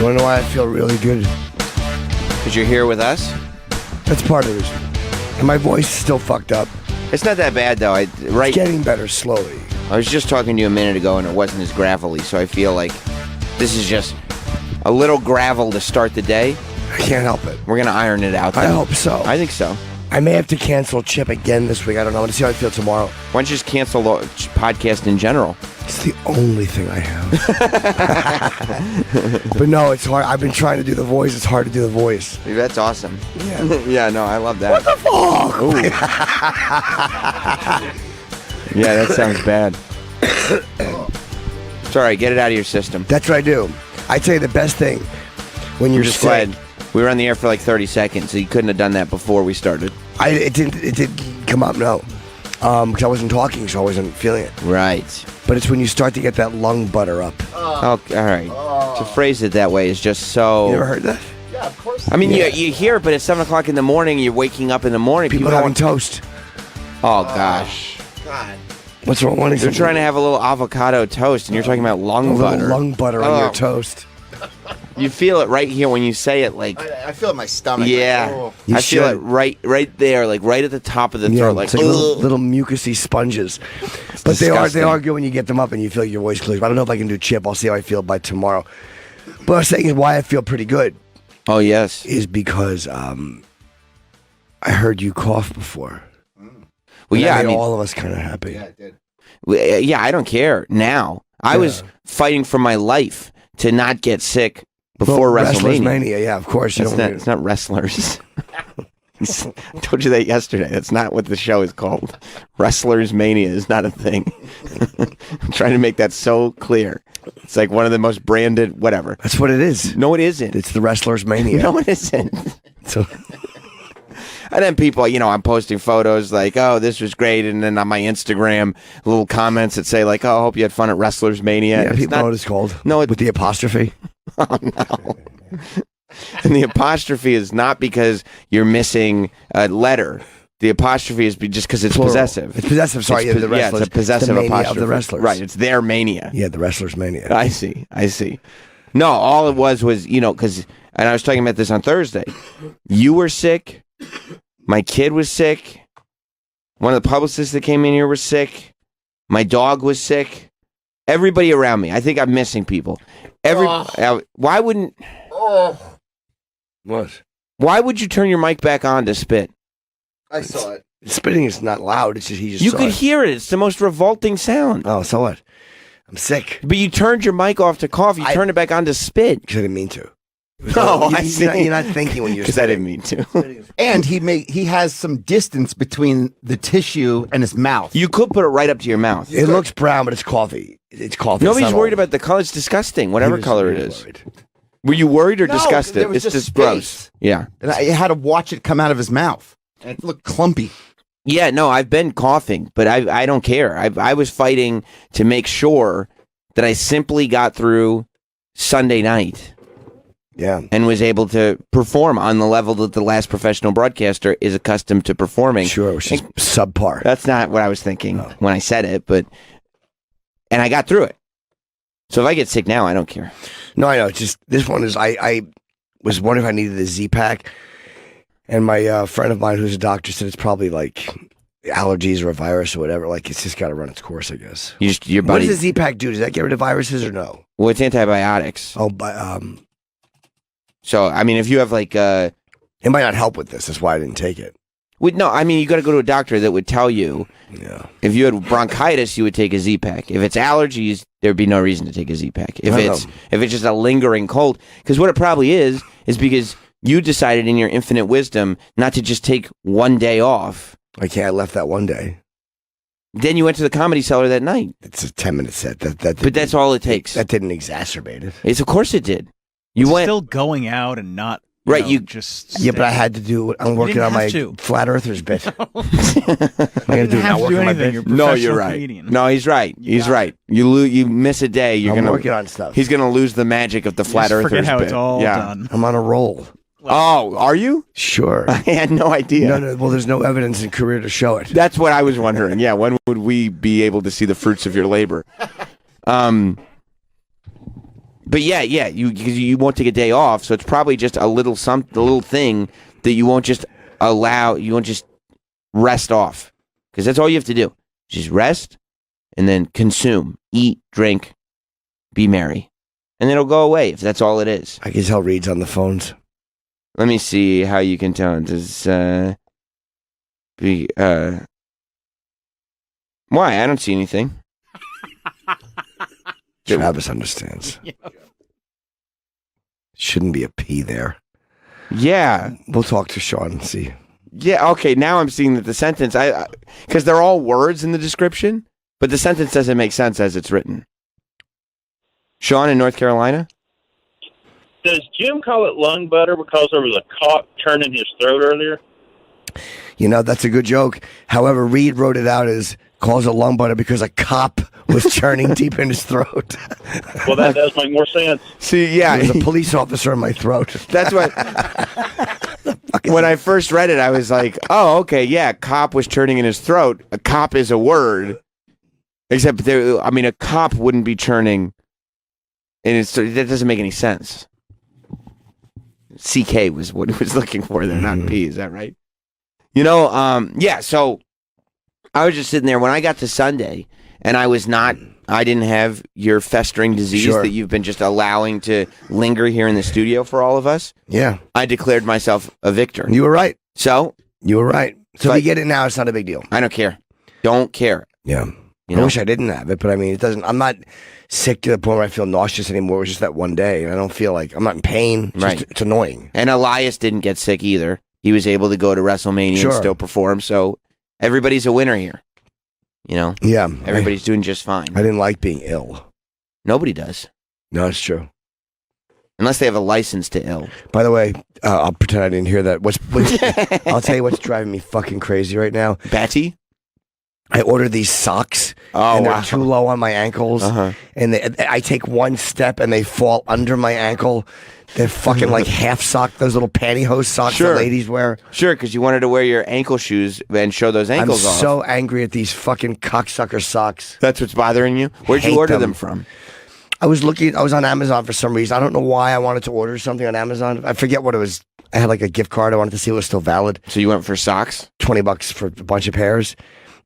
You want to know why I feel really good? Because you're here with us? That's part of the reason. And my voice is still fucked up. It's not that bad, though. It's getting better slowly. I was just talking to you a minute ago, and it wasn't as gravelly, so I feel like this is just a little gravel to start the day. I can't help it. We're going to iron it out, though. I hope so. I think so. I may have to cancel Chip again this week. I don't know. I'm going to see how I feel tomorrow. Why don't you just cancel the podcast in general? It's the only thing I have. But no, it's hard. I've been trying to do the voice. It's hard to do the voice. That's awesome. Yeah. Yeah, no, I love that. What the fuck? Yeah, that sounds bad. It's all right. Get it out of your system. That's what I do. I tell you the best thing when you're just sick. glad we were on the air for like 30 seconds, so you couldn't have done that before we started. It didn't come up, no. Because I wasn't talking, so I wasn't feeling it. Right. But it's when you start to get that lung butter up. Oh, all right. To phrase it that way is just so... You ever heard that? Yeah, of course. I mean, you hear it, but it's 7 o'clock in the morning, you're waking up in the morning. People having toast. Oh, gosh. God. What's wrong? They're trying to have a little avocado toast, and you're talking about lung butter. A little lung butter on your toast. You feel it right here when you say it, like... I feel it in my stomach. Yeah. Like, oh. I feel it right there, like right at the top of the throat. Like, it's like little mucousy sponges. But they are good when you get them up and you feel your voice clears. But I don't know if I can do Chip. I'll see how I feel by tomorrow. But I was saying why I feel pretty good. Oh, yes. Is because I heard you cough before. Well, yeah, I mean, all of us kind of happy. Yeah, it did. Yeah, I don't care now. I was fighting for my life to not get sick before WrestleMania. Wrestlersmania, yeah, of course. It's not wrestlers. I told you that yesterday. That's not what the show is called. Wrestlersmania is not a thing. I'm trying to make that so clear. It's like one of the most branded, whatever. That's what it is. No, it isn't. It's the Wrestlersmania. No, it isn't. So... And then people, I'm posting photos like, oh, this was great. And then on my Instagram, little comments that say like, oh, I hope you had fun at Wrestlersmania. Yeah, people know what it's called. No, with the apostrophe. Oh, no. And the apostrophe is not because you're missing a letter. The apostrophe is just because it's plural. Possessive. It's possessive, sorry. It's it's a possessive apostrophe. Of the wrestlers. Right, it's their mania. Yeah, the Wrestlersmania. I see. No, all it was, because, and I was talking about this on Thursday. You were sick. My kid was sick. One of the publicists that came in here was sick. My dog was sick. Everybody around me. I think I'm missing people. Why wouldn't... What? Why would you turn your mic back on to spit? I saw it. Spitting is not loud. It's just you could hear it. It's the most revolting sound. Oh, so what? I'm sick. But you turned your mic off to cough. You turned it back on to spit. Because I didn't mean to. No, I see. You're not thinking when you're because I didn't mean to. And he has some distance between the tissue and his mouth. You could put it right up to your mouth. It looks brown, but it's coffee. It's coffee. Nobody's worried about the color. It's disgusting. Whatever color it is. Worried. Were you worried or disgusted? There was it's just just gross. Yeah. And I had to watch it come out of his mouth. And it looked clumpy. Yeah, no, I've been coughing, but I don't care. I was fighting to make sure that I simply got through Sunday night. Yeah. And was able to perform on the level that the last professional broadcaster is accustomed to performing. Sure, which is subpar. That's not what I was thinking when I said it, and I got through it. So if I get sick now, I don't care. No, I know. It's just, this one is, I was wondering if I needed a Z-Pack, and my friend of mine who's a doctor said it's probably like allergies or a virus or whatever. Like, it's just got to run its course, I guess. Your What buddy, does a Z-Pack do? Does that get rid of viruses or no? well, it's antibiotics. Oh, but, So, I mean, if you have like... it might not help with this. That's why I didn't take it. No, I mean, you got to go to a doctor that would tell you. Yeah. If you had bronchitis, you would take a Z-Pack. If it's allergies, there'd be no reason to take a Z-Pack. If it's just a lingering cold, because what it probably is because you decided in your infinite wisdom not to just take one day off. Okay, I left that one day. Then you went to the Comedy Cellar that night. It's a 10-minute set. But that's all it takes. That didn't exacerbate it. Of course it did. You went still going out and not. Right, you just but I had to do. I'm working on my flat earthers bit. I'm gonna do have to do anything. You're no, you're right. Comedian. No, he's right. He's right. You miss a day. I'm working on stuff. He's gonna lose the magic of the flat earthers. Forget how bit. it's all done. I'm on a roll. Oh, are you? Sure. I had no idea. No. Well, there's no evidence in career to show it. That's what I was wondering. Yeah, when would we be able to see the fruits of your labor? The But yeah, because you won't take a day off, so it's probably just a little thing that you won't just rest off, because that's all you have to do. Just rest, and then consume, eat, drink, be merry, and then it'll go away if that's all it is. I can tell Reed's on the phones. Let me see how you can tell. Does why? I don't see anything. Travis understands. Shouldn't be a P there. Yeah. We'll talk to Sean and see. Yeah, okay, now I'm seeing that the sentence, because they're all words in the description, but the sentence doesn't make sense as it's written. Sean in North Carolina? Does Jim call it lung butter because there was a cop turning his throat earlier? You know, that's a good joke. However, Reed wrote it out as calls it lung butter because a cop was churning deep in his throat. Well, that does make more sense. See, yeah. There's a police officer in my throat. That's what... When I first read it, I was like, oh, okay, yeah, cop was churning in his throat. A cop is a word. Except, a cop wouldn't be churning. And that doesn't make any sense. CK was what he was looking for there, not P. Is that right? Yeah, so I was just sitting there when I got to Sunday, and I didn't have your festering disease that you've been just allowing to linger here in the studio for all of us. Yeah. I declared myself a victor. You were right. So? You were right. So if you get it now, it's not a big deal. I don't care. Don't care. Yeah. I wish I didn't have it, but it doesn't. I'm not sick to the point where I feel nauseous anymore. It was just that one day, and I don't feel like I'm not in pain. It's annoying. And Elias didn't get sick either. He was able to go to WrestleMania and still perform. So everybody's a winner here. Yeah. Everybody's doing just fine. I didn't like being ill. Nobody does. No, it's true. Unless they have a license to ill. By the way, I'll pretend I didn't hear that. I'll tell you what's driving me fucking crazy right now. Batty? I ordered these socks, and they're too low on my ankles, and I take one step and they fall under my ankle. They're fucking like half sock, those little pantyhose socks that ladies wear. Sure, because you wanted to wear your ankle shoes and show those ankles off. I'm so angry at these fucking cocksucker socks. That's what's bothering you? Where'd you order them from? I was on Amazon for some reason. I don't know why I wanted to order something on Amazon. I forget what it was. I had like a gift card. I wanted to see if it was still valid. So you went for socks? $20 for a bunch of pairs.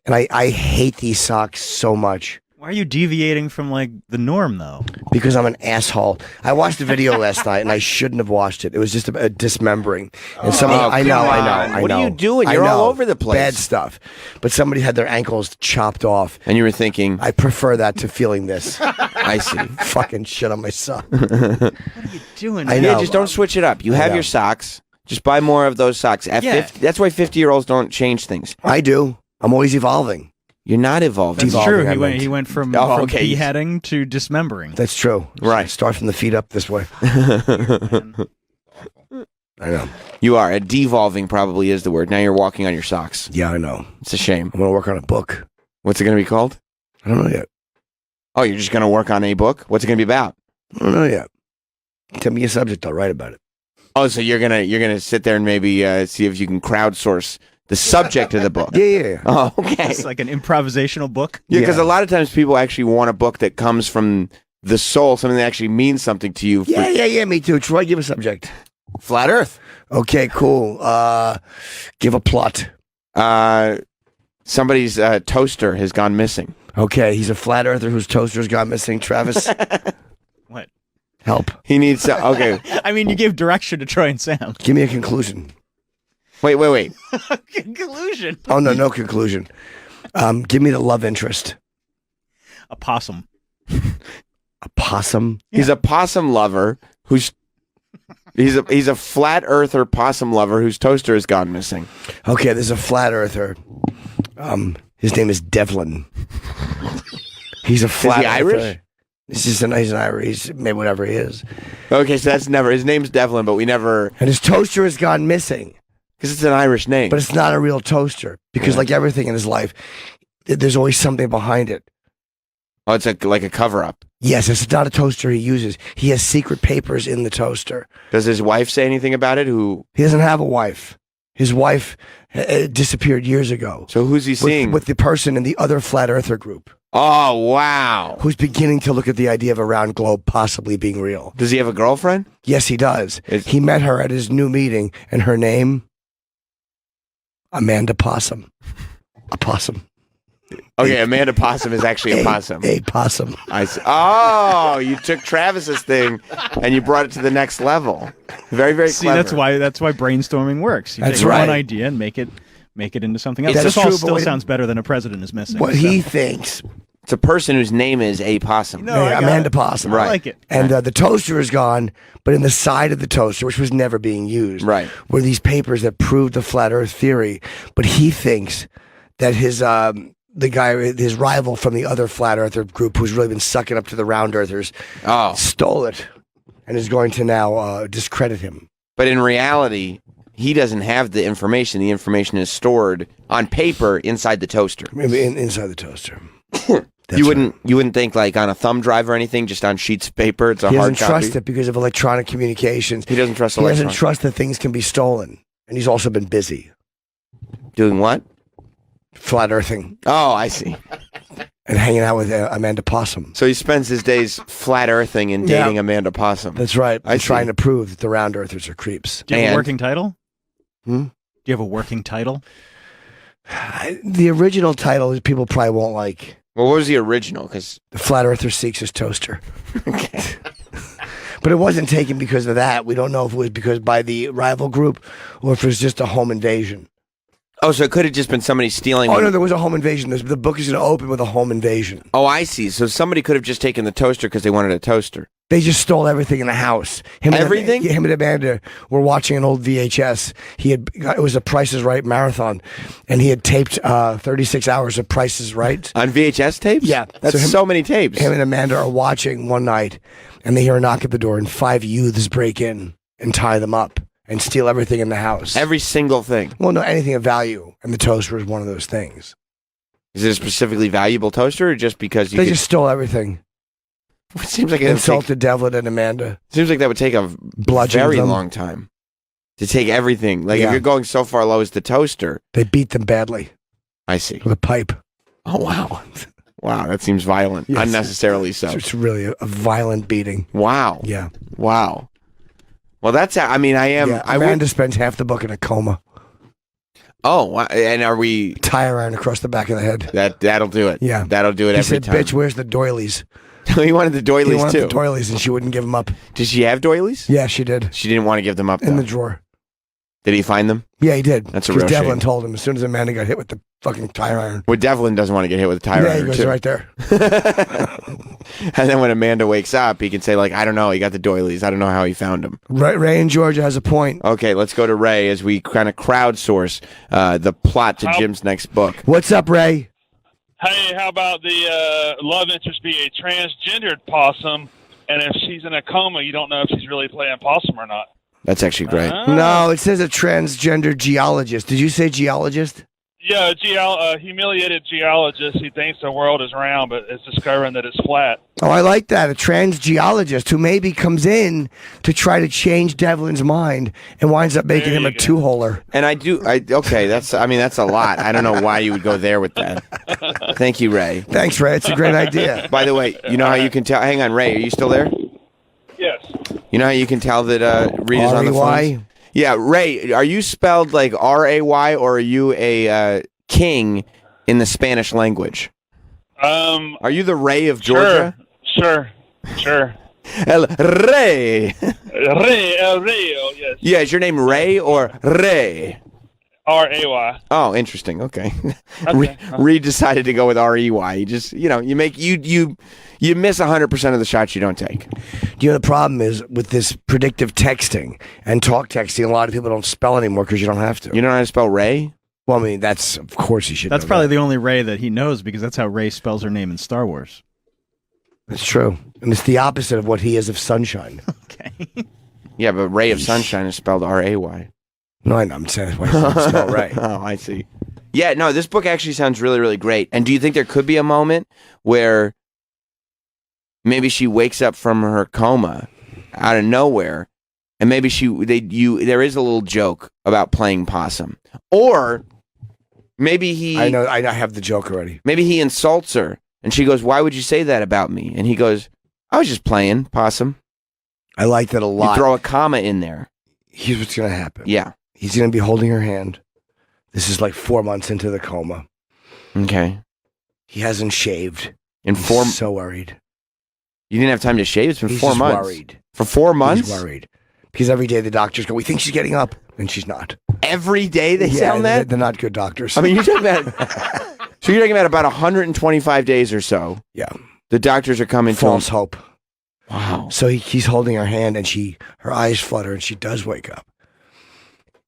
And I hate these socks so much. Why are you deviating from like the norm though? Because I'm an asshole. I watched the video last night and I shouldn't have watched it. It was just a dismembering. And I know. What are you doing? You're all over the place. Bad stuff. But somebody had their ankles chopped off. And you were thinking, I prefer that to feeling this. I see. Fucking shit on my sock. What are you doing? I know. Yeah, just don't switch it up. You have your socks. Just buy more of those socks. At 50, that's why 50-year-olds don't change things. I do. I'm always evolving. You're not evolving. That's true. He went from beheading to dismembering. That's true. Right. Start from the feet up this way. I know. You are. Devolving probably is the word. Now you're walking on your socks. Yeah, I know. It's a shame. I'm going to work on a book. What's it going to be called? I don't know yet. Oh, you're just going to work on a book? What's it going to be about? I don't know yet. Tell me a subject. I'll write about it. Oh, so you're gonna sit there and maybe see if you can crowdsource the subject of the book. Yeah. Oh, okay. It's like an improvisational book. Yeah, because a lot of times people actually want a book that comes from the soul, something that actually means something to you. Yeah. Me too. Troy, give a subject. Flat Earth. Okay, cool. Give a plot. Somebody's toaster has gone missing. Okay, he's a flat earther whose toaster's gone missing. Travis, What? help. He needs okay. I mean, you gave direction to Troy and Sam. Give me a conclusion. Wait. Conclusion. Oh, no conclusion. Give me the love interest. A possum. A possum? He's a possum lover who's he's a flat earther possum lover whose toaster has gone missing. Okay, there's a flat earther. His name is Devlin. He's a flat Is he earther. Irish? He's an Irish. He's maybe whatever he is. Okay, so that's never his name's Devlin, but we never And his toaster has gone missing. because it's an Irish name. But it's not a real toaster because, like everything in his life, there's always something behind it. Oh, it's like a cover up. Yes, it's not a toaster he uses. He has secret papers in the toaster. Does his wife say anything about it? He doesn't have a wife. His wife disappeared years ago. So who's he seeing? With the person in the other flat earther group. Oh, wow. who's beginning to look at the idea of a round globe possibly being real. Does he have a girlfriend? Yes, he does. It's- He met her at his new meeting, and her name, Amanda Possum. A possum. Okay, Amanda Possum is actually a possum. A possum. I see. Oh, you took Travis's thing and you brought it to the next level. Very, very See, clever. that's why brainstorming works. You That's take right. one idea and make it into something else. That's This all true, but still wait- sounds better than a president is missing. What so. he thinks. It's a person whose name is a possum. No, I got Amanda it. Possum. I like it. And the toaster is gone, but in the side of the toaster, which was never being used, Right. were these papers that proved the flat Earth theory. But he thinks that his his rival from the other flat Earther group, who's really been sucking up to the round Earthers, Oh, stole it and is going to now discredit him. but in reality, he doesn't have the information. The information is stored on paper inside the toaster. Maybe inside the toaster. You wouldn't think like on a thumb drive or anything, just on sheets of paper. It's a He hard doesn't copy. trust it because of electronic communications. He doesn't trust He doesn't electronics. trust that things can be stolen. And he's also been busy Doing what? flat earthing Oh, I see. and hanging out with Amanda Possum. So he spends his days flat earthing and Yeah. dating Amanda Possum. That's right. I I'm trying see. to prove that the round earthers are creeps. Do you have And- a working title? Hmm? Do you have a working title? The original title is people probably won't like. Well, what was the original? Because The flat earther seeks his toaster. But it wasn't taken because of that. We don't know if it was because by the rival group or if it was just a home invasion. so it could have just been somebody stealing. Oh, no, there was a home invasion. The book is going to open with a home invasion. Oh, I see. So somebody could have just taken the toaster because they wanted a toaster. They just stole everything in the house. Everything? Him and Amanda were watching an old VHS. It was a Price is Right marathon, and he had taped 36 hours of Price is Right. On VHS tapes? Yeah. That's So so, him- many tapes. Him and Amanda are watching one night, and they hear a knock at the door, and 5 youths break in and tie them up and steal everything in the house. Every single thing. Well, no, anything of value, and the toaster was one of those things. Is it a specifically valuable toaster or just because you They could, just stole everything. it seems like it would take, Insulted Devlin and Amanda. seems like that would take a Bludgeoned very them. long time to take everything. Like Yeah. if you're going so far low as the toaster. They beat them badly I see. with a pipe. Oh wow. Wow, that seems violent. Yes. Unnecessarily so. It's really a violent beating. Wow. Yeah. Wow. Well, that's. I mean, I am. Yeah, I would. Amanda spends half the book in a coma. Oh, wow. And are we? Tire iron across the back of the head. That'll do it. Yeah. That'll do it He every said, time. "Bitch, where's the doilies?" He wanted the He doilies wanted too. the doilies, and she wouldn't give them up. Did she have doilies? Yeah, she did. She didn't want to give them up. In Though. the drawer. Did he find them? Yeah, he did. That's a Because real Devlin shame. told him as soon as Amanda got hit with the fucking tire iron. Well, Devlin doesn't want to get hit with a tire Yeah, he iron goes too. right there. And then when Amanda wakes up, he can say like, "I don't know. He got the doilies. I don't know how he found them." Ray in Georgia has a point. Okay, let's go to Ray as we kind of crowdsource the plot to Jim's next book. What's up, Ray? Hey, how about the love interest be a transgendered possum, and if she's in a coma, you don't know if she's really playing possum or not. That's actually great. No, it says a transgender geologist. Did you say geologist? Yeah, a humiliated geologist. He thinks the world is round, but is discovering that it's flat. Oh, I like that. A trans geologist who maybe comes in to try to change Devlin's mind and winds up making There him a you go. two-holer. And okay, that's a lot. I don't know why you would go there with that. Thank you, Ray. Thanks, Ray. It's a great idea. By the way, you know how you can tell, hang on, Ray, are you still there? Yes. You know how you can tell that Rita's on the R-E-Y? phone? Yeah, Ray, are you spelled like R-A-Y or are you a king in the Spanish language? Are you the Ray of Georgia? Sure. El Rey. El Rio, yes. Yeah, is your name Ray or Ray? R-A-Y. Oh, interesting. Okay. Okay. Reed decided to go with R-E-Y. You just, you make you miss 100% of the shots you don't take. Do you know the problem is with this predictive texting and talk texting, a lot of people don't spell anymore because you don't have to. You don't know how to spell Ray? Well, I mean, that's, of course you should That's know probably that. the only Ray that he knows because that's how Ray spells her name in Star Wars. That's true. And it's the opposite of what he is of sunshine. Okay. Yeah, but Ray of Sunshine is spelled R-A-Y. No, I know. I'm saying that's why it's not spelled right. Oh, I see. Yeah, no, this book actually sounds really, really great. And do you think there could be a moment where maybe she wakes up from her coma out of nowhere, and maybe there is a little joke about playing possum, or maybe I know. I have the joke already. maybe he insults her And she goes, why would you say that about me? And he goes, I was just playing possum. I like that a lot. You throw a comma in there. Here's what's going to happen. Yeah. He's going to be holding her hand. This is like 4 months into the coma. Okay. He hasn't shaved. In He's 4 so worried. You didn't have time to shave? It's been He's 4 just months. worried. For 4 months? He's worried. Because every day the doctors go, we think she's getting up. And she's not. Every day they sound that? They're not good doctors. I mean, you're talking about... So you're talking about 125 days or so. Yeah. The doctors are coming to him. False hope. Wow. So he's holding her hand, and her eyes flutter, and she does wake up.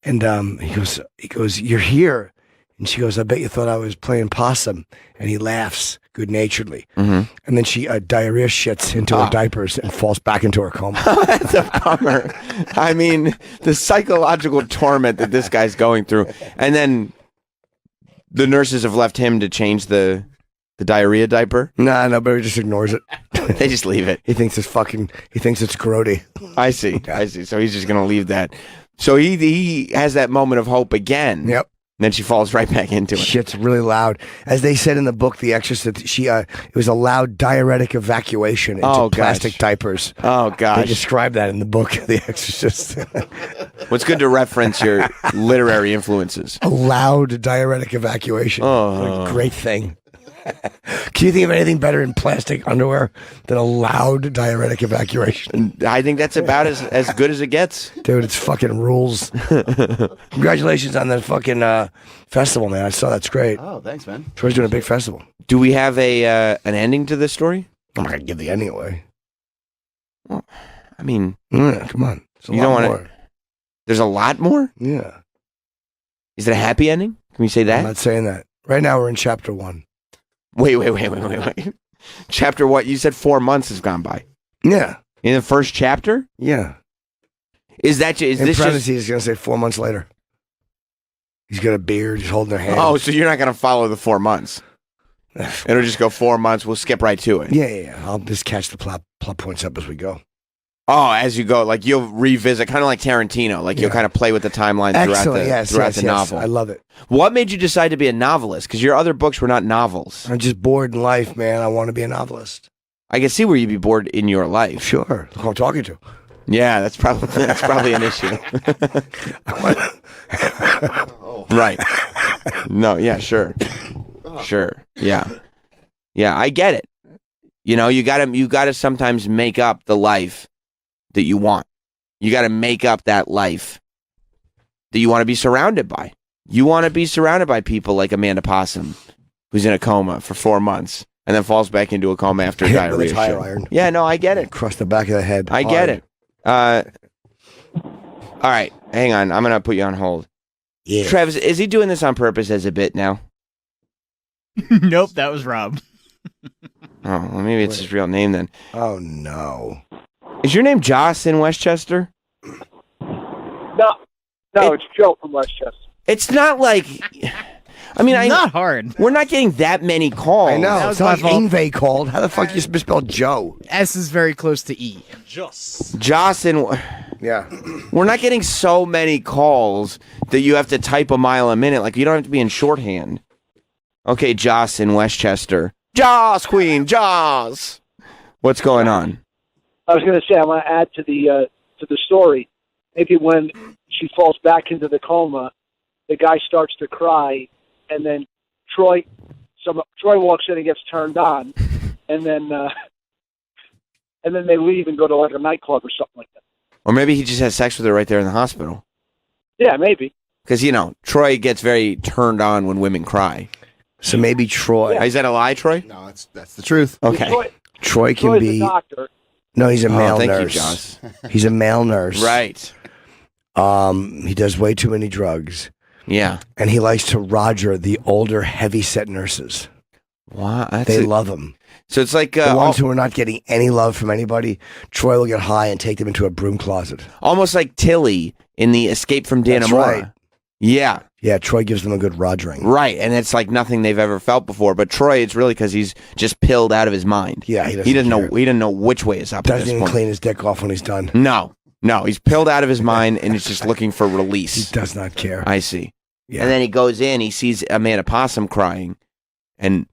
And he goes, you're here. And she goes, I bet you thought I was playing possum. And he laughs good-naturedly. Mm-hmm. And then she diarrhea shits into her diapers and falls back into her coma. That's a bummer. I mean, the psychological torment that this guy's going through. And then the nurses have left him to change the diarrhea diaper. Nah, nobody just ignores it. They just leave it. He thinks it's grody. I see. So he's just going to leave that. So he has that moment of hope again. Yep. And then she falls right back into it. Shit's really loud. As they said in the book, The Exorcist, it was a loud diuretic evacuation into plastic diapers. Oh, gosh. They describe that in the book, The Exorcist. Well, it's good to reference your literary influences. A loud diuretic evacuation. Oh. What a great thing. Can you think of anything better in plastic underwear than a loud diuretic evacuation? I think that's about as good as it gets. Dude, it's fucking rules. Congratulations on that fucking festival, man. I saw that's great. Oh, thanks, man. Troy's doing a big festival. Do we have an ending to this story? I'm not going to give the ending away. Well, I mean... Yeah, come on. There's a you lot don't want more. to... There's a lot more? Yeah. Is it a happy ending? Can we say that? I'm not saying that. Right now we're in chapter 1. Wait. Chapter what? You said 4 months has gone by. Yeah. In the first chapter? Yeah. Is in this parentheses, just... he's going to say 4 months later. He's got a beard. He's holding their hand. Oh, so you're not going to follow the 4 months. It'll just go 4 months. We'll skip right to it. Yeah. I'll just catch the plot points up as we go. Oh, as you go, like you'll revisit, kind of like Tarantino, like you'll kind of play with the timeline throughout the novel. I love it. What made you decide to be a novelist? Because your other books were not novels. I'm just bored in life, man. I want to be a novelist. I can see where you'd be bored in your life. Sure. Look who I'm talking to. Yeah, that's probably an issue. Right. No, yeah, sure. Yeah, I get it. You know, you gotta sometimes make up the life that you want. You got to make up that life that you want to be surrounded by. You want to be surrounded by people like Amanda Possum, who's in a coma for 4 months and then falls back into a coma after diarrhea. With a tire iron. Yeah, no, I get it. Across the back of the head. I get it. All right, hang on. I'm gonna put you on hold. Yeah. Travis, is he doing this on purpose as a bit now? Nope, that was Rob. Oh, well, maybe it's his real name then. Oh no. Is your name Joss in Westchester? No, it's Joe from Westchester. It's not like... I mean, not hard. We're not getting that many calls. I know. That It's was my not like fault. Ingve called. How the fuck you misspelled Joe? S is very close to E. Joss in... Yeah. We're not getting so many calls that you have to type a mile a minute. Like, you don't have to be in shorthand. Okay, Joss in Westchester. Joss, Queen, Joss! What's going on? I was going to say I want to add to the story. Maybe when she falls back into the coma, the guy starts to cry, and then Troy walks in and gets turned on, and then they leave and go to like a nightclub or something like that. Or maybe he just has sex with her right there in the hospital. Yeah, maybe. Because, you know, Troy gets very turned on when women cry. So maybe Troy. Is that a lie, Troy? No, that's the truth. Okay. Troy can Troy's be. a doctor. No, he's a male thank nurse. you, Joss. He's a male nurse. Right. He does way too many drugs. Yeah. And he likes to Roger the older, heavy-set nurses. Wow. They love him. So it's like... the ones who are not getting any love from anybody, Troy will get high and take them into a broom closet. almost like Tilly in the Escape from Dannemora. That's right. Yeah. Yeah, Troy gives them a good Rogering. Right. And it's like nothing they've ever felt before. But Troy, it's really because he's just pilled out of his mind. Yeah, He doesn't know which way is up. at Doesn't this even point. clean his dick off when he's done. No, he's pilled out of his mind and he's just looking for release. He does not care. I see. Yeah. And then he goes in, he sees Amanda Possum crying, and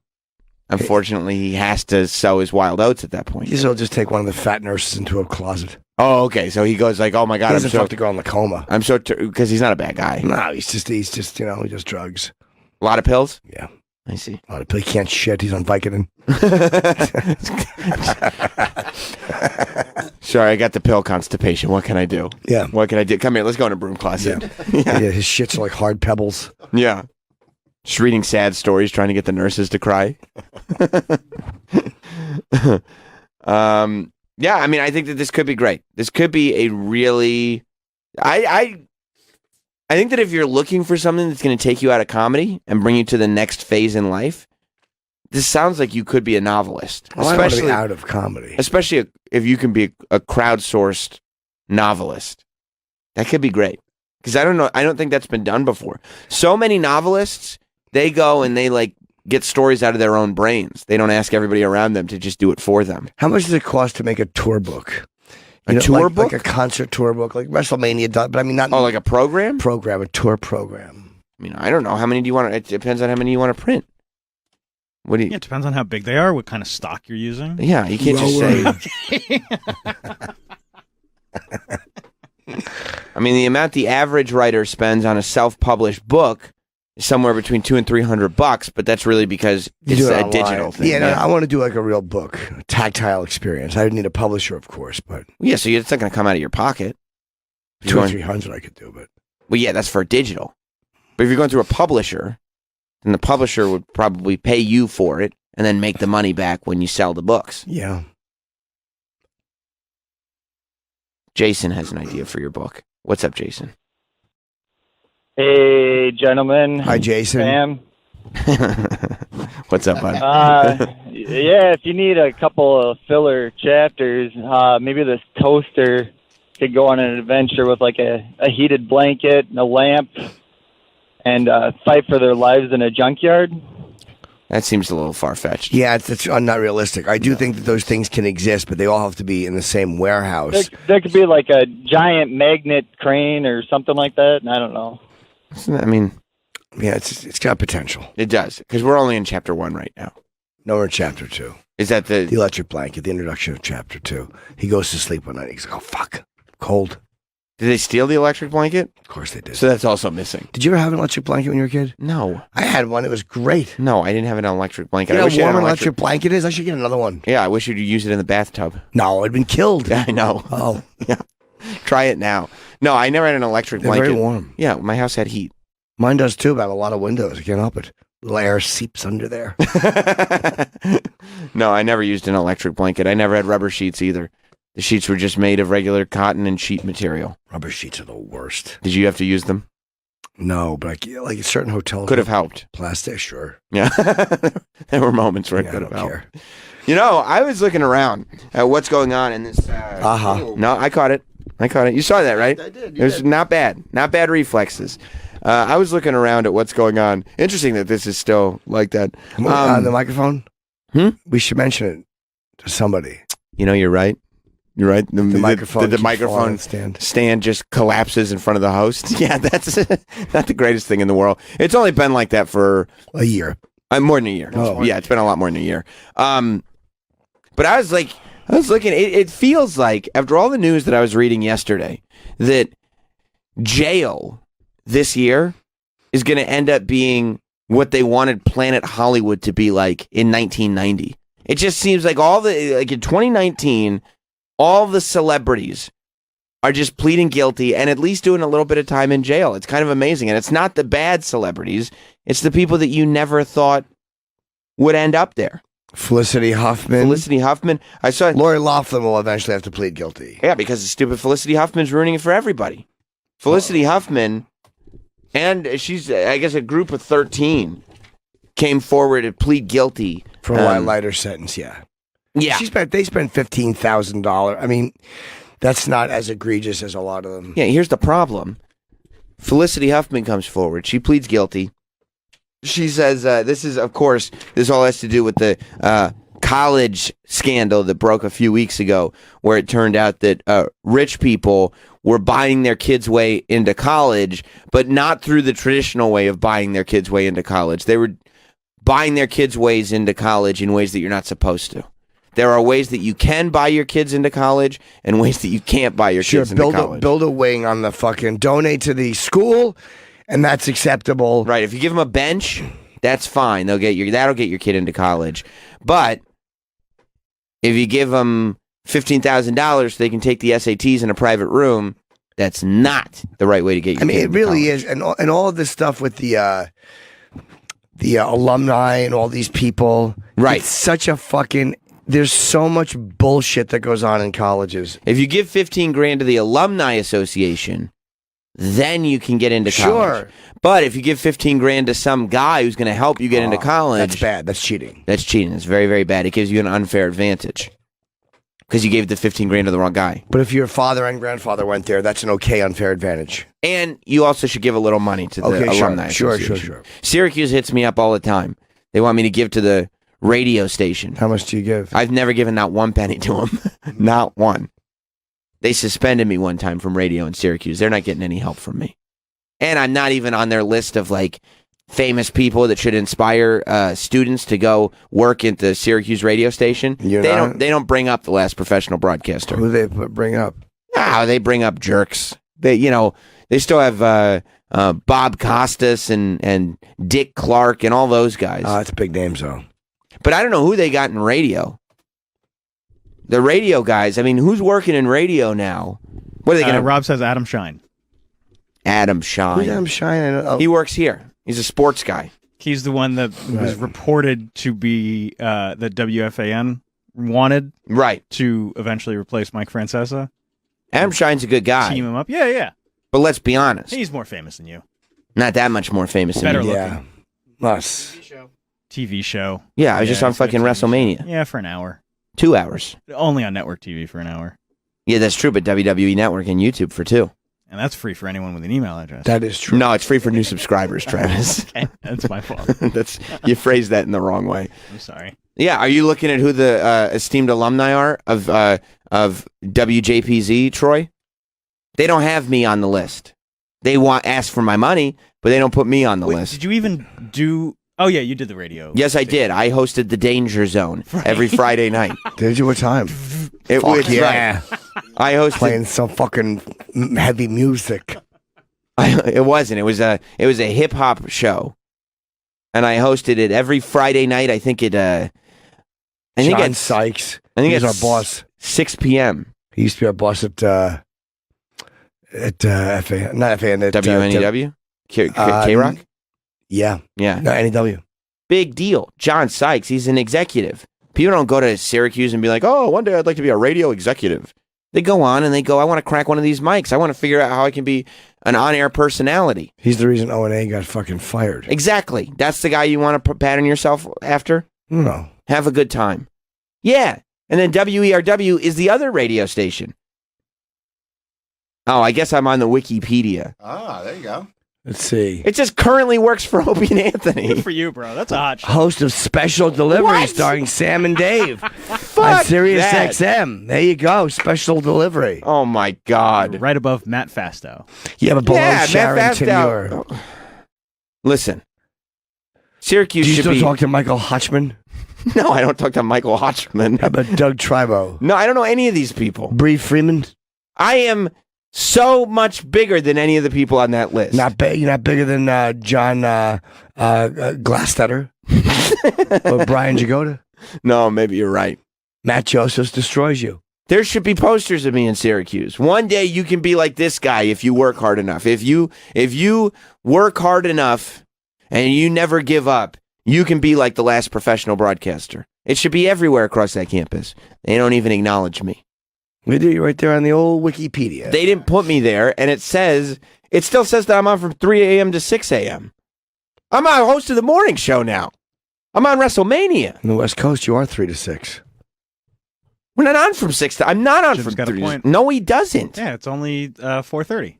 unfortunately, he has to sow his wild oats at that point. He'll just take one of the fat nurses into a closet. Oh, okay. So he goes like, "Oh my God, He doesn't fuck the girl in the coma. I'm so because he's not a bad guy. No, he's just he does drugs. A lot of pills. Yeah, I see. a lot of pills. He can't shit. He's on Vicodin. Sorry, I got the pill constipation. What can I do? Yeah. What can I do? Come here. Let's go in a broom closet. Yeah, his shits are like hard pebbles. Yeah. Just reading sad stories, trying to get the nurses to cry. Yeah, I mean, I think that this could be great. This could be a really... I think that if you're looking for something that's going to take you out of comedy and bring you to the next phase in life, this sounds like you could be a novelist. Well, I want to be out of comedy. Especially if you can be a crowdsourced novelist. That could be great. Because I don't think that's been done before. So many novelists, they go and they like get stories out of their own brains. They don't ask everybody around them to just do it for them. How much does it cost to make a tour book? Tour book? Like a concert tour book, like Wrestlemania does, but I mean not... Oh, like a program? A tour program. I mean, I don't know. How many do you want to... It depends on how many you want to print. What do you... Yeah, it depends on how big they are, what kind of stock you're using. Yeah, you can't just say... I mean, the amount the average writer spends on a self-published book is somewhere between $200 and $300, but that's really because it's a digital thing. Yeah, no, I want to do like a real book, a tactile experience. I would need a publisher, of course, but yeah, so it's not going to come out of your pocket. $200 or $300 I could do, but well, yeah, that's for digital. But if you're going through a publisher, then the publisher would probably pay you for it and then make the money back when you sell the books. Yeah. Jason has an idea for your book. What's up, Jason? Hey, gentlemen. Hi, Jason. Sam. What's up, bud? Yeah, if you need a couple of filler chapters, maybe this toaster could go on an adventure with like a heated blanket and a lamp and fight for their lives in a junkyard. That seems a little far-fetched. Yeah, it's not realistic. I do think that those things can exist, but they all have to be in the same warehouse. There could be like a giant magnet crane or something like that. I don't know. I mean, yeah, it's got potential. It does, because we're only in chapter 1 right now. No, we're in chapter 2. Is that the electric blanket? The introduction of chapter 2. He goes to sleep one night. He's like, "Oh fuck, cold." Did they steal the electric blanket? Of course they did. So that's also missing. Did you ever have an electric blanket when you were a kid? No, I had one. It was great. No, I didn't have an electric blanket. You know I wish how warm an electric blanket is? I should get another one. Yeah, I wish you'd use it in the bathtub. No, I'd been killed. Yeah, I know. Oh, yeah. Try it now. No, I never had an electric They're blanket. very warm. Yeah, my house had heat. Mine does too, but I have a lot of windows. I can't help it. Little air seeps under there. No, I never used an electric blanket. I never had rubber sheets either. The sheets were just made of regular cotton and sheet material. Rubber sheets are the worst. Did you have to use them? No, but like certain hotels could have helped. Plastic, sure. Yeah, there were moments where it could have helped. Care. You know, I was looking around at what's going on in this. No, I caught it. You saw that, right? I did. It was not bad. Not bad reflexes. I was looking around at what's going on. Interesting that this is still like that. The microphone? We should mention it to somebody. You know, you're right. You're right. The microphone stand just collapses in front of the host. Yeah, that's not the greatest thing in the world. It's only been like that for a year. More than a year. Oh. Yeah, it's been a lot more than a year. But I was looking, it feels like, after all the news that I was reading yesterday, that jail this year is going to end up being what they wanted Planet Hollywood to be like in 1990. It just seems like in 2019, all the celebrities are just pleading guilty and at least doing a little bit of time in jail. It's kind of amazing. And it's not the bad celebrities. It's the people that you never thought would end up there. Felicity Huffman. I saw Lori Loughlin will eventually have to plead guilty. Yeah, because the stupid Felicity Huffman's ruining it for everybody. Felicity Huffman, and she's, I guess, a group of 13 came forward to plead guilty. For a lighter sentence, yeah. Yeah. They spent $15,000. I mean, that's not as egregious as a lot of them. Yeah, here's the problem. Felicity Huffman comes forward. She pleads guilty. She says, this all has to do with the college scandal that broke a few weeks ago, where it turned out that rich people were buying their kids' way into college, but not through the traditional way of buying their kids' way into college. They were buying their kids' ways into college in ways that you're not supposed to. There are ways that you can buy your kids into college and ways that you can't buy your kids into college. Build a wing on the fucking donate to the school, and that's acceptable. Right. If you give them a bench, that's fine. That'll get your kid into college. But if you give them $15,000 so they can take the SATs in a private room, that's not the right way to get your kid into college. It really is. And all of this stuff with the alumni and all these people. Right. It's such a fucking... There's so much bullshit that goes on in colleges. If you give $15,000 to the Alumni Association, then you can get into college. Sure. But if you give $15,000 to some guy who's going to help you get into college... That's bad. That's cheating. That's cheating. It's very, very bad. It gives you an unfair advantage. Because you gave the $15,000 to the wrong guy. But if your father and grandfather went there, that's an okay unfair advantage. And you also should give a little money to the Alumni Association. Sure. Syracuse hits me up all the time. They want me to give to the radio station. How much do you give? I've never given not one penny to them. Not one. They suspended me one time from radio in Syracuse. They're not getting any help from me. And I'm not even on their list of like famous people that should inspire students to go work at the Syracuse radio station. They don't bring up the last professional broadcaster. Who do they bring up? They bring up jerks. They still have Bob Costas and Dick Clark and all those guys. That's big names though. But I don't know who they got in radio. The radio guys. I mean, who's working in radio now? What are they going to? Rob says Adam Shine. Adam Shine. Who's Adam Shine? He works here. He's a sports guy. He's the one that was reported to be that WFAN wanted to eventually replace Mike Francesa. Adam Shine's a good guy. Team him up. Yeah. But let's be honest. He's more famous than you. Not that much more famous than you. Better looking. Us. TV show. Yeah, I was just on fucking WrestleMania. Yeah, for an hour. 2 hours. Only on network TV for an hour. Yeah, that's true, but WWE Network and YouTube for 2. And that's free for anyone with an email address. That is true. No, it's free for new subscribers, Travis. Okay, that's my fault. You phrased that in the wrong way. I'm sorry. Yeah, are you looking at who the esteemed alumni are of WJPZ, Troy? They don't have me on the list. They ask for my money, but they don't put me on the list. Did you even do... Oh, yeah, you did the radio. Yes, I did. I hosted the Danger Zone every Friday night. Did you? What time? It was yeah. Right. I hosted playing some fucking heavy music. It wasn't. It was a hip hop show, and I hosted it every Friday night. I think John Sykes. I think he's our boss. 6 p.m. He used to be our boss at FAN, not FAN. At WNEW, K-Rock. Yeah. No, NEW. Big deal. John Sykes. He's an executive. People don't go to Syracuse and be like, "Oh, one day I'd like to be a radio executive." They go on and they go, "I want to crack one of these mics. I want to figure out how I can be an on-air personality." He's the reason O&A got fucking fired. Exactly. That's the guy you want to pattern yourself after? No. Have a good time. Yeah. And then WERW is the other radio station. Oh, I guess I'm on the Wikipedia. Ah, there you go. Let's see. It just currently works for Opie and Anthony. Good for you, bro. That's a hot show. Host of Special Delivery starring Sam and Dave on SiriusXM. There you go. Special Delivery. Oh, my God. Right above Matt Fastow. Yeah, but below Sharon Tenure. Listen. Syracuse Do you should still be... talk to Michael Hotchman? No, I don't talk to Michael Hotchman. How about Doug Tribo? No, I don't know any of these people. Bree Freeman? I am so much bigger than any of the people on that list. You're not bigger than John Glastetter or Brian Jagoda? No, maybe you're right. Matt Josephs destroys you. There should be posters of me in Syracuse. One day you can be like this guy if you work hard enough. If you work hard enough and you never give up, you can be like the last professional broadcaster. It should be everywhere across that campus. They don't even acknowledge me. We do. You're right there on the old Wikipedia. They didn't put me there, and it still says that I'm on from 3 a.m. to 6 a.m. I'm a host of the morning show now. I'm on WrestleMania. On the West Coast, you are 3 to 6. We're not on from 6 to... I'm not on Jim's from got 3 a point. No, he doesn't. Yeah, it's only 4:30.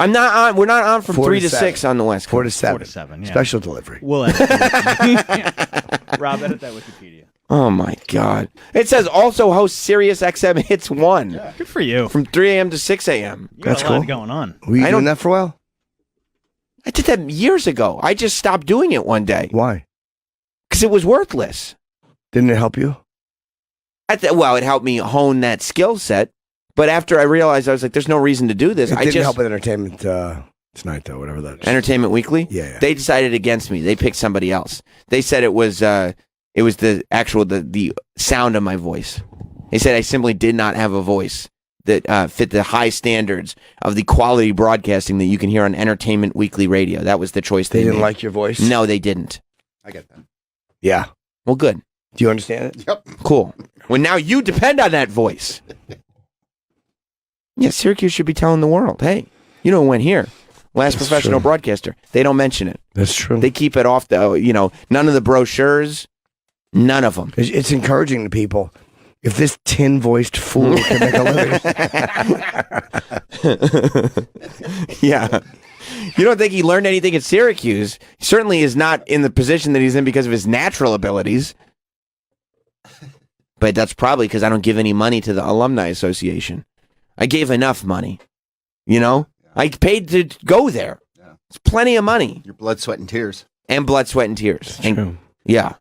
I'm not on. We're not on from 4 3 to to 7. 6 on the West Coast. 4 to 7. 4 to 7, yeah. Special delivery. We'll edit that. Rob, edit that Wikipedia. Oh, my God. It says also host SiriusXM Hits 1 Good for you. from 3 a.m. to 6 a.m. You got That's a lot cool. going on. Were you I doing don't- that for a while? I did that years ago. I just stopped doing it one day. Why? Because it was worthless. Didn't it help you? Well, it helped me hone that skill set. But after I realized, I was like, there's no reason to do this. It didn't help with entertainment tonight, though, whatever that is. Entertainment Weekly? Yeah. They decided against me. They picked somebody else. They said it was the sound of my voice. They said I simply did not have a voice that fit the high standards of the quality broadcasting that you can hear on Entertainment Weekly radio. That was the choice they didn't made. like your voice? No, they didn't. I get that. Yeah. Well, good. Do you understand it? Yep. Cool. Well, now you depend on that voice. Yeah, Syracuse should be telling the world, hey, you know who went here? Last That's professional true. broadcaster. They don't mention it. That's true. They keep it off none of the brochures, none of them. It's encouraging to people. If this tin-voiced fool can make a living. Yeah. You don't think he learned anything at Syracuse? He certainly is not in the position that he's in because of his natural abilities. But that's probably because I don't give any money to the Alumni Association. I gave enough money. You know? I paid to go there. Yeah. It's plenty of money. Your blood, sweat, and tears. And blood, sweat, and tears. That's true. Yeah.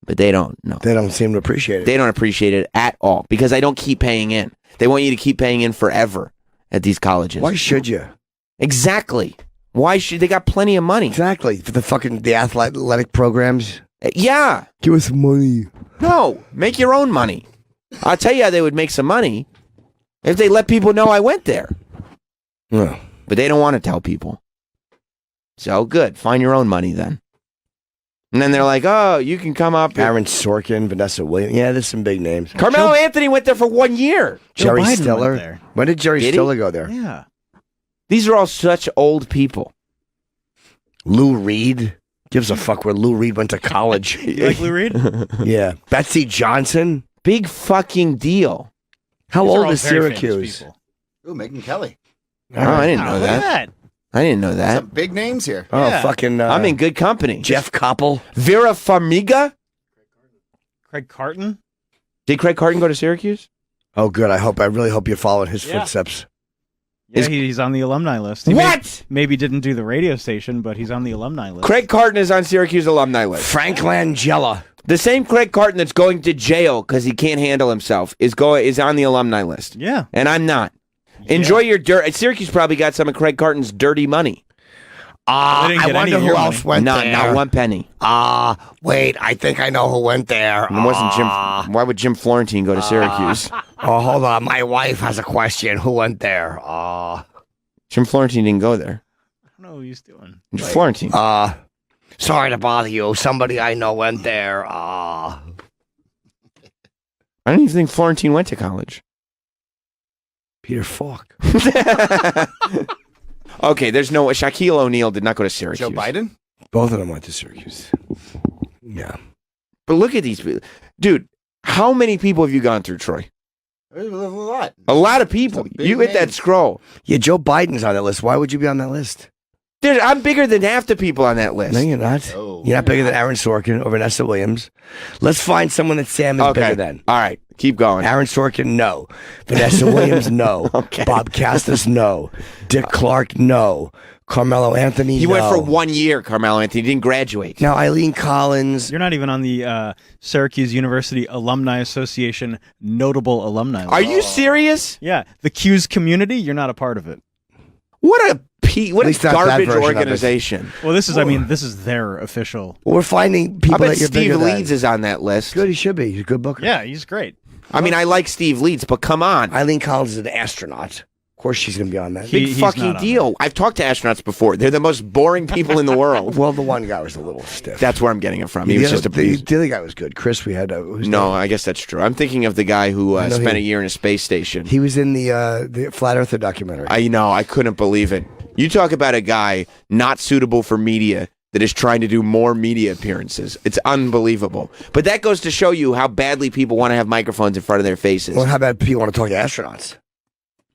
But they don't know. They don't seem to appreciate it. They don't appreciate it at all because I don't keep paying in. They want you to keep paying in forever at these colleges. Why should you? Exactly. Why should they got plenty of money? Exactly. For the athletic programs. Yeah. Give us money. No, make your own money. I'll tell you how they would make some money if they let people know I went there. Yeah. But they don't want to tell people. So good. Find your own money then. And then they're like, oh, you can come up. Aaron Sorkin, Vanessa Williams. Yeah, there's some big names. Carmelo Anthony went there for 1 year. Jerry Biden Stiller. went there. When did Jerry Did he? Stiller go there? Yeah. These are all such old people. Lou Reed. Gives a fuck where Lou Reed went to college. You like Lou Reed? Yeah. Betsy Johnson. Big fucking deal. How These are old all is very famous Syracuse? people. Ooh, Megan Kelly. Oh, I didn't Wow, know look at that. I didn't know that. Some big names here. Oh, Yeah. fucking. I'm in good company. Jeff Koppel. Vera Farmiga? Craig Carton? Did Craig Carton go to Syracuse? Oh, good. I really hope you're following his Yeah. footsteps. Yeah, he's on the alumni list. He What? Maybe didn't do the radio station, but he's on the alumni list. Craig Carton is on Syracuse alumni list. Frank Langella. The same Craig Carton that's going to jail because he can't handle himself is on the alumni list. Yeah. And I'm not. Enjoy your dirt. Syracuse probably got some of Craig Carton's dirty money. They didn't I get any wonder of who your else money. went there. Not one penny. Wait, I think I know who went there. It wasn't Jim. Why would Jim Florentine go to Syracuse? Oh, hold on. My wife has a question. Who went there? Jim Florentine didn't go there. I don't know what he's doing. Jim Florentine. Sorry to bother you. Somebody I know went there. I don't even think Florentine went to college. Peter Falk. Okay, there's no Shaquille O'Neal did not go to Syracuse. Joe Biden? Both of them went to Syracuse. Yeah. But look at these people. Dude, how many people have you gone through, Troy? A lot. A lot of people. Some big You hit that names. scroll. Yeah, Joe Biden's on that list. Why would you be on that list? Dude, I'm bigger than half the people on that list. No, you're not. Oh. You're not bigger than Aaron Sorkin or Vanessa Williams. Let's find someone that Sam is bigger than. All right, keep going. Aaron Sorkin, no. Vanessa Williams, no. Okay. Bob Castas, no. Dick Clark, no. Carmelo Anthony, He no. went for 1 year, Carmelo Anthony. He didn't graduate. Now, Eileen Collins. You're not even on the Syracuse University Alumni Association notable alumni list. Are you serious? Yeah. The Q's community, you're not a part of it. What a At least not that garbage version of it. organization. Well, this is their official. Well, we're finding I people bet that you're Steve bigger Leeds than. is on that list. Good, he should be. He's a good booker. Yeah, he's great. I mean, I like Steve Leeds, but come on. Eileen Collins is an astronaut. Of course she's going to be on that. Big he's fucking not on deal. I've talked to astronauts before. They're the most boring people in the world. Well, the one guy was a little stiff. That's where I'm getting it from. He the, was just a the other guy was good. Chris, we had. Who's No, I guess that's true. I'm thinking of the guy who I know spent he- a year in a space station. He was in the Flat Earther documentary. I know. I couldn't believe it. You talk about a guy not suitable for media that is trying to do more media appearances. It's unbelievable. But that goes to show you how badly people want to have microphones in front of their faces. Well, how about people want to talk to astronauts?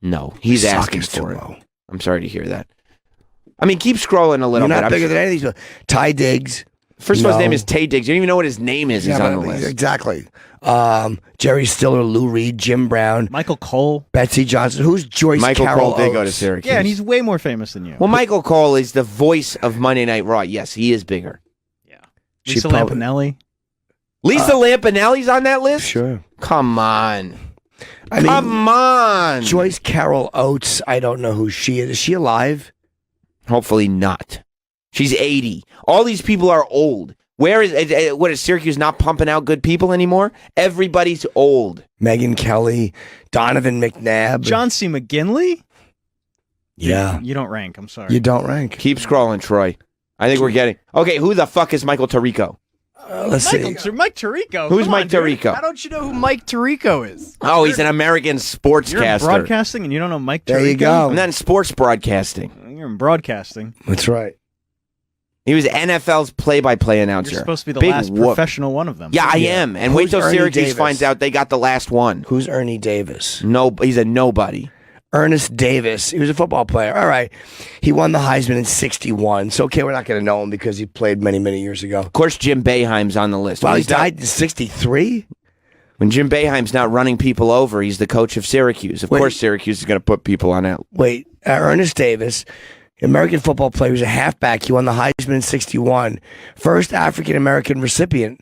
No, he's Stock asking is too for it. low. I'm sorry to hear that. I mean, keep scrolling a little You're bit. not I'm bigger sure- than any of these. Ty Diggs. First of all, his No. name is Tay Diggs. You don't even know what his name is. He's Yeah, on the but- list. Exactly. Jerry Stiller, Lou Reed, Jim Brown, Michael Cole. Betsy Johnson. Who's Joyce Michael Carol Cole did go to Oates? Syracuse. Yeah, and he's way more famous than you. Well, Michael Cole is the voice of Monday Night Raw. Yes, he is bigger. Lisa Lampanelli. Lisa Lampanelli's on that list? Sure. Come on. Come on. Joyce Carol Oates. I don't know who she is. Is she alive? Hopefully not. She's 80. All these people are old. What is Syracuse not pumping out good people anymore? Everybody's old. Megyn Kelly, Donovan McNabb, John C. McGinley. Yeah. You don't rank. I'm sorry. You don't rank. Keep scrolling, Troy. I think we're getting... Okay, who the fuck is Michael Tirico? Let's see. Mike Tirico. Who's Come Mike on, dude. Tirico? How don't you know who Mike Tirico is? Oh, he's an American sportscaster. You're in broadcasting and you don't know Mike Tirico? There you go. I'm not in sports broadcasting. You're in broadcasting. That's right. He was NFL's play-by-play announcer. You're supposed to be the Big last whoop. professional one of them. Yeah, I am. And wait Who's till Ernie Syracuse Davis? finds out they got the last one. Who's Ernie Davis? No, he's a nobody. Ernest Davis. He was a football player. All right. He won the Heisman in 61. So, okay, we're not going to know him because he played many, many years ago. Of course, Jim Boeheim's on the list. Well, When he he's not- died in 63? When Jim Boeheim's not running people over, he's the coach of Syracuse. Of course, Syracuse is going to put people on that. Wait, Ernest Davis, American football player, he was a halfback. He won the Heisman in 61. First African-American recipient.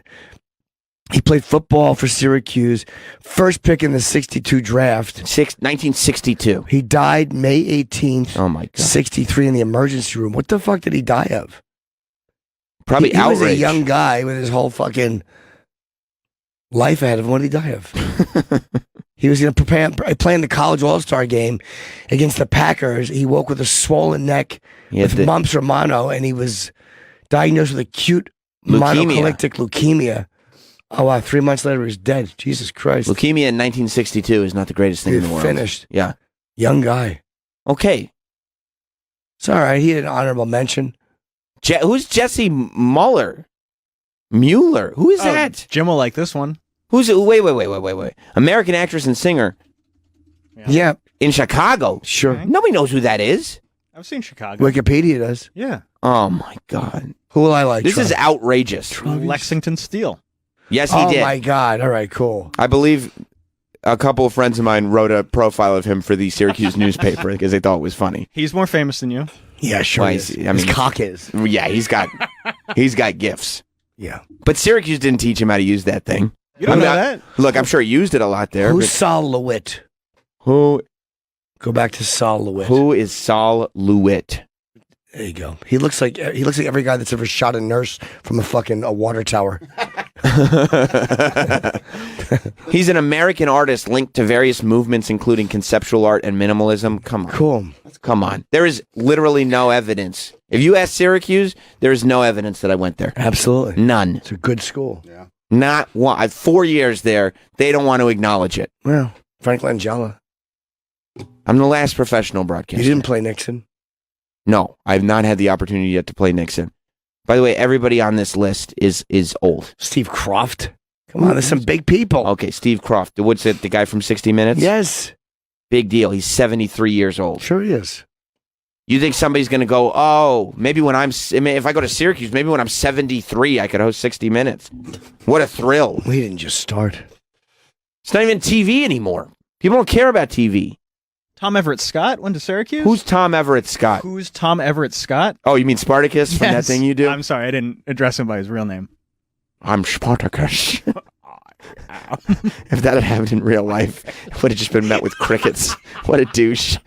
He played football for Syracuse. First pick in the 62 draft. 1962. He died May 18th, Oh, my God. 63 in the emergency room. What the fuck did he die of? Probably he was a outrage. young guy with his whole fucking life ahead of him. What did he die of? He was going to play in the college all-star game against the Packers. He woke with a swollen neck with mumps or mono, and he was diagnosed with acute monocytic leukemia. Oh, wow. 3 months later, he was dead. Jesus Christ. Leukemia in 1962 is not the greatest thing in the world. Finished. Yeah. Young guy. Okay. It's all right. He had an honorable mention. Who's Jesse Mueller? Who is that? Jim will like this one. Wait. American actress and singer. Yeah. In Chicago. Sure. Okay. Nobody knows who that is. I've seen Chicago. Wikipedia does. Yeah. Oh, my God. Who will I like? This is Travis? outrageous. Lexington Steel. Yes, he Oh, did. my God. All right, cool. I believe a couple of friends of mine wrote a profile of him for the Syracuse newspaper because they thought it was funny. He's more famous than you. Yeah, sure. Well, is. I mean, His cock is. Yeah, he's got gifts. Yeah. But Syracuse didn't teach him how to use that thing. You don't know that? Look, I'm sure he used it a lot there. Who's but Sol LeWitt? Who Go back to Sol LeWitt. who is Sol LeWitt? There you go. He looks like every guy that's ever shot a nurse from a water tower. He's an American artist linked to various movements, including conceptual art and minimalism. Come on. Cool. Come on. There is literally no evidence. If you ask Syracuse, there is no evidence that I went there. Absolutely. None. It's a good school. Yeah. Not one. I have 4 years there. They don't want to acknowledge it. Well, Frank Langella. I'm the last professional broadcaster. You didn't play Nixon. No, I've not had the opportunity yet to play Nixon. By the way, everybody on this list is old. Steve Croft. Come on, there's some big people. Okay, Steve Croft. What's it? The guy from 60 Minutes? Yes. Big deal. He's 73 years old. Sure he is. You think somebody's going to go, oh, maybe if I go to Syracuse, maybe when I'm 73, I could host 60 Minutes. What a thrill. We didn't just start. It's not even TV anymore. People don't care about TV. Tom Everett Scott went to Syracuse? Who's Tom Everett Scott? Who's Tom Everett Scott? Oh, you mean Spartacus from that Yes. thing you do? I'm sorry, I didn't address him by his real name. I'm Spartacus. If that had happened in real life, it would have just been met with crickets. What a douche.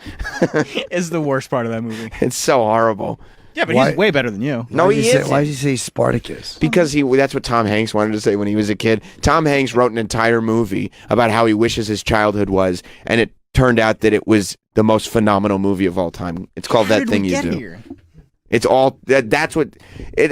Is the worst part of that movie. It's so horrible. Yeah, but Why- he's way better than you. No, he isn't. Why did you say Spartacus? Because that's what Tom Hanks wanted to say when he was a kid. Tom Hanks wrote an entire movie about how he wishes his childhood was, and it turned out that it was the most phenomenal movie of all time. It's called How That did Thing we You get Do. here? It's all that's what.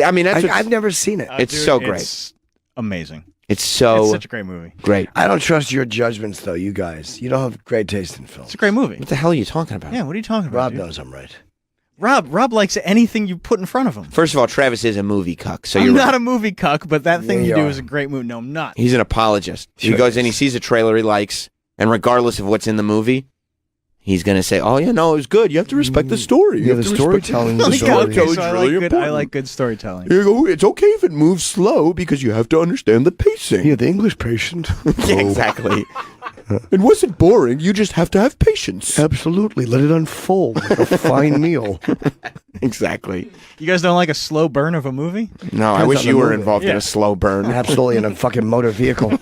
I mean, that's what, I've never seen it. It's Dude, so great. It's amazing. It's so It's such a great movie. great. I don't trust your judgments, though, you guys. You don't have great taste in films. It's a great movie. What the hell are you talking about? Yeah, what are you talking about? Rob dude? knows I'm right. Rob likes anything you put in front of him. First of all, Travis is a movie cuck, so I'm you're not right. a movie cuck, but that thing Yeah, you you do are. is a great movie. No, I'm not. He's an apologist. He Sure goes is. in, he sees a trailer he likes, and regardless of what's in the movie, he's going to say, "Oh yeah, no, it was good. You have to respect the story. Yeah, the storytelling. The storytelling I really like important. I like good storytelling. You go, it's okay if it moves slow because you have to understand the pacing." Yeah, the English patient. Yeah, exactly. It wasn't boring. You just have to have patience. Absolutely. Let it unfold like a fine meal. Exactly. You guys don't like a slow burn of a movie? No, I Depends wish on you the were movie. involved in a slow burn. Absolutely, in a fucking motor vehicle.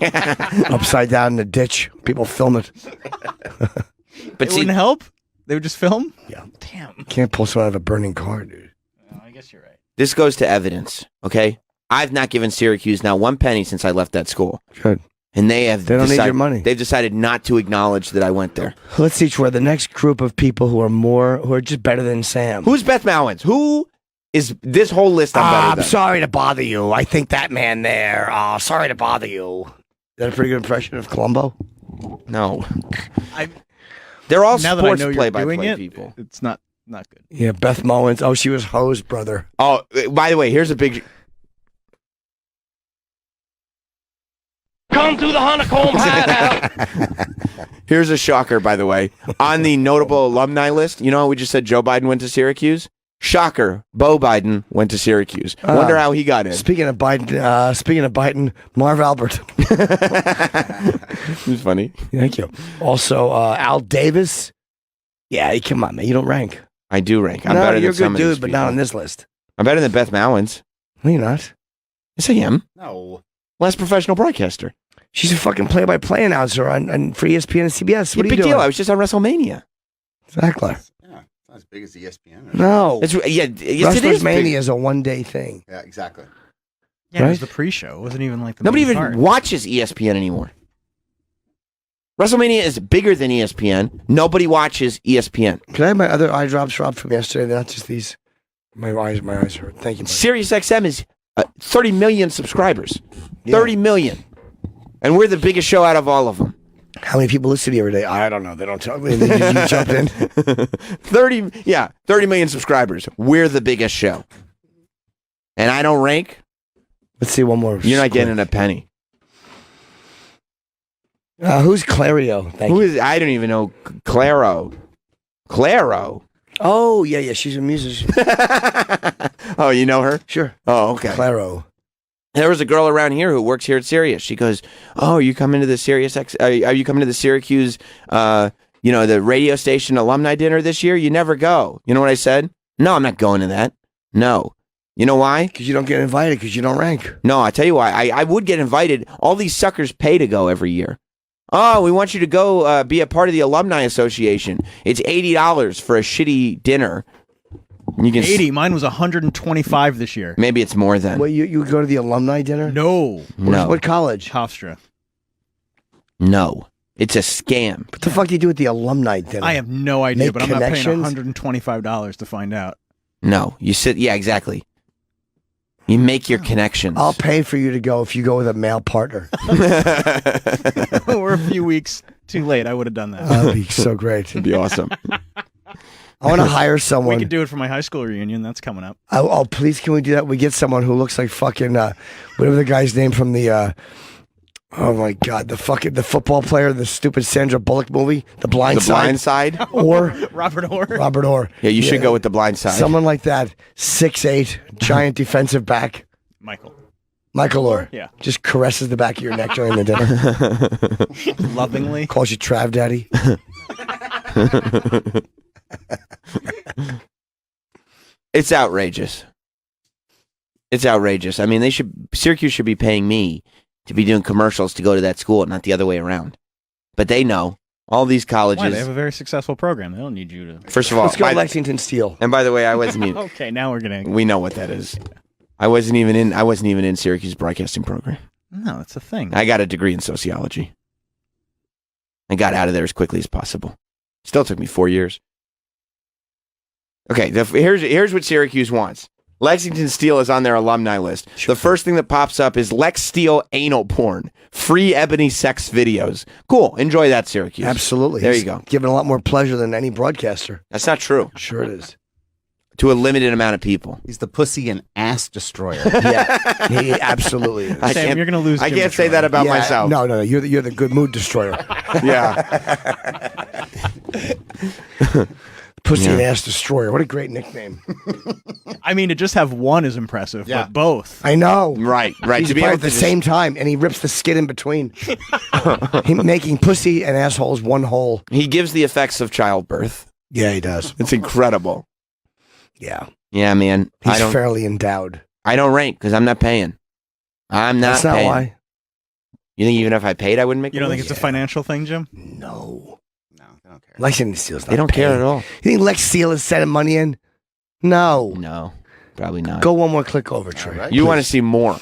Upside down in a ditch. People film it. But It wouldn't help? They would just film? Yeah. Damn. Can't pull someone out of a burning car, dude. I guess you're right. this goes to evidence, okay? I've not given Syracuse now one penny since I left that school. Good. And they have They don't need your money. They've decided not to acknowledge that I went there. Let's see where the next group of people who are just better than Sam. Who's Beth Mowins? Who is this whole list? I'm sorry to bother you. I think that man there. Sorry to bother you. Is that a pretty good impression of Columbo? No. They're all now that I sports know you're play-by-play doing it, people. it's not good. Yeah, Beth Mowins. Oh, she was Ho's brother. Oh, by the way, here's a big... Come through the honeycomb hideout. Here's a shocker, by the way. On the notable alumni list, you know how we just said Joe Biden went to Syracuse? Shocker, Beau Biden went to Syracuse. Wonder how he got in. Speaking of Biden, Marv Albert. It was funny. Thank you. Also, Al Davis. Yeah, come on, man. You don't rank. I do rank. I'm no, better you're than a some good of these dude, but not people. on this list. I'm better than Beth Mowins. No, you're not. Yes, I am. No. Last professional broadcaster. She's a fucking play-by-play announcer on for ESPN and CBS. What are you Big doing? deal. I was just on WrestleMania. Exactly. Yeah, it's not as big as ESPN. No. Yes, it is. WrestlersMania big. is a one-day thing. Yeah, exactly. Yeah, it was Right? the pre-show. It wasn't even like the Nobody main even card. watches ESPN anymore. WrestleMania is bigger than ESPN. Nobody watches ESPN. Can I have my other eye drops, Rob, from yesterday? They're not just these. My eyes hurt. Thank you, buddy. SiriusXM is 30 million subscribers. Yeah. 30 million. And we're the biggest show out of all of them. How many people listen to you every day? I don't know. They don't tell me. You jumped in. 30 million subscribers. We're the biggest show. And I don't rank. Let's see one more. You're not getting a penny. Who's Clario? Thank Who you. is? I don't even know. Claro. Oh, yeah. She's a musician. Oh, you know her? Sure. Oh, okay. Claro. There was a girl around here who works here at Sirius. She goes, "Oh, are you coming to the Are you coming to the Syracuse, the radio station alumni dinner this year? You never go." You know what I said? No, I'm not going to that. No. You know why? Because you don't get invited because you don't rank. No, I tell you why. I would get invited. All these suckers pay to go every year. Oh, we want you to go be a part of the alumni association. It's $80 for a shitty dinner. You can 80. Mine was 125 this year. Maybe it's more than. Well, you go to the alumni dinner? No. No. What college? Hofstra. No. It's a scam. What the fuck do you do at the alumni dinner? I have no idea, Make but I'm not paying connections? $125 to find out. No. You sit. Yeah, exactly. You make your connections. I'll pay for you to go if you go with a male partner. We're a few weeks too late. I would have done that. That'd be so great. It'd be awesome. I want to hire We someone. could do it for my high school reunion. That's coming up. Oh, please, can we do that? We get someone who looks like fucking whatever the guy's name from the oh my god, the football player, the stupid Sandra Bullock movie, The Blind The Side. Blind Side? Or Robert Orr. Robert Orr. Yeah, you should go with The Blind Side. Someone like that, 6'8", giant defensive back. Michael Orr. Yeah. Just caresses the back of your neck during the dinner. Lovingly. Calls you Trav Daddy. It's outrageous. It's outrageous. I mean, Syracuse should be paying me to be doing commercials to go to that school, not the other way around. But they know. All these colleges. Why? They have a very successful program. They don't need you to. First of all, Let's go Lexington Steel. And by the way, I wasn't even. Okay, now we're getting. We know what that is. I wasn't even in Syracuse broadcasting program. No, it's a thing. I got a degree in sociology. I got out of there as quickly as possible. Still took me 4 years. Okay, here's what Syracuse wants. Lexington Steel is on their alumni list. The first thing that pops up is Lex Steel anal porn. Free ebony sex videos. Cool. Enjoy that, Syracuse. Absolutely. There He's you go. Giving a lot more pleasure than any broadcaster. That's not true. Sure it is. to a limited amount of people. He's the pussy and ass destroyer. Yeah, he absolutely is. Sam, you're going to lose. I Jim can't say Detroit. that about myself. No. You're the good mood destroyer. Yeah. Pussy and ass destroyer. What a great nickname. I mean, to just have one is impressive, Yeah. but both. I know. Right. He's To be playing able at the to same time, and he rips the skin in between. He making pussy and assholes one whole. He gives the effects of childbirth. Yeah, he does. It's incredible. Yeah, Yeah, man. he's fairly endowed. I don't rank because I'm not paying. I'm not That's not paying. why. You think even if I paid, I wouldn't make You the don't think list? it's a financial thing, Jim? No. No, they don't care. Lex and Steele's not They don't care paying. at all. You think Lex Steele is sending money in? No. No, probably not. Go one more click over, Trey. All right. You want to see more.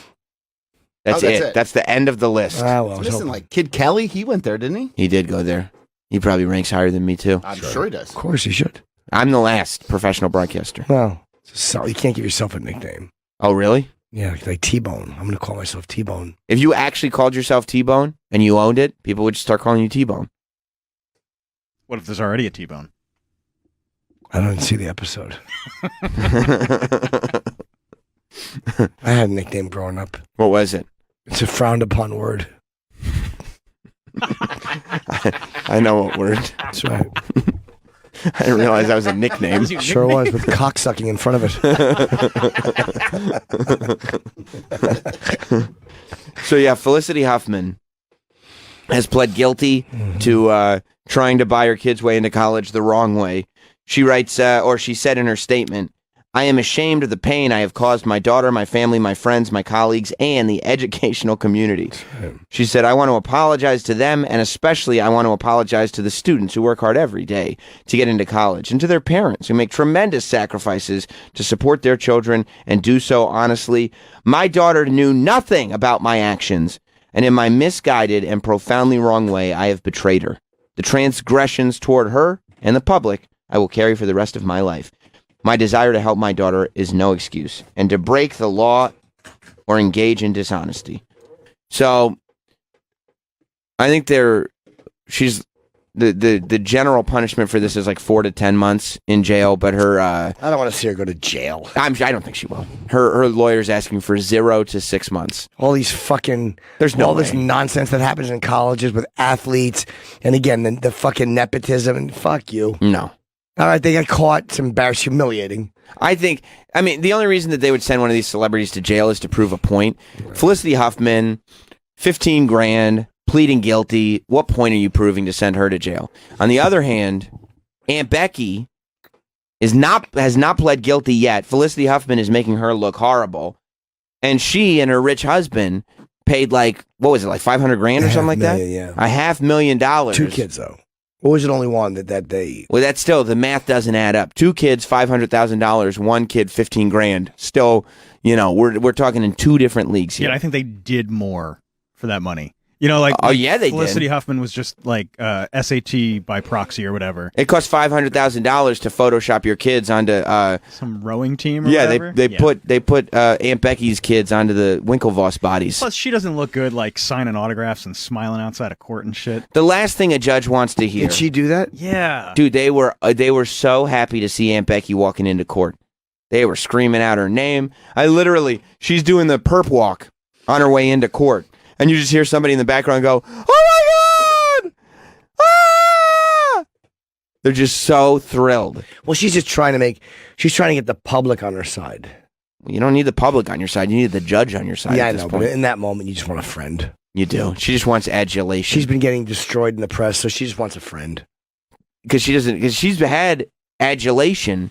That's, that's it. it. That's the end of the list. Ah, well, I It's was missing hoping. like Kid Kelly. He went there, didn't he? He did go there. He probably ranks higher than me, too. I'm sure he does. Of course he should. I'm the last professional broadcaster. No. So you can't give yourself a nickname. Oh, really? Yeah, like T-Bone. I'm going to call myself T-Bone. If you actually called yourself T-Bone and you owned it, people would just start calling you T-Bone. What if there's already a T-bone? I don't see the episode. I had a nickname growing up. What was it? It's a frowned upon word. I know what word. That's right. I didn't realize that was a nickname. Sure was, with cocksucking in front of it. So yeah, Felicity Huffman has pled guilty to trying to buy her kid's way into college the wrong way. She writes, or she said in her statement, "I am ashamed of the pain I have caused my daughter, my family, my friends, my colleagues, and the educational community." She said, "I want to apologize to them, and especially I want to apologize to the students who work hard every day to get into college, and to their parents who make tremendous sacrifices to support their children and do so honestly. My daughter knew nothing about my actions, and in my misguided and profoundly wrong way, I have betrayed her. The transgressions toward her and the public I will carry for the rest of my life. My desire to help my daughter is no excuse, and to break the law or engage in dishonesty." So, I think she's the general punishment for this is like 4 to 10 months in jail. But her, I don't want to see her go to jail. I don't think she will. Her lawyer's asking for 0 to 6 months. All these fucking, There's no all this way. nonsense that happens in colleges with athletes, and again the fucking nepotism, and fuck you. No. All right, they got caught. It's embarrassing, humiliating. I mean, the only reason that they would send one of these celebrities to jail is to prove a point. Felicity Huffman, 15 grand, pleading guilty. What point are you proving to send her to jail? On the other hand, Aunt Becky has not pled guilty yet. Felicity Huffman is making her look horrible. And she and her rich husband paid like, what was it, like 500 grand or something like that? Yeah. $500,000. 2 kids, though. Or was it only one that they... Well, that's still, the math doesn't add up. 2 kids, $500,000. 1 kid, 15 grand. Still, we're talking in 2 different leagues here. Yeah, I think they did more for that money. Like, they Felicity did. Huffman was just like SAT by proxy or whatever. It cost $500,000 to Photoshop your kids onto some rowing team. Or yeah, whatever. they put Aunt Becky's kids onto the Winklevoss bodies. Plus, she doesn't look good like signing autographs and smiling outside of court and shit. The last thing a judge wants to hear. Did she do that? Yeah, dude, they were so happy to see Aunt Becky walking into court. They were screaming out her name. She's doing the perp walk on her way into court. And you just hear somebody in the background go, "Oh my God! Ah!" They're just so thrilled. Well, she's trying to get the public on her side. You don't need the public on your side. You need the judge on your side. Yeah, at I this know, point. but in that moment, you just want a friend. You do. She just wants adulation. She's been getting destroyed in the press, so she just wants a friend. Because she's had adulation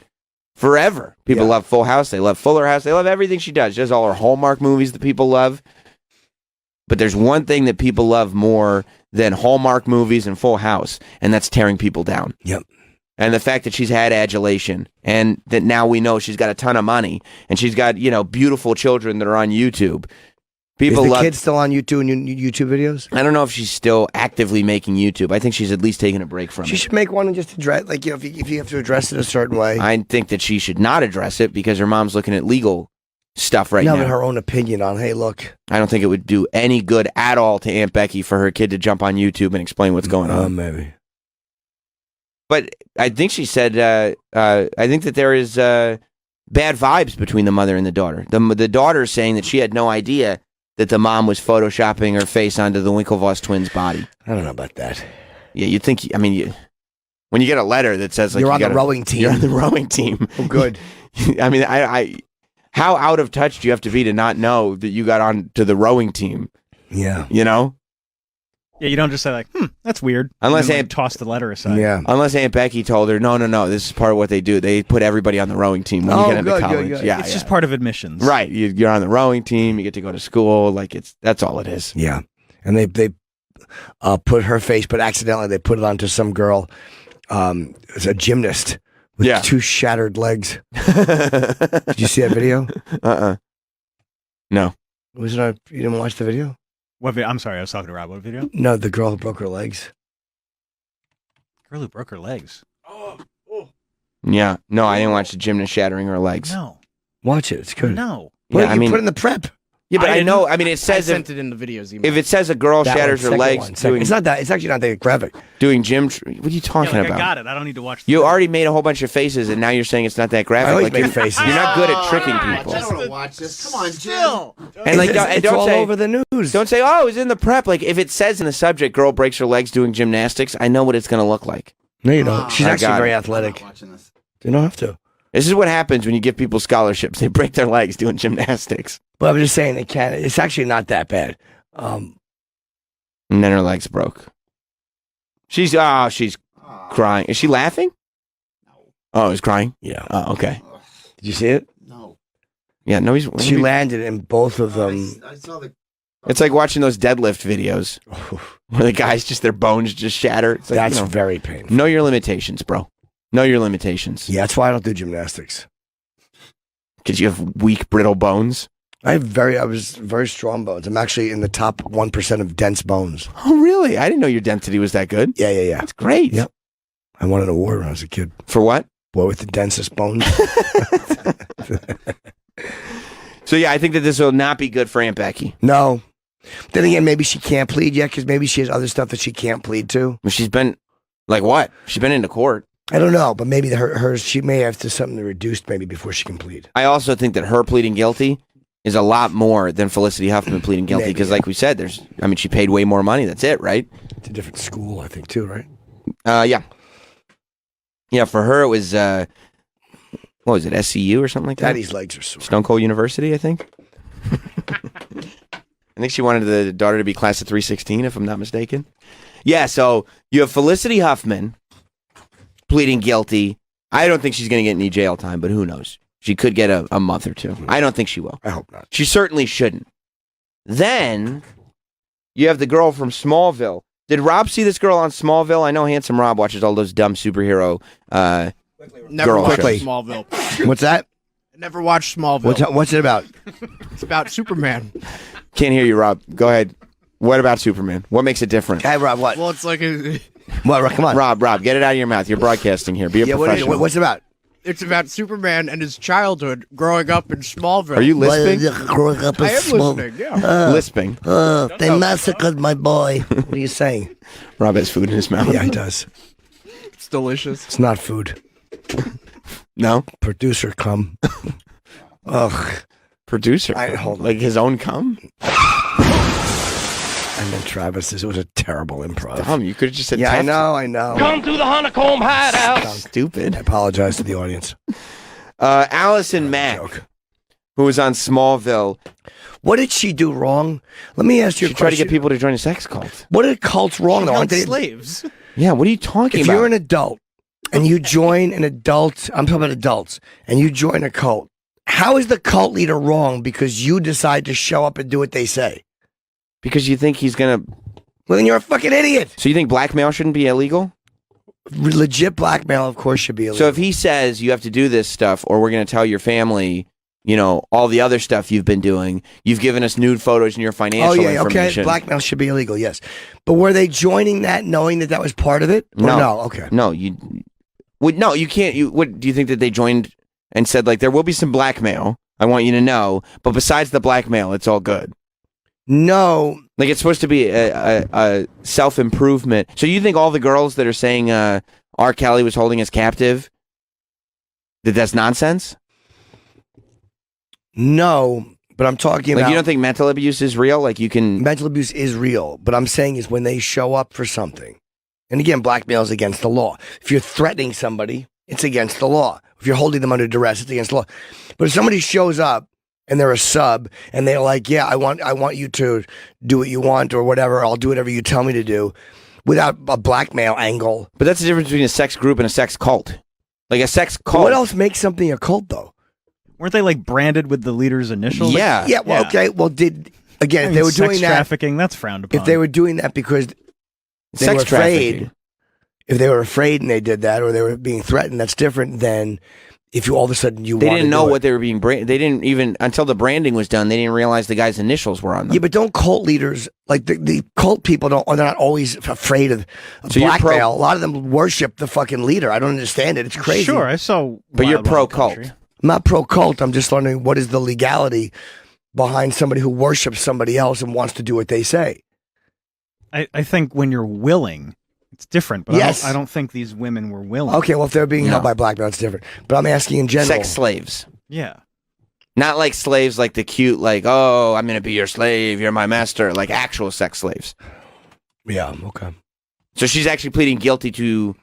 forever. People love Full House. They love Fuller House. They love everything she does. She does all her Hallmark movies that people love. But there's one thing that people love more than Hallmark movies and Full House, and that's tearing people down. Yep. And the fact that she's had adulation, and that now we know she's got a ton of money, and she's got, beautiful children that are on YouTube. People Is the love. kid still on YouTube and YouTube videos? I don't know if she's still actively making YouTube. I think she's at least taking a break from it. She should make one and just address, if you have to address it a certain way. I think that she should not address it because her mom's looking at legal stuff right now. now. But her own opinion on, hey, look. I don't think it would do any good at all to Aunt Becky for her kid to jump on YouTube and explain what's going on. Maybe. But I think she said, I think that there is bad vibes between the mother and the daughter. The daughter is saying that she had no idea that the mom was photoshopping her face onto the Winklevoss twins' body. I don't know about that. Yeah, you think? I mean, when you get a letter that says like you're on the rowing team. You're on the rowing team. Oh, good. I mean, I how out of touch do you have to be to not know that you got on to the rowing team? Yeah. You know? Yeah, you don't just say like, that's weird. Unless and then, Aunt toss the letter aside. Yeah. Unless Aunt Becky told her, no, this is part of what they do. They put everybody on the rowing team when you get into college. Good. Yeah, It's just part of admissions. Right. You're on the rowing team. You get to go to school. Like that's all it is. Yeah. And they put her face, but accidentally they put it onto some girl, as a gymnast with 2 shattered legs. Did you see that video? No. Was it? You didn't watch the video? What video? I'm sorry, I was talking to Rob. What video? No, the girl who broke her legs. Girl who broke her legs. Yeah. No, I didn't watch the gymnast shattering her legs. No. Watch it. It's good. No. Well, Yeah, you put in the prep. Yeah, but I know. I mean, it I says sent it in the videos email. if it says a girl That shatters one, her second legs one, second. doing It's not that. It's actually not that graphic. doing gym. What are you talking Yeah, like, about? I got it. I don't need to watch the You already made a whole bunch of faces, and now you're saying it's not that graphic. I always Like, make you're, faces. you're not good at tricking people. I don't want to watch this. Come on, Jim. Still. And like, it's, and it's don't all say over the news. don't say, oh, it's in the prep. Like, if it says in the subject, girl breaks her legs doing gymnastics, I know what it's going to look like. No, you don't. She's I actually got very it. athletic. I'm not watching this. You don't have to. This is what happens when you give people scholarships. They break their legs doing gymnastics, But I'm just saying it can. It's actually not that bad. and then her legs broke. She's crying. Is she laughing? Oh, he's crying. Yeah. Oh, okay. Did you see it? No. Yeah, no, he's. She landed in both of them. I saw the. It's like watching those deadlift videos where the guys just their bones just shatter. It's like, That's you know, very painful. know your limitations, bro. Know your limitations. Yeah, that's why I don't do gymnastics. Because you have weak, brittle bones. I was very strong bones. I'm actually in the top 1% of dense bones. Oh, really? I didn't know your density was that good. Yeah. That's great. Yep. I won an award when I was a kid. For what? Boy with the densest bones. So, yeah, I think that this will not be good for Aunt Becky. No. Then again, maybe she can't plead yet because maybe she has other stuff that she can't plead to. Well, she's been, like what? She's been into court. I don't know, but maybe hers she may have to something reduced maybe before she can plead. I also think that her pleading guilty is a lot more than Felicity Huffman pleading guilty Maybe, because, yeah. like we said, she paid way more money. That's it, right? It's a different school, I think, too, right? Yeah. Yeah, for her, it was, what was it, SCU or something like that? Daddy's legs are sore. Stone Cold University, I think. I think she wanted the daughter to be class of 316, if I'm not mistaken. Yeah, so you have Felicity Huffman pleading guilty. I don't think she's going to get any jail time, but who knows? She could get a month or two. I don't think she will. I hope not. She certainly shouldn't. Then you have the girl from Smallville. Did Rob see this girl on Smallville? I know Handsome Rob watches all those dumb superhero Never girl watched shows. Smallville. What's that? Never watched Smallville. What's it about? It's about Superman. Can't hear you, Rob. Go ahead. What about Superman? What makes it different? Hey, Rob, what? Well, it's like What? Come on. Rob, get it out of your mouth. You're broadcasting here. Be a professional. What's it about? it's about Superman and his childhood growing up in Smallville. Are you lisping? Growing up in I am small- listening. Yeah. Lisping. They massacred my boy. What are you saying? Rob has food in his mouth. Yeah, he does. It's delicious. It's not food. No? Producer come. Ugh. Producer. Hold on. Like his own cum? And then Travis says it was a terrible improv. Dumb. You could have just said Yeah, tough. I know. Come to the honeycomb hideout. Stupid. I apologize to the audience. Allison Mack, who was on Smallville. What did she do wrong? Let me ask you a She tried to question. get people to join a sex cult. What did cults wrong, though? Held Aren't they- slaves. Yeah, what are you talking If about? you're an adult and you join an adult, I'm talking about adults, and you join a cult, how is the cult leader wrong because you decide to show up and do what they say? Because you think he's going to... Well, then you're a fucking idiot. So you think blackmail shouldn't be illegal? Legit blackmail, of course, should be illegal. So if he says you have to do this stuff or we're going to tell your family, you know, all the other stuff you've been doing, you've given us nude photos and your financial information. Okay. Blackmail should be illegal, yes. But were they joining that knowing that that was part of it? Or no. Okay. No, you can't. What do you think that they joined and said, like, there will be some blackmail, I want you to know, but besides the blackmail, it's all good? No. Like, it's supposed to be a self-improvement. So you think all the girls that are saying R. Kelly was holding us captive, that's nonsense? No, but I'm talking Like, about... you don't think mental abuse is real? Like, you can... Mental abuse is real, but I'm saying is when they show up for something, and again, blackmail is against the law. If you're threatening somebody, it's against the law. If you're holding them under duress, it's against the law. But if somebody shows up and they're a sub and they're like, yeah, I want you to do what you want or whatever, I'll do whatever you tell me to do, without a blackmail angle. But that's the difference between a sex group and a sex cult. Like, a sex cult... What else makes something a cult, though? Weren't they like branded with the leader's initials? Yeah. Yeah, well, okay. Well, if they were doing sex that... trafficking, that's frowned upon. If they were doing that because they Sex were afraid... trafficking. If they were afraid and they did that, or they were being threatened, that's different than if you all of a sudden They didn't know what they were being branded. They didn't even, until the branding was done, they didn't realize the guy's initials were on them. Yeah, but don't cult leaders, like the cult people, they're not always afraid of So you're blackmail. A lot of them worship the fucking leader. I don't understand it. It's crazy. Sure, I saw. But you're Wild Wild pro-cult. Country. I'm not pro-cult. I'm just wondering what is the legality behind somebody who worships somebody else and wants to do what they say. I think when you're willing, it's different. But Yes. I don't think these women were willing. Okay, well, if they're being held by blackmail, it's different. But I'm asking in general. Sex slaves. Yeah. Not like slaves like the cute, like, oh, I'm going to be your slave, you're my master. Like actual sex slaves. Yeah, okay. So she's actually pleading guilty to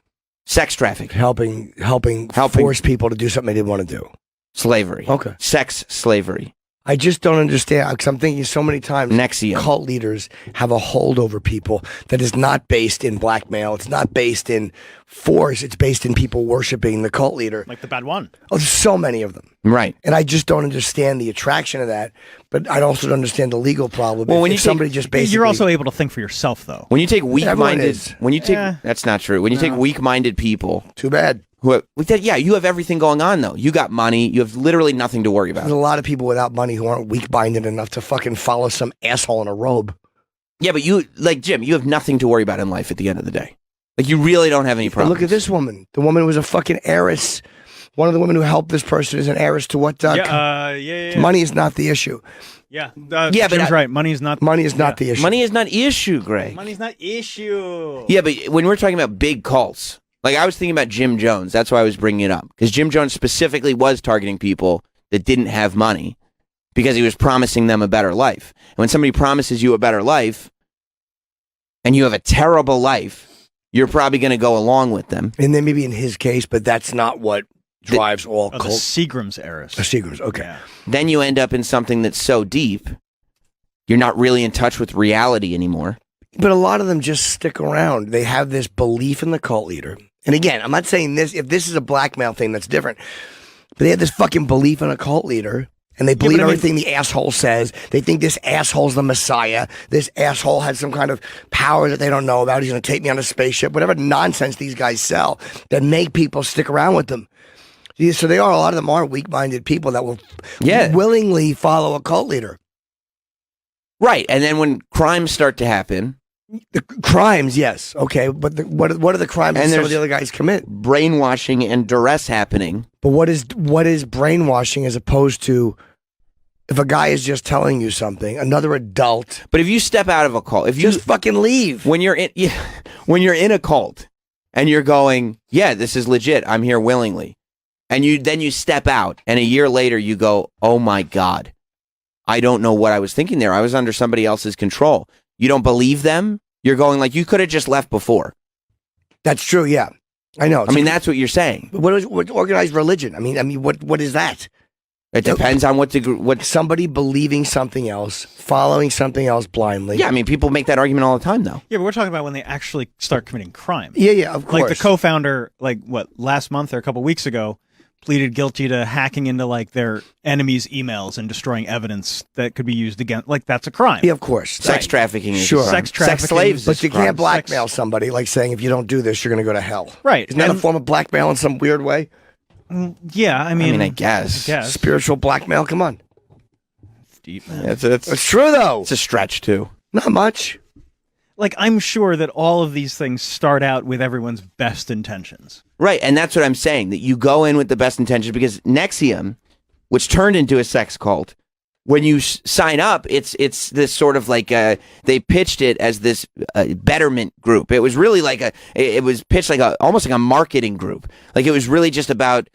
sex trafficking. Helping force people to do something they didn't want to do. Slavery. Okay. Sex slavery. I just don't understand, because I'm thinking so many times Nexium. cult leaders have a hold over people that is not based in blackmail. It's not based in force. It's based in people worshiping the cult leader. Like the bad one. Oh, there's so many of them. Right. And I just don't understand the attraction of that, but I also don't understand the legal problem. Well, If- when if you somebody just basically... You're also able to think for yourself, though. When you take Everyone weak-minded... is. When you take... Yeah. That's not true. When you take weak-minded people... Too bad. Yeah, you have everything going on, though. You got money. You have literally nothing to worry There's about. a lot of people without money who aren't weak-minded enough to fucking follow some asshole in a robe. Yeah, but you... Like, Jim, you have nothing to worry about in life at the end of the day. Like, you really don't have any But problems. look at this woman. The woman was a fucking heiress. One of the women who helped this person is an heiress to what? Yeah. Money is not the issue. Yeah. Yeah, but Jim's right. Money is not. Money is not the issue. Money is not issue, Greg. Money's not issue. Yeah, but when we're talking about big cults, like I was thinking about Jim Jones. That's why I was bringing it up. Because Jim Jones specifically was targeting people that didn't have money because he was promising them a better life. And when somebody promises you a better life and you have a terrible life, you're probably going to go along with them. And then maybe in his case, but that's not what drives all The cults. Seagram's heiress. The Seagram's, okay. Yeah. Then you end up in something that's so deep, you're not really in touch with reality anymore. But a lot of them just stick around. They have this belief in the cult leader. And again, I'm not saying this, if this is a blackmail thing, that's different. But they have this fucking belief in a cult leader. And they believe everything the asshole says. They think this asshole's the Messiah. This asshole has some kind of power that they don't know about. He's going to take me on a spaceship. Whatever nonsense these guys sell that make people stick around with them. Yeah, so a lot of them are weak-minded people that will willingly follow a cult leader. Right. And then when crimes start to happen. The crimes, yes. Okay. But what are the crimes that some of the other guys commit? Brainwashing and duress happening. But what is brainwashing as opposed to if a guy is just telling you something, another adult. But if you step out of a cult, if you just fucking leave. When you're in a cult and you're going, yeah, this is legit. I'm here willingly. And then you step out and a year later you go, oh my God, I don't know what I was thinking there. I was under somebody else's control. You don't believe them? You're going like, you could have just left before. That's true, yeah. I know. I mean, that's what you're saying. What organized religion? I mean, what is that? It depends on what somebody believing something else, following something else blindly. Yeah, I mean, people make that argument all the time, though. Yeah, but we're talking about when they actually start committing crime. Yeah, of course. Like the co-founder, last month or a couple weeks ago, pleaded guilty to hacking into their enemies' emails and destroying evidence that could be used against. That's a crime. Yeah, of course. Sex trafficking is sure. a crime. Sex trafficking, sex slaves, but you can't blackmail somebody saying if you don't do this, you're going to go to hell. Right? Isn't that a form of blackmail in some weird way? Yeah, I mean, I guess. Spiritual blackmail. Come on. It's deep, man. Yeah, it's true though. It's a stretch too. Not much. I'm sure that all of these things start out with everyone's best intentions. Right, and that's what I'm saying, that you go in with the best intentions, because Nexium, which turned into a sex cult, when you sign up, it's this sort of they pitched it as this betterment group. It was really it was pitched almost like a marketing group. It was really just about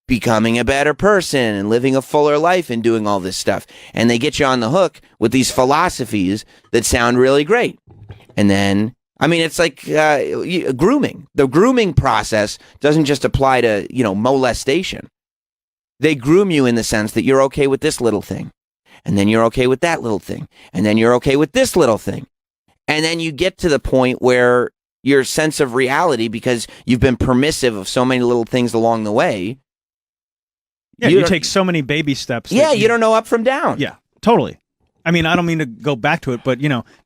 becoming a better person and living a fuller life and doing all this stuff. And they get you on the hook with these philosophies that sound really great. And then, I mean, it's like grooming. The grooming process doesn't just apply to, molestation. They groom you in the sense that you're okay with this little thing. And then you're okay with that little thing. And then you're okay with this little thing. And then you get to the point where your sense of reality, because you've been permissive of so many little things along the way. Yeah, you take so many baby steps. Yeah, you don't know up from down. Yeah, totally. I mean, I don't mean to go back to it, but,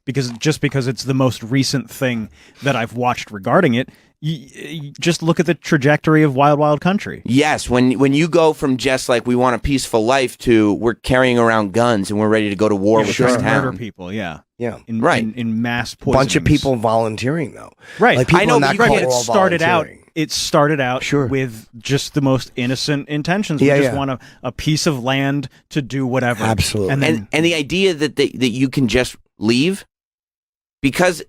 because it's the most recent thing that I've watched regarding it, you just look at the trajectory of Wild Wild Country. Yes, when you go from just like we want a peaceful life to we're carrying around guns and we're ready to go to war with this town. Murder people, yeah. Yeah. In mass poisonings. Bunch of people volunteering, though. Right. Like people I know, in that but cult it were all started out. volunteering. It started out with just the most innocent intentions. We just want a piece of land to do whatever. Absolutely. And then, and the idea that you can just leave, because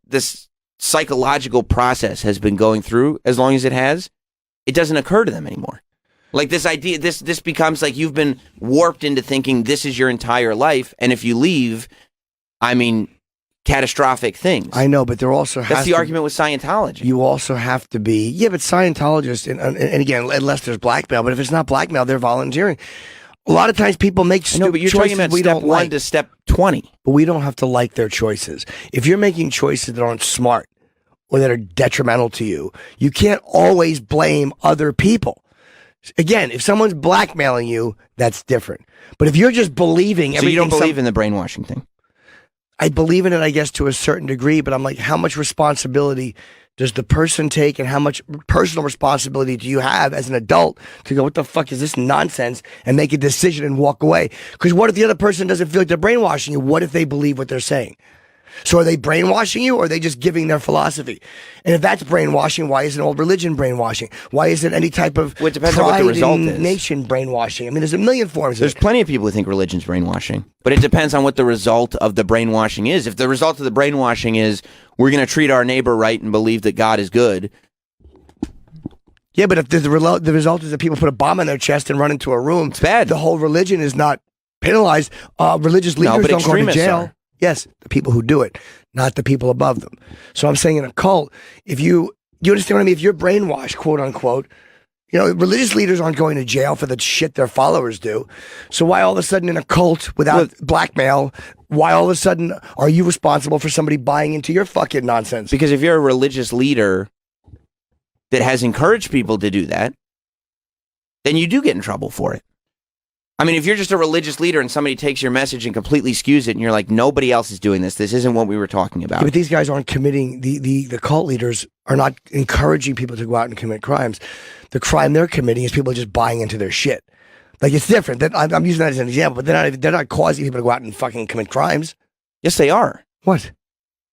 this psychological process has been going through as long as it has, it doesn't occur to them anymore. Like this idea, this becomes like you've been warped into thinking this is your entire life, and if you leave, I mean, catastrophic things. I know, but there also has That's the to, argument with Scientology. You also have to be, but Scientologists, and again, unless there's blackmail, but if it's not blackmail, they're volunteering. A lot of times people make stupid but you're choices talking about we step don't 1 like. to step 20. But we don't have to like their choices. If you're making choices that aren't smart or that are detrimental to you, you can't always blame other people. Again, if someone's blackmailing you, that's different. But if you're just believing everything... So you don't believe in the brainwashing thing? I believe in it, I guess, to a certain degree, but I'm like, how much responsibility does the person take, and how much personal responsibility do you have as an adult to go, what the fuck is this nonsense, and make a decision and walk away? Because what if the other person doesn't feel like they're brainwashing you? What if they believe what they're saying? So are they brainwashing you, or are they just giving their philosophy? And if that's brainwashing, why isn't old religion brainwashing? Why isn't any type of Well, it depends on what the pride result in is. nation brainwashing? I mean, there's a million forms There's of it. plenty of people who think religion's brainwashing, but it depends on what the result of the brainwashing is. If the result of the brainwashing is we're going to treat our neighbor right and believe that God is good. Yeah, but if the result is that people put a bomb in their chest and run into a room, it's bad. The whole religion is not penalized. Religious leaders but don't go to extremists jail. are. Yes, the people who do it, not the people above them. So I'm saying in a cult, if you understand what I mean? If you're brainwashed, quote unquote, religious leaders aren't going to jail for the shit their followers do. So why all of a sudden in a cult without blackmail, why all of a sudden are you responsible for somebody buying into your fucking nonsense? Because if you're a religious leader that has encouraged people to do that, then you do get in trouble for it. I mean, if you're just a religious leader and somebody takes your message and completely skews it and you're like, nobody else is doing this, this isn't what we were talking about. Yeah, but these guys aren't committing, the cult leaders are not encouraging people to go out and commit crimes. The crime they're committing is people just buying into their shit. Like, it's different. I'm using that as an example, but they're not causing people to go out and fucking commit crimes. Yes, they are. What?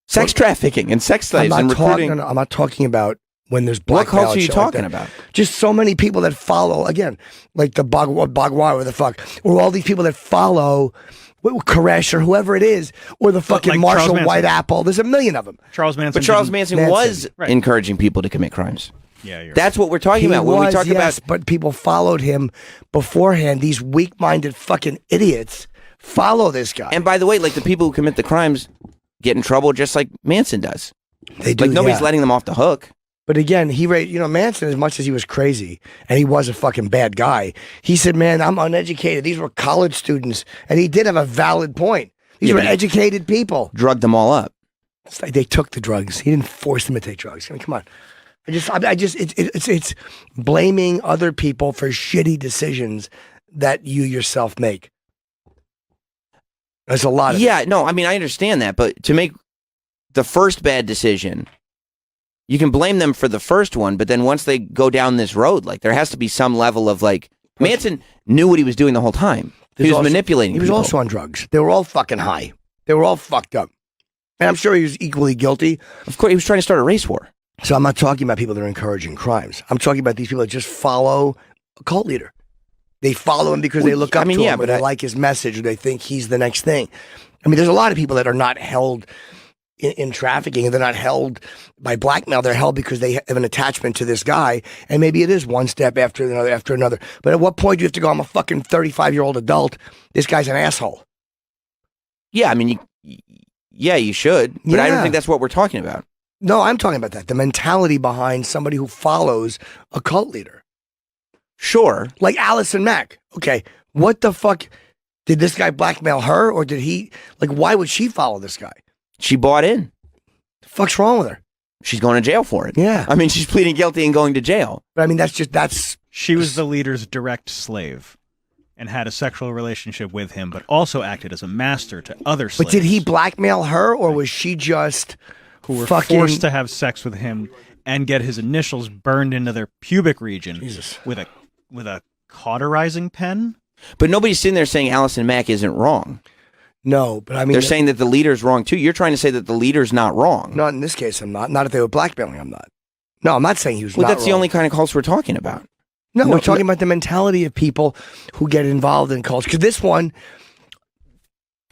Sex trafficking and sex slaves and recruiting. I'm not talking about when there's What blackmail. cults are you and shit like talking that. about? Just so many people that follow, again, like the Bagua or the fuck, or all these people that follow Koresh or whoever it is, or the fucking like Marshall Charles Manson. White Apple. There's a million of them. Charles Manson. But Charles didn't- Manson was encouraging people to commit crimes. Yeah, you're That's what we're talking about. When we talk about, but people followed him beforehand. These weak-minded fucking idiots follow this guy. and by the way, like the people who commit the crimes get in trouble just like Manson does. They do, Like nobody's yeah. letting them off the hook. But again, Manson, as much as he was crazy, and he was a fucking bad guy, he said, man, I'm uneducated. These were college students. And he did have a valid point. These Yeah, were but he educated people. Drugged them all up. It's like they took the drugs. He didn't force them to take drugs. I mean, come on. It's blaming other people for shitty decisions that you yourself make. There's a lot of Yeah, no, I mean, I understand that, but to make the first bad decision, you can blame them for the first one, but then once they go down this road, like there has to be some level of like, Manson knew what he was doing the whole time. He was manipulating He was people. also on drugs. They were all fucking high. They were all fucked up. And I'm sure he was equally guilty. Of course, he was trying to start a race war. So I'm not talking about people that are encouraging crimes. I'm talking about these people that just follow a cult leader. They follow him because they look up to him, or they like his message, or they think he's the next thing. I mean, there's a lot of people that are not held in trafficking, and they're not held by blackmail. They're held because they have an attachment to this guy, and maybe it is one step after another. But at what point do you have to go, I'm a fucking 35-year-old adult, this guy's an asshole? Yeah, I mean, you should, but I don't Yeah. think that's what we're talking about. No, I'm talking about that. The mentality behind somebody who follows a cult leader. Sure. Like Allison Mack. Okay, what the fuck? Did this guy blackmail her, or did he, like, why would she follow this guy? She bought in. The fuck's wrong with her? She's going to jail for it. Yeah. I mean, she's pleading guilty and going to jail. But I mean, that's... She was the leader's direct slave and had a sexual relationship with him, but also acted as a master to other slaves. But did he blackmail her, or was she just... who were fucking forced to have sex with him and get his initials burned into their pubic region with a cauterizing pen? But nobody's sitting there saying Allison Mack isn't wrong. No, but I mean... They're saying that the leader's wrong, too. You're trying to say that the leader's not wrong. Not in this case, I'm not. Not if they were blackmailing, I'm not. No, I'm not saying he was Well, not that's the wrong. only kind of cults we're talking about. No, we're talking about the mentality of people who get involved in cults. Because this one,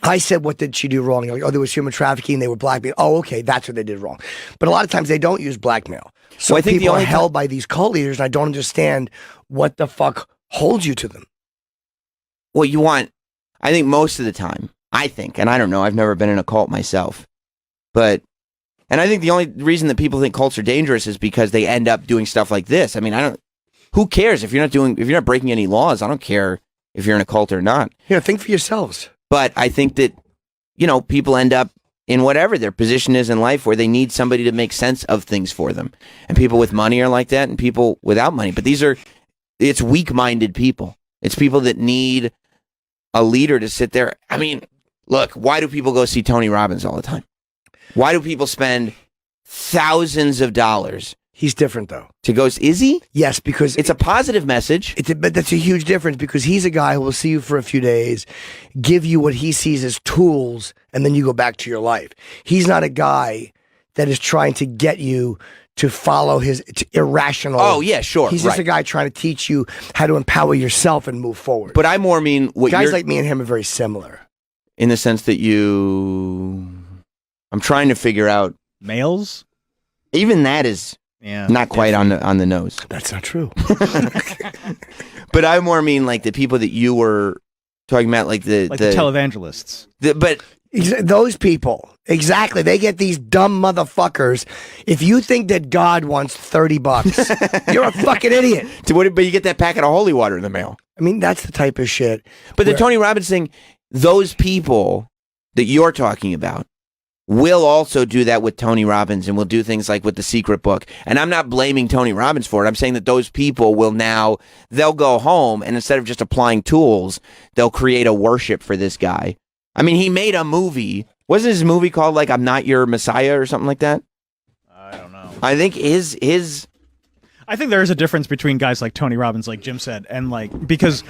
I said, what did she do wrong? You're like, oh, there was human trafficking, they were blackmail. Oh, okay, that's what they did wrong. But a lot of times they don't use blackmail. So Well, I think people the are only held by these cult leaders, and I don't understand what the fuck holds you to them. Well, you want, I think most of the time, I think, and I don't know, I've never been in a cult myself, but, and I think the only reason that people think cults are dangerous is because they end up doing stuff like this. I mean, who cares if you're not breaking any laws? I don't care if you're in a cult or not. Yeah, think for yourselves. But I think that, people end up in whatever their position is in life where they need somebody to make sense of things for them. And people with money are like that, and people without money. But it's weak-minded people. It's people that need a leader to sit there. I mean, look, why do people go see Tony Robbins all the time? Why do people spend thousands of dollars? He's different, though. To go, is he? Yes, because... It's a positive message. But that's a huge difference, because he's a guy who will see you for a few days, give you what he sees as tools, and then you go back to your life. He's not a guy that is trying to get you to follow his irrational... Oh, yeah, sure. He's just a guy trying to teach you how to empower yourself and move forward. But I more mean... Guys like me and him are very similar. In the sense that I'm trying to figure out... Males? Even that is... Yeah, not quite on the nose. That's not true. But I more mean like the people that you were talking about, like the televangelists. But those people, exactly. They get these dumb motherfuckers. If you think that God wants $30, you're a fucking idiot. But you get that packet of holy water in the mail. I mean, that's the type of shit. But the Tony Robbins thing, those people that you're talking about will also do that with Tony Robbins, and will do things like with the secret book. And I'm not blaming Tony Robbins for it. I'm saying that those people they'll go home, and instead of just applying tools, they'll create a worship for this guy. I mean, he made a movie. Wasn't his movie called like I'm Not Your Messiah or something like that? I don't know. I think I think there is a difference between guys like Tony Robbins, like Jim said, and because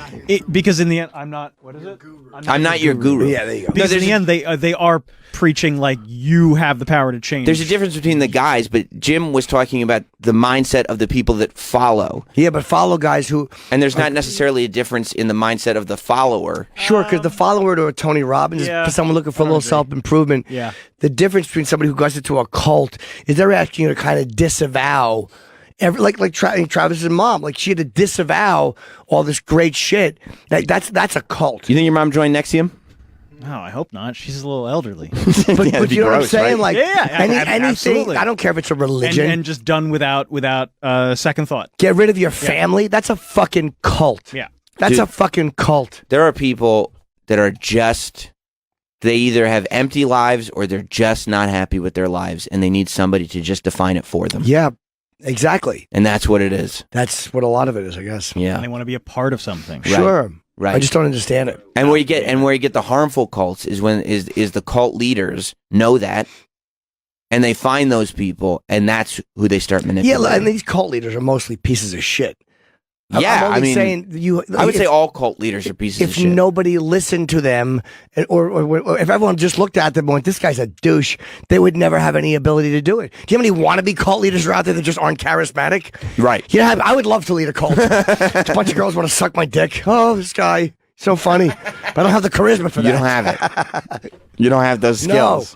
in the end, I'm not. What is it? I'm not your guru. Yeah, there you go. Because in the end, they are preaching like you have the power to change. There's a difference between the guys, but Jim was talking about the mindset of the people that follow. Yeah, but follow guys who... And there's not necessarily a difference in the mindset of the follower. Sure, because the follower to a Tony Robbins is someone looking for a little self-improvement. Yeah. The difference between somebody who goes into a cult is they're asking you to kind of disavow... Travis's mom, like she had to disavow all this great shit. That's a cult. You think your mom joined Nexium? No, I hope not. She's a little elderly. But you know what I'm saying? Right? Like anything, absolutely. I don't care if it's a religion. And just done without second thought. Get rid of your family. That's a fucking cult. Yeah. That's a fucking cult. There are people that are they either have empty lives or they're just not happy with their lives, and they need somebody to just define it for them. Yeah. Exactly. And that's what it is. That's what a lot of it is, I guess. Yeah. And they want to be a part of something. Sure. Right. I just don't understand it. And where you get the harmful cults is when the cult leaders know that, and they find those people, and that's who they start manipulating. Yeah, and these cult leaders are mostly pieces of shit. Yeah, I'm only saying I would say all cult leaders are pieces of shit. If nobody listened to them, or if everyone just looked at them and went, this guy's a douche, they would never have any ability to do it. Do you have any wannabe cult leaders out there that just aren't charismatic? Right. Yeah, I would love to lead a cult. A bunch of girls want to suck my dick. Oh, this guy, so funny. But I don't have the charisma for that. You don't have it. You don't have those skills.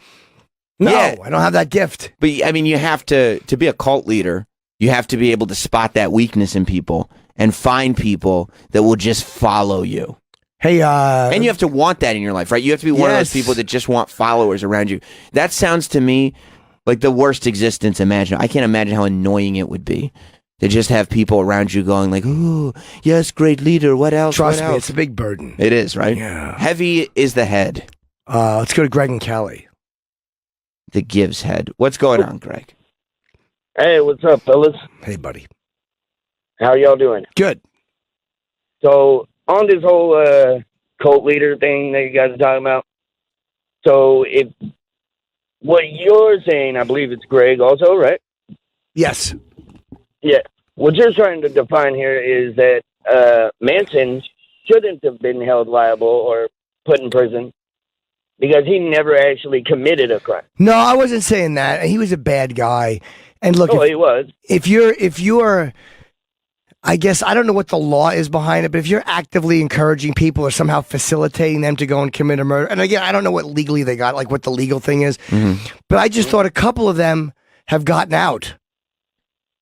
No, Yeah. I don't have that gift. But I mean, you have to be a cult leader. You have to be able to spot that weakness in people and find people that will just follow you. Hey, And you have to want that in your life, right? You have to be one of those people that just want followers around you. That sounds to me like the worst existence imaginable. I can't imagine how annoying it would be to just have people around you going like, "Ooh, yes, great leader. What else? Trust what me, else?" it's a big burden. It is, right? Yeah. Heavy is the head Let's go to Greg and Kelly. that gives head. What's going on, Greg? Hey, what's up, fellas? Hey, buddy. How y'all doing? Good. So, on this whole cult leader thing that you guys are talking about, so if what you're saying, I believe it's Greg also, right? Yes. Yeah. What you're trying to define here is that Manson shouldn't have been held liable or put in prison because he never actually committed a crime. No, I wasn't saying that. He was a bad guy. And look, Oh, he was. if you're, I guess, I don't know what the law is behind it, but if you're actively encouraging people or somehow facilitating them to go and commit a murder, and again, I don't know what legally they got, like what the legal thing is, but I just thought a couple of them have gotten out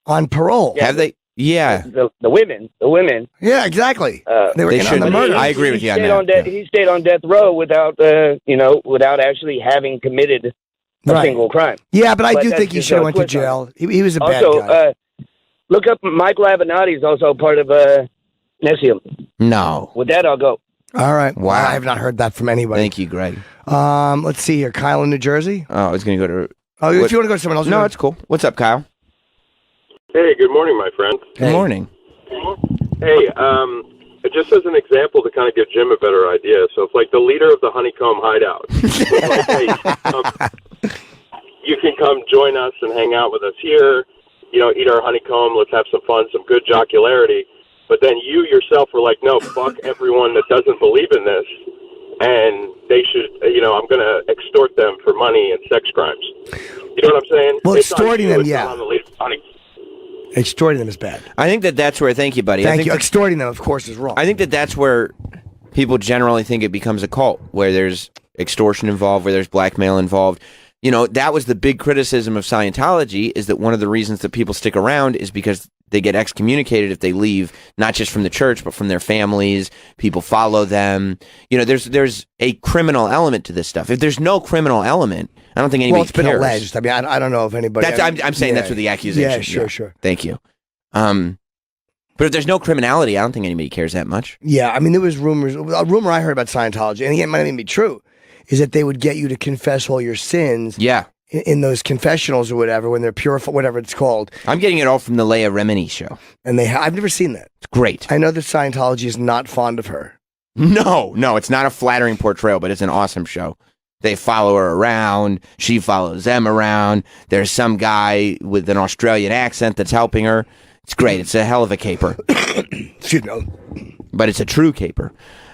on parole. Yeah. Have they? Yeah. The women. Yeah, exactly. They were They in on the shouldn't. murder. I agree with you on stayed that. He stayed on death row without, without actually having committed a Right. single crime. Yeah, but I But do that's think he just should have a went to twist on jail. He was a bad Also, guy. look up Mike Lavinati is also part of Nexium. No. With that, I'll go. All right. Wow. I have not heard that from anybody. Thank you, Greg. Let's see here. Kyle in New Jersey. Oh, I was going to go to. Oh, if What- you want to go to someone else. No, it's cool. What's up, Kyle? Hey, good morning, my friend. Good morning. Hey, just as an example to kind of give Jim a better idea, so if like the leader of the Honeycomb Hideout, it's like, hey, you can come join us and hang out with us here, eat our honeycomb, let's have some fun, some good jocularity, but then you yourself were like, no, fuck everyone that doesn't believe in this, and they should, I'm going to extort them for money and sex crimes. You know what I'm saying? Well, It's on extorting you, them, it's yeah. not on the leader of the Honeycomb. Extorting them is bad. I think that's where. Thank you, buddy. I Thank think you. that- Extorting them, of course, is wrong. I think that's where people generally think it becomes a cult, where there's extortion involved, where there's blackmail involved. That was the big criticism of Scientology, is that one of the reasons that people stick around is because they get excommunicated if they leave, not just from the church, but from their families. People follow them. There's a criminal element to this stuff. If there's no criminal element, I don't think anybody Well, it's been cares. alleged. I mean, I don't know if anybody. I'm saying that's what the accusation. Yeah, sure. Thank you. But if there's no criminality, I don't think anybody cares that much. Yeah, I mean, there was rumors. A rumor I heard about Scientology, and again, it might not even be true, is that they would get you to confess all your sins. Yeah. In those confessionals or whatever, when they're purified, whatever it's called. I'm getting it all from the Leia Remini show. And I've never seen that. It's great. I know that Scientology is not fond of her. No, it's not a flattering portrayal, but it's an awesome show. They follow her around. She follows them around. There's some guy with an Australian accent that's helping her. It's great. It's a hell of a caper. Excuse me. But it's a true caper.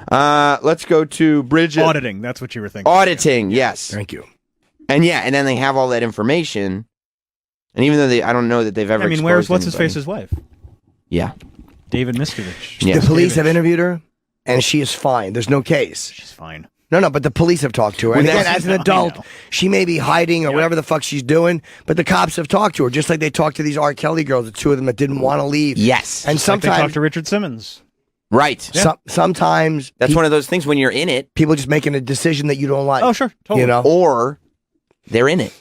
Let's go to Bridget. Auditing. That's what you were thinking. Auditing, yes. Thank you. And then they have all that information. And even though I don't know that they've ever I mean, exposed where's anybody. what's-his-face's wife? Yeah. David Miscavige. Yeah. The police have interviewed her, and she is fine. There's no case. She's fine. No, but the police have talked to her. Well, And again, that's- as an adult, she may be hiding or whatever the fuck she's doing, but the cops have talked to her, just like they talked to these R. Kelly girls, the two of them that didn't want to leave. Yes. And Like they sometimes, talked to Richard Simmons. Right. sometimes That's one of those things when you're in it. people just making a decision that you don't like. Oh, sure. Totally. You know? Or they're in it.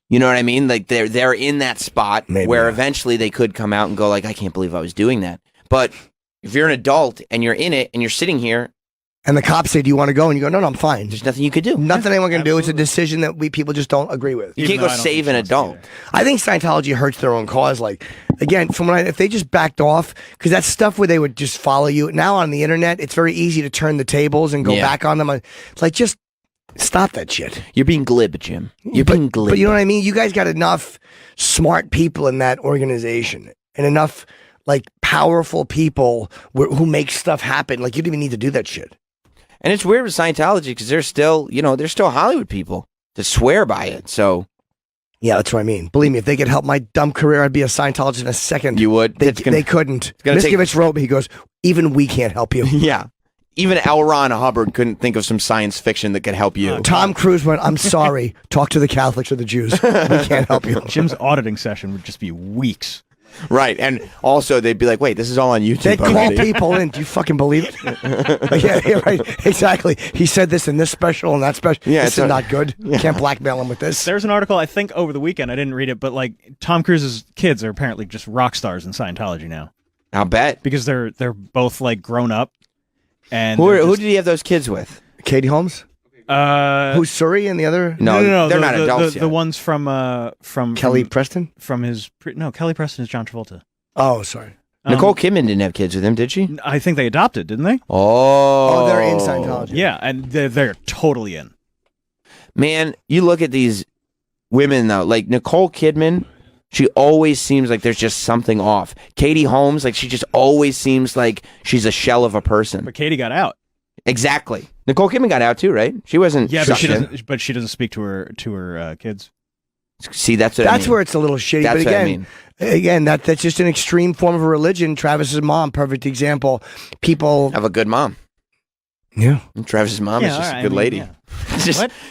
You know what I mean? Like they're in that spot Maybe where not. eventually they could come out and go like, I can't believe I was doing that. But if you're an adult and you're in it and you're sitting here, And the cops say, "Do you want to go?" And you go, "No, I'm fine." there's nothing you could do. Nothing anyone can do. It's a decision that we people just don't agree with. You Even can't though go I don't save think an she wants to adult. do I think Scientology hurts their own cause. Like, again, if they just backed off, because that stuff where they would just follow you. Now on the internet, it's very easy to turn the tables and go Yeah. back on them. It's like, just stop that shit. You're being glib, Jim. You're being glib. But you know what I mean? You guys got enough smart people in that organization and enough like powerful people who make stuff happen. Like, you don't even need to do that shit. And it's weird with Scientology because there's still Hollywood people that swear by it. So Yeah, that's what I mean. Believe me, if they could help my dumb career, I'd be a Scientologist in a second. you would. They couldn't. gonna take- Miscavige wrote me. He goes, even we can't help you. Yeah. even L. Ron Hubbard couldn't think of some science fiction that could help you. Tom Cruise went, I'm sorry, talk to the Catholics or the Jews. We can't help you. Jim's auditing session would just be weeks. Right, and also they'd be like, "Wait, this is all on YouTube." They call already." people in. Do you fucking believe it? yeah, right. Exactly. He said this in this special and that special. Yeah, this is not good. Can't blackmail him with this. There's an article, I think, over the weekend. I didn't read it, but like Tom Cruise's kids are apparently just rock stars in Scientology now. I'll bet. Because they're both like grown up. And who did he have those kids with? Katie Holmes? Who's Surrey and the other? No, they're not adults yet. The ones from Kelly Preston? From his Kelly Preston is John Travolta. Oh, sorry. Nicole Kidman didn't have kids with him, did she? I think they adopted, didn't they? Oh, they're in Scientology. Yeah, and they're totally in. Man, you look at these women though, like Nicole Kidman. She always seems like there's just something off. Katie Holmes, like she just always seems like she's a shell of a person. But Katie got out. Exactly. Nicole Kidman got out too, right? She wasn't. Yeah, but she doesn't speak to her kids. See, that's what I mean. Where it's a little shitty. That's but what I again, mean. That's just an extreme form of a religion. Travis's mom, perfect example. People have a good mom. Yeah, and Travis's mom is just a good lady. Yeah.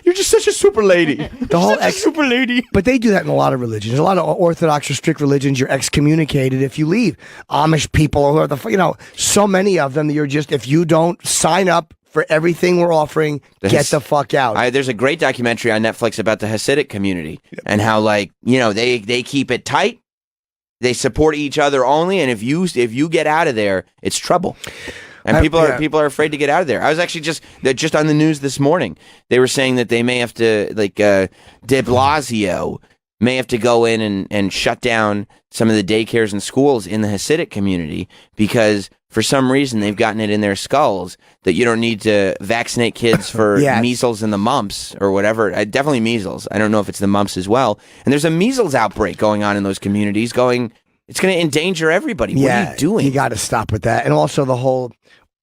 You're just such a super lady. The whole super lady. But they do that in a lot of religions. A lot of Orthodox or strict religions, you're excommunicated if you leave. Amish people, or so many of them that you're just, if you don't sign up for everything we're offering, get the fuck out. There's a great documentary on Netflix about the Hasidic community and how, they keep it tight. They support each other only, and if you get out of there, it's trouble. And people are afraid to get out of there. I was actually just on the news this morning. They were saying that they may have to, de Blasio may have to go in and shut down some of the daycares and schools in the Hasidic community because for some reason they've gotten it in their skulls that you don't need to vaccinate kids for measles and the mumps or whatever. Definitely measles. I don't know if it's the mumps as well. And there's a measles outbreak going on in those communities it's going to endanger everybody. What are you doing? You got to stop with that. And also the whole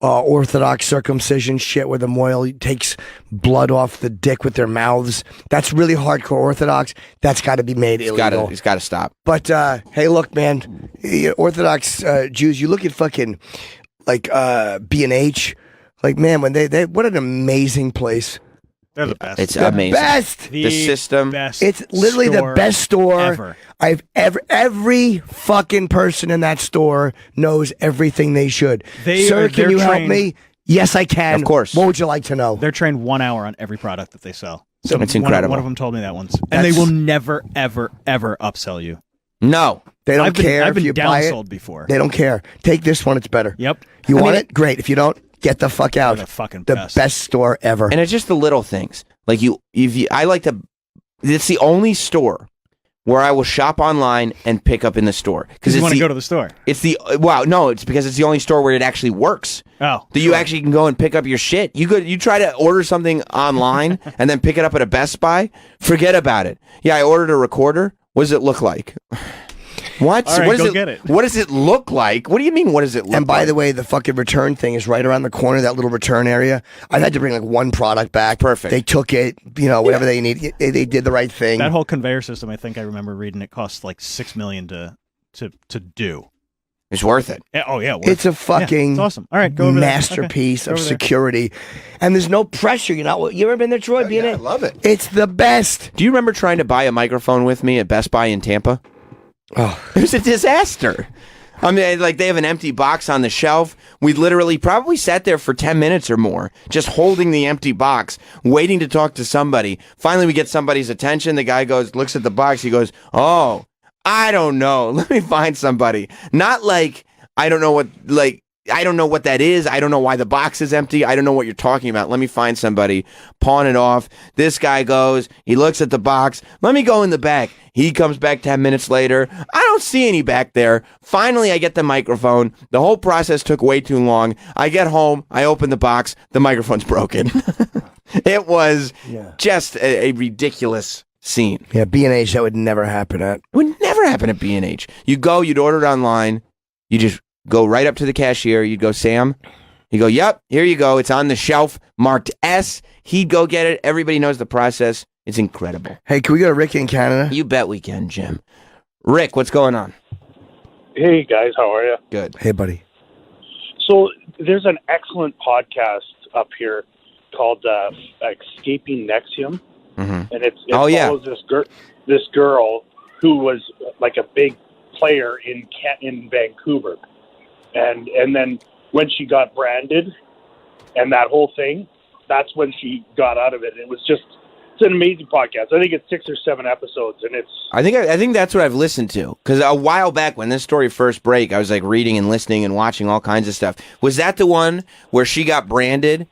Orthodox circumcision shit where the moil takes blood off the dick with their mouths. That's really hardcore Orthodox. That's got to be made illegal. It's got to stop. But hey, look, man, Orthodox Jews, you look at fucking B&H. Like, man, when they what an amazing place. They're the best. It's amazing. Best. The system. Best it's literally the best store ever. I've ever. Every fucking person in that store knows everything they should. Sir, can you help me? Yes, I can. Of course. What would you like to know? They're trained 1 hour on every product that they sell. So it's incredible. One of them told me that once. And they will never, ever, ever upsell you. No. They don't care I've if you been buy it. downsold before. They don't care. Take this one. It's better. Yep. You want it? Great. If you don't, get the fuck out. They're the fucking the best store ever. And it's just the little things. Like it's the only store where I will shop online and pick up in the store. Because you want to go to the store. It's it's because it's the only store where it actually works. Oh. That you actually can go and pick up your shit. You try to order something online and then pick it up at a Best Buy, forget about it. Yeah, I ordered a recorder. What does it look like? What? All right, get it. What does it look like? What do you mean, what does it look like? And by the way, the fucking return thing is right around the corner, that little return area. I've had to bring one product back. Perfect. They took it, whatever they need. They did the right thing. That whole conveyor system, I think I remember reading, it costs like $6 million to do. It's worth it. Oh, yeah. It's a fucking it's awesome. All right, go over masterpiece of security. And there's no pressure. You ever been there, Troy? I love it. It's the best. Do you remember trying to buy a microphone with me at Best Buy in Tampa? Oh, it was a disaster. I mean, they have an empty box on the shelf. We literally probably sat there for 10 minutes or more, just holding the empty box, waiting to talk to somebody. Finally, we get somebody's attention. The guy looks at the box. He goes, "Oh, I don't know. Let me find somebody." Not I don't know what that is. I don't know why the box is empty. I don't know what you're talking about. Let me find somebody. Pawn it off. This guy goes. He looks at the box. Let me go in the back. He comes back 10 minutes later. I don't see any back there. Finally, I get the microphone. The whole process took way too long. I get home. I open the box. The microphone's broken. It was just a ridiculous scene. Yeah, B&H, that would never happen at. It would never happen at B&H. You'd order it online. You just go right up to the cashier. You'd go, "Sam." He'd go, "Yep, here you go. It's on the shelf marked S." He'd go get it. Everybody knows the process. It's incredible. Hey, can we go to Rick in Canada? You bet we can, Jim. Rick, what's going on? Hey, guys. How are you? Good. Hey, buddy. So there's an excellent podcast up here called Escaping Nexium, and it follows this girl who was like a big player in Vancouver, and then when she got branded and that whole thing, that's when she got out of it. It's an amazing podcast. I think it's 6 or 7 episodes, and it's. I think that's what I've listened to, because a while back when this story first broke, I was like reading and listening and watching all kinds of stuff. Was that the one where she got branded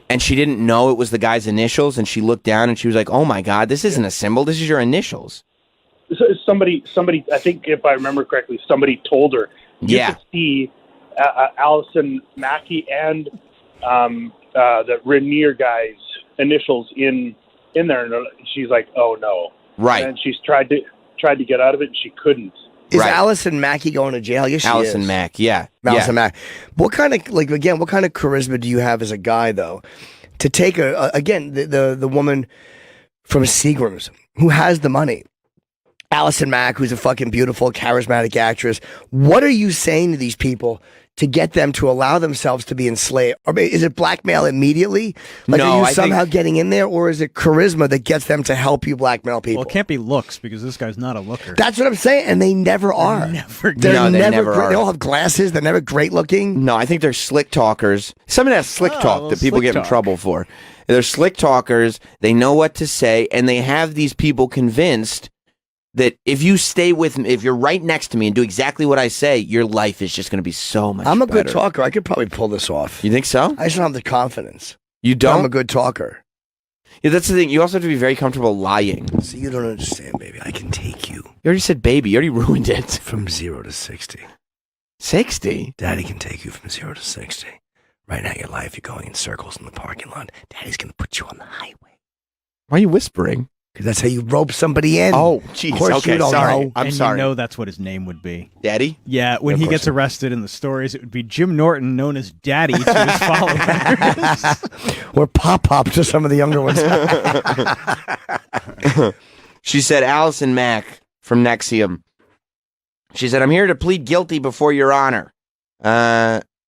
and she didn't know it was the guy's initials, and she looked down and she was like, "Oh my God, this isn't a symbol. This is your initials." So somebody. I think if I remember correctly, somebody told her. You could see Allison Mackey and the Rainier guy's initials in there, and she's like, "Oh no!" Right, and she's tried to get out of it, and she couldn't. Is Allison Mackey going to jail? Yes, she Allison is. Mack, yeah. Allison Mack. What kind of charisma do you have as a guy, though, to take the woman from Seagram's who has the money, Allison Mack, who's a fucking beautiful, charismatic actress? What are you saying to these people to get them to allow themselves to be enslaved? Or is it blackmail immediately? Like, are you somehow getting in there, or is it charisma that gets them to help you blackmail people? Well, it can't be looks, because this guy's not a looker. That's what I'm saying, and they never are. They're never great. They all have glasses. They're never great looking. No, I think they're slick talkers. Some of that slick talk that people get in trouble for. They're slick talkers. They know what to say, and they have these people convinced that if you stay with me, if you're right next to me and do exactly what I say, your life is just going to be so much better. I'm a good talker. I could probably pull this off. You think so? I just don't have the confidence. You don't? I'm a good talker. Yeah, that's the thing. You also have to be very comfortable lying. So you don't understand, baby. I can take you. You already said baby. You already ruined it. From 0 to 60. 60? Daddy can take you from 0 to 60. Right now, your life, you're going in circles in the parking lot. Daddy's going to put you on the highway. Why are you whispering? Because that's how you rope somebody in. Oh, jeez. Of course Okay, you don't sorry. know. I'm sorry. You know that's what his name would be. Daddy? Yeah, when he gets arrested in the stories, it would be Jim Norton, known as Daddy to his followers. Or Pop-Pop to some of the younger ones. She said, Allison Mack from Nexium. She said, I'm here to plead guilty before your honor.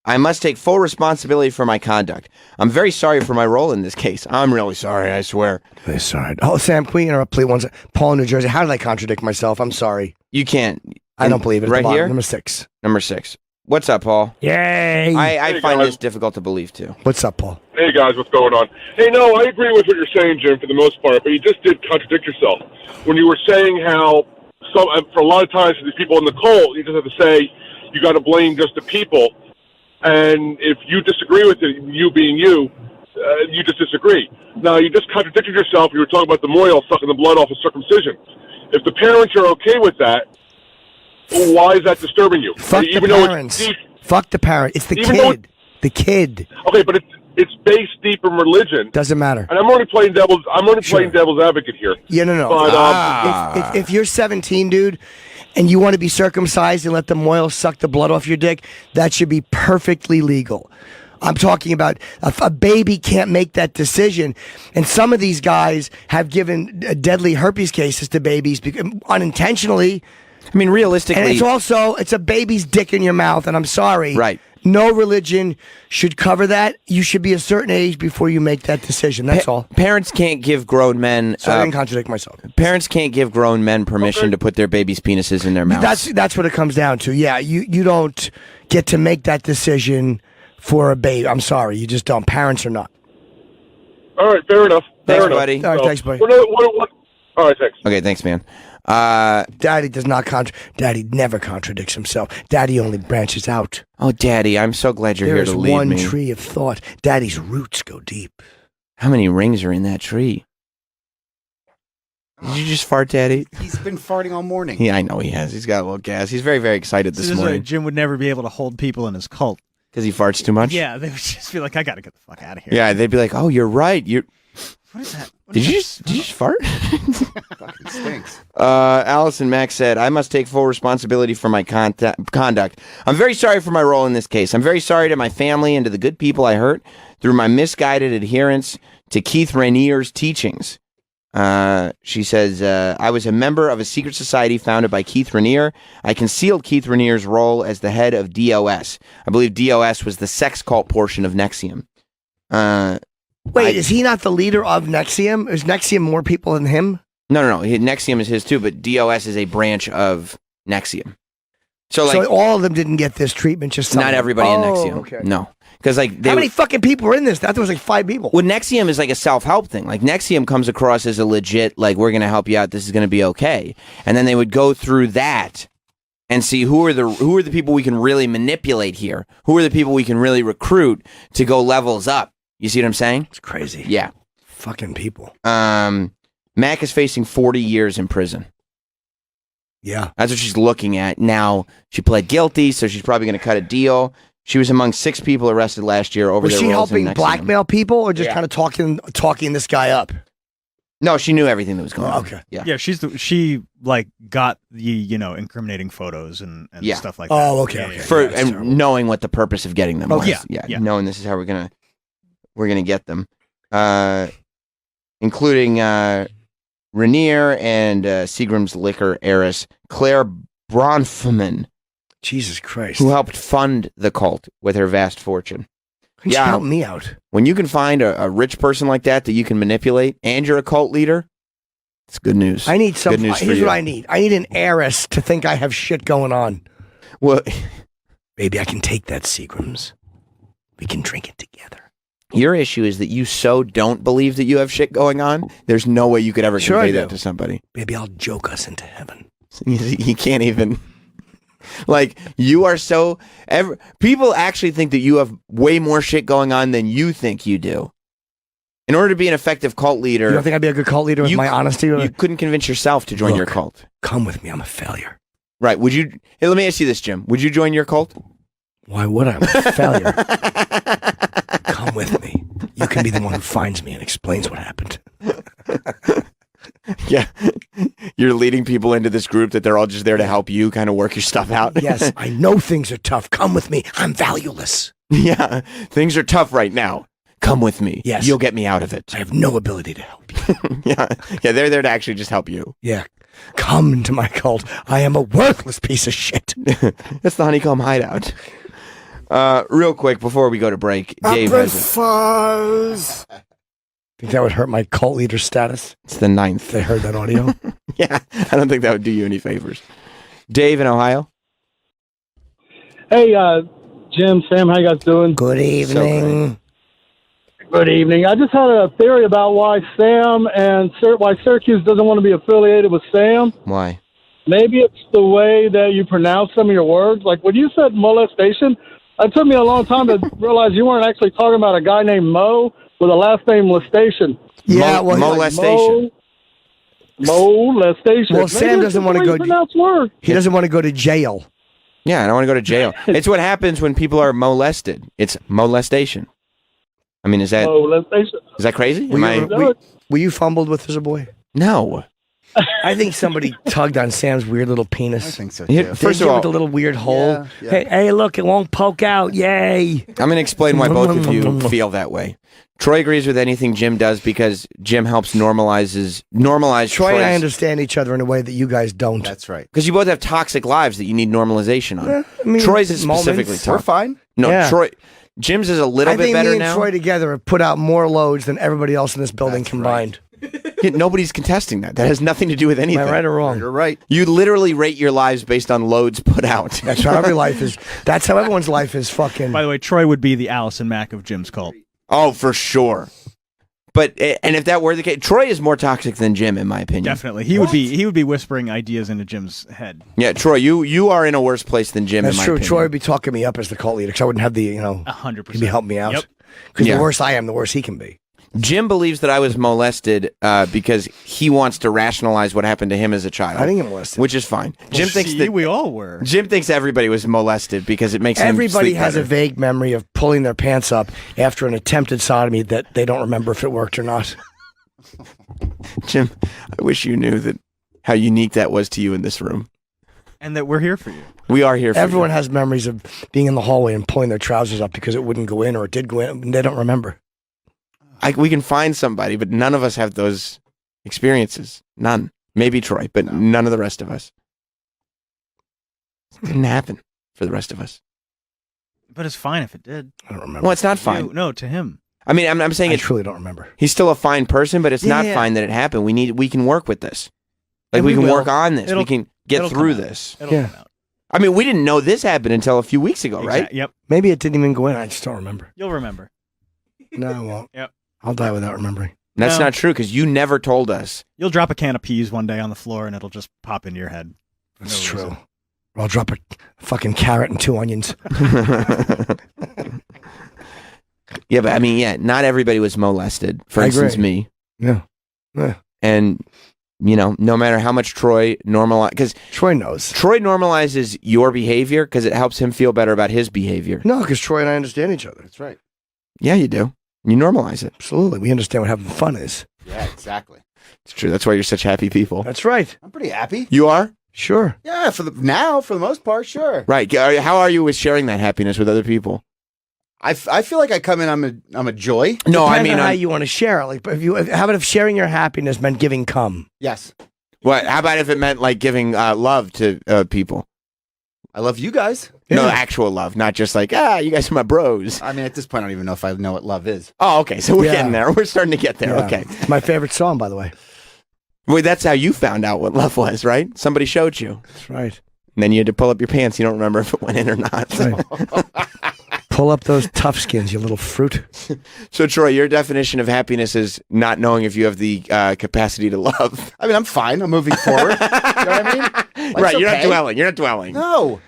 I must take full responsibility for my conduct. I'm very sorry for my role in this case. I'm really sorry, I swear. Very sorry. Oh, Sam, can we interrupt, please? Paul in New Jersey. How did I contradict myself? I'm sorry. You can't. I don't believe it. Right here? Number 6. Number 6. What's up, Paul? Yay! I find this difficult to believe, too. What's up, Paul? Hey, guys, what's going on? Hey, no, I agree with what you're saying, Jim, for the most part, but you just did contradict yourself. When you were saying how, for a lot of times, for these people in the cult, you just have to say, you got to blame just the people. And if you disagree with it, you being you just disagree. Now, you just contradicted yourself. You were talking about the moil sucking the blood off of circumcision. If the parents are okay with that, why is that disturbing you? Fuck the parents. Fuck the parent. It's the kid. The kid. Okay, but it's based deep in religion. Doesn't matter. And I'm only playing devil's advocate here. Yeah, no. But, if you're 17, dude, and you want to be circumcised and let the moil suck the blood off your dick, that should be perfectly legal. I'm talking about a baby can't make that decision. And some of these guys have given deadly herpes cases to babies unintentionally. I mean, realistically. And it's a baby's dick in your mouth, and I'm sorry. Right. No religion should cover that. You should be a certain age before you make that decision. That's all. Parents can't give grown men... So I didn't contradict myself. Parents can't give grown men permission to put their babies' penises in their mouths. That's what it comes down to. Yeah, you don't get to make that decision for a baby. I'm sorry, you just don't. Parents are not. All right, fair enough. Thanks, buddy. All right, thanks, buddy. All right, thanks. Okay, thanks, man. Daddy does not Daddy never contradicts himself. Daddy only branches out. Oh, Daddy, I'm so glad you're here to lead me. There is one tree of thought. Daddy's roots go deep. How many rings are in that tree? Did you just fart, Daddy? He's been farting all morning. Yeah, I know he has. He's got a little gas. He's very, very excited this morning. Jim would never be able to hold people in his cult. Because he farts too much? Yeah, they would just be like, I got to get the fuck out of here. Yeah, they'd be like, oh, you're right. What is that? Did you just fart? Fucking stinks. Allison Mack said, I must take full responsibility for my conduct. I'm very sorry for my role in this case. I'm very sorry to my family and to the good people I hurt through my misguided adherence to Keith Rainier's teachings. She says, I was a member of a secret society founded by Keith Raniere. I concealed Keith Raniere's role as the head of DOS. I believe DOS was the sex cult portion of NXIVM. Wait, is he not the leader of NXIVM? Is NXIVM more people than him? No. NXIVM is his too, but DOS is a branch of NXIVM. So all of them didn't get this treatment, just some not everybody in NXIVM. Okay. No. Because how many fucking people were in this? I thought there was like 5 people. Well, NXIVM is like a self-help thing. Like NXIVM comes across as a legit, like, we're going to help you out. This is going to be okay. And then they would go through that and see who are the people we can really manipulate here. Who are the people we can really recruit to go levels up. You see what I'm saying? It's crazy. Yeah. Fucking people. Mac is facing 40 years in prison. Yeah. That's what she's looking at. Now, she pled guilty, so she's probably going to cut a deal. She was among 6 people arrested last year over Was their she roles in helping NXIVM. blackmail people or just kind of talking this guy up? No, she knew everything that was going on. Okay. Yeah. She like got the incriminating photos and stuff like that. Oh, okay. And knowing what the purpose of getting them was. Yeah. Knowing this is how we're gonna get them. Including Raniere and Seagram's liquor heiress Claire Bronfman. Jesus Christ. Who helped fund the cult with her vast fortune. Can you help me out? When you can find a rich person like that you can manipulate and you're a cult leader, it's good news. I need some. Good news for Here's you. what I need. I need an heiress to think I have shit going on. Well, maybe I can take that, Seagrams. We can drink it together. Your issue is that you so don't believe that you have shit going on, there's no way you could ever Sure I convey do. that to somebody. Maybe I'll joke us into heaven. You can't even... Like, you are so... people actually think that you have way more shit going on than you think you do. In order to be an effective cult leader... You don't think I'd be a good cult leader with my honesty? You couldn't convince yourself to join your cult. Come with me. I'm a failure. Right. Would you... Hey, let me ask you this, Jim. Would you join your cult? Why would I? I'm a failure. Come with me. You can be the one who finds me and explains what happened. Yeah. You're leading people into this group that they're all just there to help you kind of work your stuff out. Yes, I know things are tough. Come with me. I'm valueless. Yeah. Things are tough right now. Come with me. Yes. You'll get me out of it. I have no ability to help you. Yeah. Yeah, they're there to actually just help you. Yeah. Come into my cult. I am a worthless piece of shit. That's the Honeycomb Hideout. Real quick, before we go to break, Dave has Think that would hurt my cult leader status? It's the 9th. They heard that audio? Yeah, I don't think that would do you any favors. Dave in Ohio? Hey, Jim, Sam, how you guys doing? Good evening. Good evening. I just had a theory about why why Syracuse doesn't want to be affiliated with Sam. Why? Maybe it's the way that you pronounce some of your words. Like when you said molestation, it took me a long time to realize you weren't actually talking about a guy named Mo with a last name molestation. Yeah, molestation. Molestation. Well, Sam doesn't want to go. He doesn't want to go to jail. Yeah, I don't want to go to jail. It's what happens when people are molested. It's molestation. I mean, is that crazy? Were you fumbled with as a boy? No. I think somebody tugged on Sam's weird little penis. I think so too. First of all, with the little weird hole. Yeah. Hey, look, it won't poke out. Yay! I'm going to explain why both of you feel that way. Troy agrees with anything Jim does because Jim helps normalize Troy and I Troy's- understand each other in a way that you guys don't. That's right. Because you both have toxic lives that you need normalization on. I mean, Troy's is moments. specifically tough. We're fine. No, Yeah. Jim's is a little I bit think better me and now. Troy together have put out more loads than everybody else in this building combined. Yeah, nobody's contesting that. That has nothing to do with anything. Am I right or wrong? You're right. You literally rate your lives based on loads put out. That's how every life is. That's how everyone's life is. Fucking. By the way, Troy would be the Allison Mack of Jim's cult. Oh, for sure. But and if that were the case, Troy is more toxic than Jim, in my opinion. Definitely, he would be whispering ideas into Jim's head. Yeah, Troy, you are in a worse place than Jim. That's in my true. opinion. Troy would be talking me up as the cult leader because I wouldn't have the 100%. He'd be helping me out. Yep. Because Yeah. the worse I am, the worse he can be. Jim believes that I was molested because he wants to rationalize what happened to him as a child. I didn't get molested. Which is fine. Jim thinks that we all were. Jim thinks everybody was molested because it makes Everybody him sleep has better. a vague memory of pulling their pants up after an attempted sodomy that they don't remember if it worked or not. Jim, I wish you knew that how unique that was to you in this room. And that we're here for you. We are here for Everyone you. has memories of being in the hallway and pulling their trousers up because it wouldn't go in or it did go in and they don't remember. We can find somebody, but none of us have those experiences. None. Maybe Troy, but none of the rest of us. It didn't happen for the rest of us. But it's fine if it did. I don't remember. Well, it's not fine. No, to him. I mean, I'm saying I truly don't remember. He's still a fine person, but it's not fine that it happened. We can work with this. Like, we can work on this. We can get through this. It'll come out. I mean, we didn't know this happened until a few weeks ago, right? Yep. Maybe it didn't even go in. I just don't remember. You'll remember. No, I won't. Yep. I'll die without remembering. That's not true, because you never told us. You'll drop a can of peas one day on the floor, and it'll just pop into your head. That's true. Or I'll drop a fucking carrot and 2 onions. Yeah, but I mean, not everybody was molested. For I instance, agree. me. Yeah. And, no matter how much Troy because Troy knows. Troy normalizes your behavior because it helps him feel better about his behavior. No, because Troy and I understand each other. That's right. Yeah, you do. You normalize it. Absolutely. We understand what having fun is. Yeah, exactly. It's true. That's why you're such happy people. That's right. I'm pretty happy. You are? Sure. Yeah, for the most part, sure. Right. How are you with sharing that happiness with other people? I feel like I come in. I'm a joy. No, I Depends mean on how you want to share it. Like, how about if sharing your happiness meant giving cum? Yes. What? How about if it meant like giving love to people? I love you guys. No, actual love, not just like you guys are my bros. I mean, at this point, I don't even know if I know what love is. Oh, okay. So we're getting there. We're starting to get there. Yeah. Okay. It's my favorite song, by the way. Wait, that's how you found out what love was, right? Somebody showed you. That's right. And then you had to pull up your pants. You don't remember if it went in or not. Right. Pull up those tough skins, you little fruit. So, Troy, your definition of happiness is not knowing if you have the capacity to love. I mean, I'm fine. I'm moving forward. You know what I mean? Right. You're not okay. dwelling. You're not dwelling. No.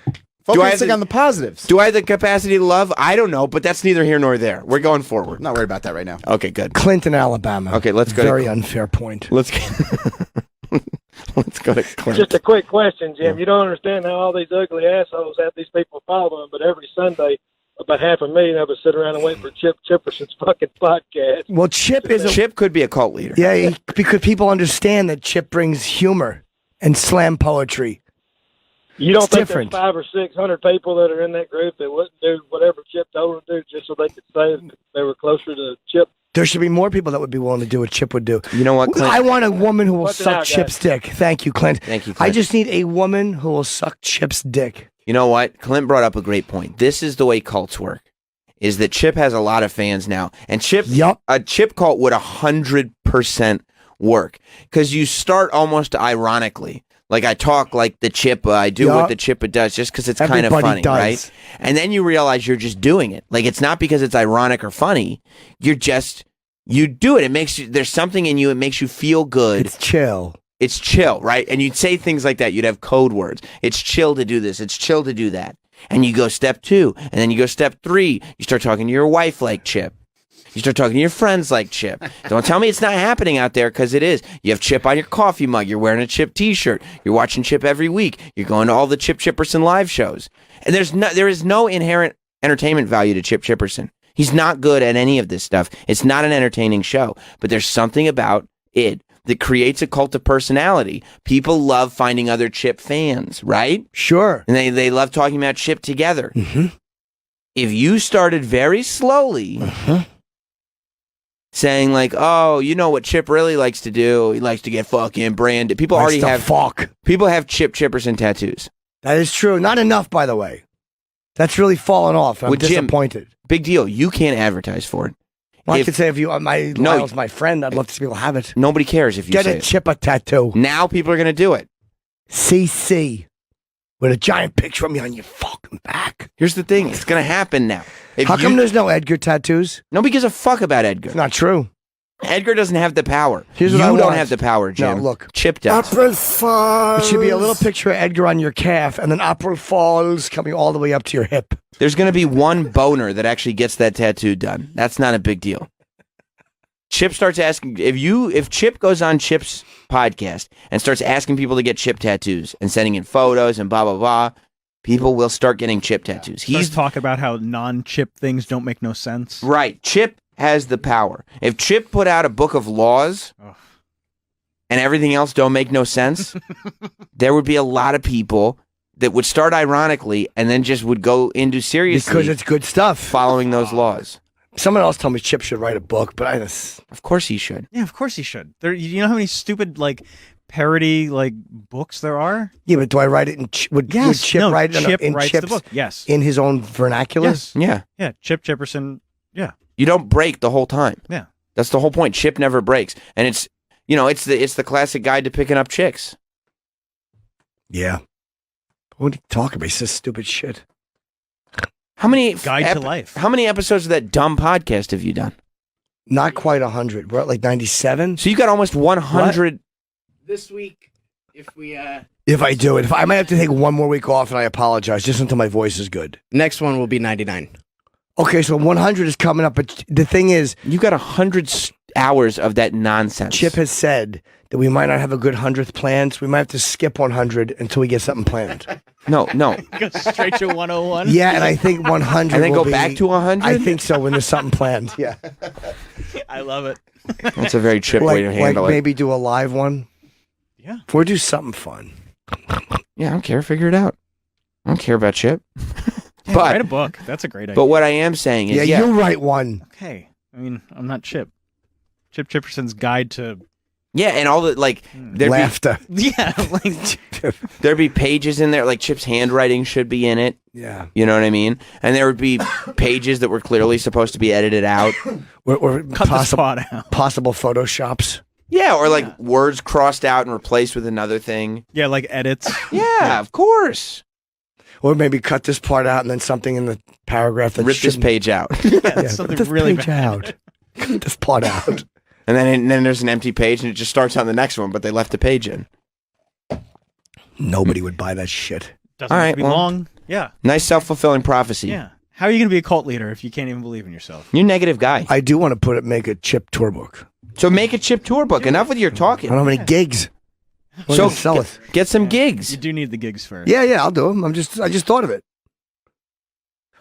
Do I have Focusing on the positives. Do I have the capacity to love? I don't know, but that's neither here nor there. We're going forward. I'm not worried about that right now. Okay, good. Clinton, Alabama. Okay, let's go. Very unfair point. Let's go to Clint. Just a quick question, Jim. You don't understand how all these ugly assholes have these people follow them, but every Sunday, about 500,000 of us sit around and wait for Chip Chipperson's fucking podcast. Well, Chip could be a cult leader. Yeah, because people understand that Chip brings humor and slam poetry. You don't It's think different. there's 500 or 600 people that are in that group that wouldn't do whatever Chip told them to do just so they could say that they were closer to Chip? There should be more people that would be willing to do what Chip would do. You know what, Clint? I want a woman who will What's it suck out, Chip's guys? dick. Thank you, Clint. Thank you, I Clint. just need a woman who will suck Chip's dick. You know what? Clint brought up a great point. This is the way cults work. Is that Chip has a lot of fans now, and a Chip cult would 100% work because you start almost ironically. Like I talk like the Chip, I do what the Chip does, just because it's kind of funny, does. right? And then you realize you're just doing it. Like it's not because it's ironic or funny. You do it. It makes you. There's something in you. It makes you feel good. It's chill. It's chill, right? And you'd say things like that. You'd have code words. It's chill to do this. It's chill to do that. And you go step 2, and then you go step 3. You start talking to your wife like Chip. You start talking to your friends like Chip. Don't tell me it's not happening out there, because it is. You have Chip on your coffee mug. You're wearing a Chip T-shirt. You're watching Chip every week. You're going to all the Chip Chipperson live shows. And there is no inherent entertainment value to Chip Chipperson. He's not good at any of this stuff. It's not an entertaining show. But there's something about it that creates a cult of personality. People love finding other Chip fans, right? Sure. And they love talking about Chip together. Mm-hmm. If you started very slowly saying like, oh, you know what Chip really likes to do? He likes to get fucking branded. People Likes already to have fuck. People have Chip Chipperson tattoos. That is true. Not enough, by the way. That's really fallen off. I'm Well, Jim, disappointed. Big deal. You can't advertise for it. Well, I could say if you, Lyle's my friend, I'd love to see people have it. Nobody cares if you Get say a it. Chipper tattoo. Now people are going to do it. CC. With a giant picture of me on your fucking back. Here's the thing. It's going to happen now. How come there's no Edgar tattoos? Nobody gives a fuck about Edgar. It's not true. Edgar doesn't have the power. Here's what you I don't want. have the power, Jim. No, look. Chip does. April Falls. It should be a little picture of Edgar on your calf and then April Falls coming all the way up to your hip. There's going to be one boner that actually gets that tattoo done. That's not a big deal. Chip starts asking if Chip goes on Chip's podcast and starts asking people to get Chip tattoos and sending in photos and blah blah blah, people will start getting Chip tattoos. He's talking about how non-Chip things don't make no sense. Right. Chip has the power. If Chip put out a book of laws and everything else don't make no sense, there would be a lot of people that would start ironically and then just would go into seriously Because it's good stuff. following those laws. Someone else told me Chip should write a book, but of course he should. Yeah, of course he should. You know how many stupid like parody like books there are? Yeah, but do I write it in? Would Chip write it Chip in writes Chip's, the book. Yes, in his own vernacular? Yes. Yeah. Chip Chipperson. Yeah, you don't break the whole time. Yeah, that's the whole point. Chip never breaks, and it's it's the classic guide to picking up chicks. Yeah. What are you talking about? He says stupid shit. How many Guide to Life? How many episodes of that dumb podcast have you done? Not quite 100. We're at like 97. So you got almost 100. This week, if we If I do it, I might have to take one more week off, and I apologize just until my voice is good. next one will be 99. Okay, so 100 is coming up, but the thing is, you got 100 hours of that nonsense. Chip has said that we might not have a good 100th planned, so we might have to skip 100 until we get something planned. No. Go straight to 101. Yeah, and I think 100. And then will go back to 100? I think so, when there's something planned. Yeah. I love it. That's a very Chip way to handle it. Maybe do a live one. Yeah. Or do something fun. Yeah, I don't care. Figure it out. I don't care about Chip. Yeah, write a book. That's a great idea. But what I am saying is, you write one. Okay. I mean, I'm not Chip. Chip Chipperson's Guide to... Yeah, and all the, like... Laughter. Yeah, like... There'd be pages in there, like Chip's handwriting should be in it. Yeah. You know what I mean? And there would be pages that were clearly supposed to be edited out. Or Cut the spot out. Possible Photoshops. Yeah, or like words crossed out and replaced with another thing. Yeah, like edits. Yeah, of course. Or maybe cut this part out and then something in the paragraph that Rip this page out. Yeah, something cut this really page bad. out. Cut this part out. And then there's an empty page and it just starts on the next one, but they left the page in. Nobody would buy that shit. Doesn't All have right, to be well, long. Yeah. Nice self-fulfilling prophecy. Yeah. How are you going to be a cult leader if you can't even believe in yourself? You're a negative guy. I do want to make a Chip tour book. So make a Chip tour book. Enough with your talking. I don't have any gigs. So sell it. Get some gigs. You do need the gigs first. Yeah, I'll do them. I just thought of it.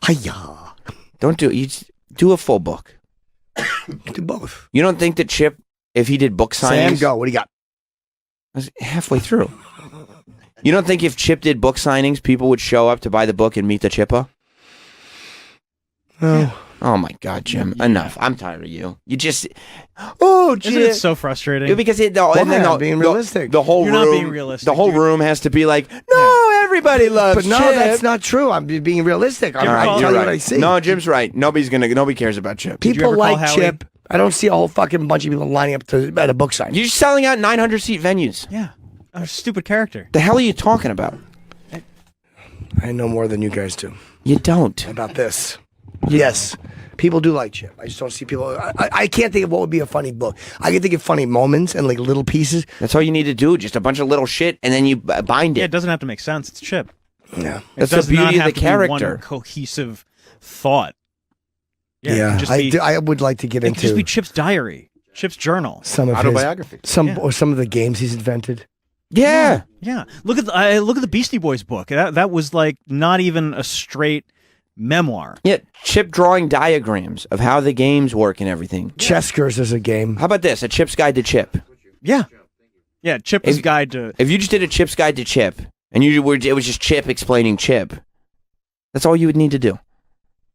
Hiya. Don't do it. You just do a full book. Do both. You don't think that Chip, if he did book signings... Sam, go. What do you got? I was halfway through. You don't think if Chip did book signings, people would show up to buy the book and meet the Chippa? No. Oh my God, Jim! Enough. I'm tired of you. You just, Jim. Isn't it so frustrating? Yeah, because being realistic. The whole You're room, not being realistic, The whole dude. room has to be like, no, everybody loves. But no, Chip. that's not true. I'm being realistic. I'm All right, telling you're you right. what I see. No, Jim's right. Nobody cares about Chip. People ever call like Howie? Chip. I don't see a whole fucking bunch of people lining up at a book signing. You're selling out 900 seat venues. Yeah. A stupid character. The hell are you talking about? I know more than you guys do You don't. about this. Yes. People do like Chip. I just don't see people. I can't think of what would be a funny book. I can think of funny moments and like little pieces. That's all you need to do. Just a bunch of little shit, and then you bind Yeah, it. it doesn't have to make sense. It's Chip. Yeah. That's It does the beauty not of have the to be one character. cohesive thought. Yeah. it Yeah. could just be, I would like to get it could just into be Chip's diary, Chip's journal. some of Autobiography. or some of the games he's invented. Yeah. Yeah. Look at the Beastie Boys book. That was like not even a straight memoir. Yeah, Chip drawing diagrams of how the games work and everything. Cheskers is a game. How about this? A Chip's Guide to Chip. Yeah. Yeah, Chip's guide to... If you just did a Chip's Guide to Chip, and it was just Chip explaining Chip, that's all you would need to do.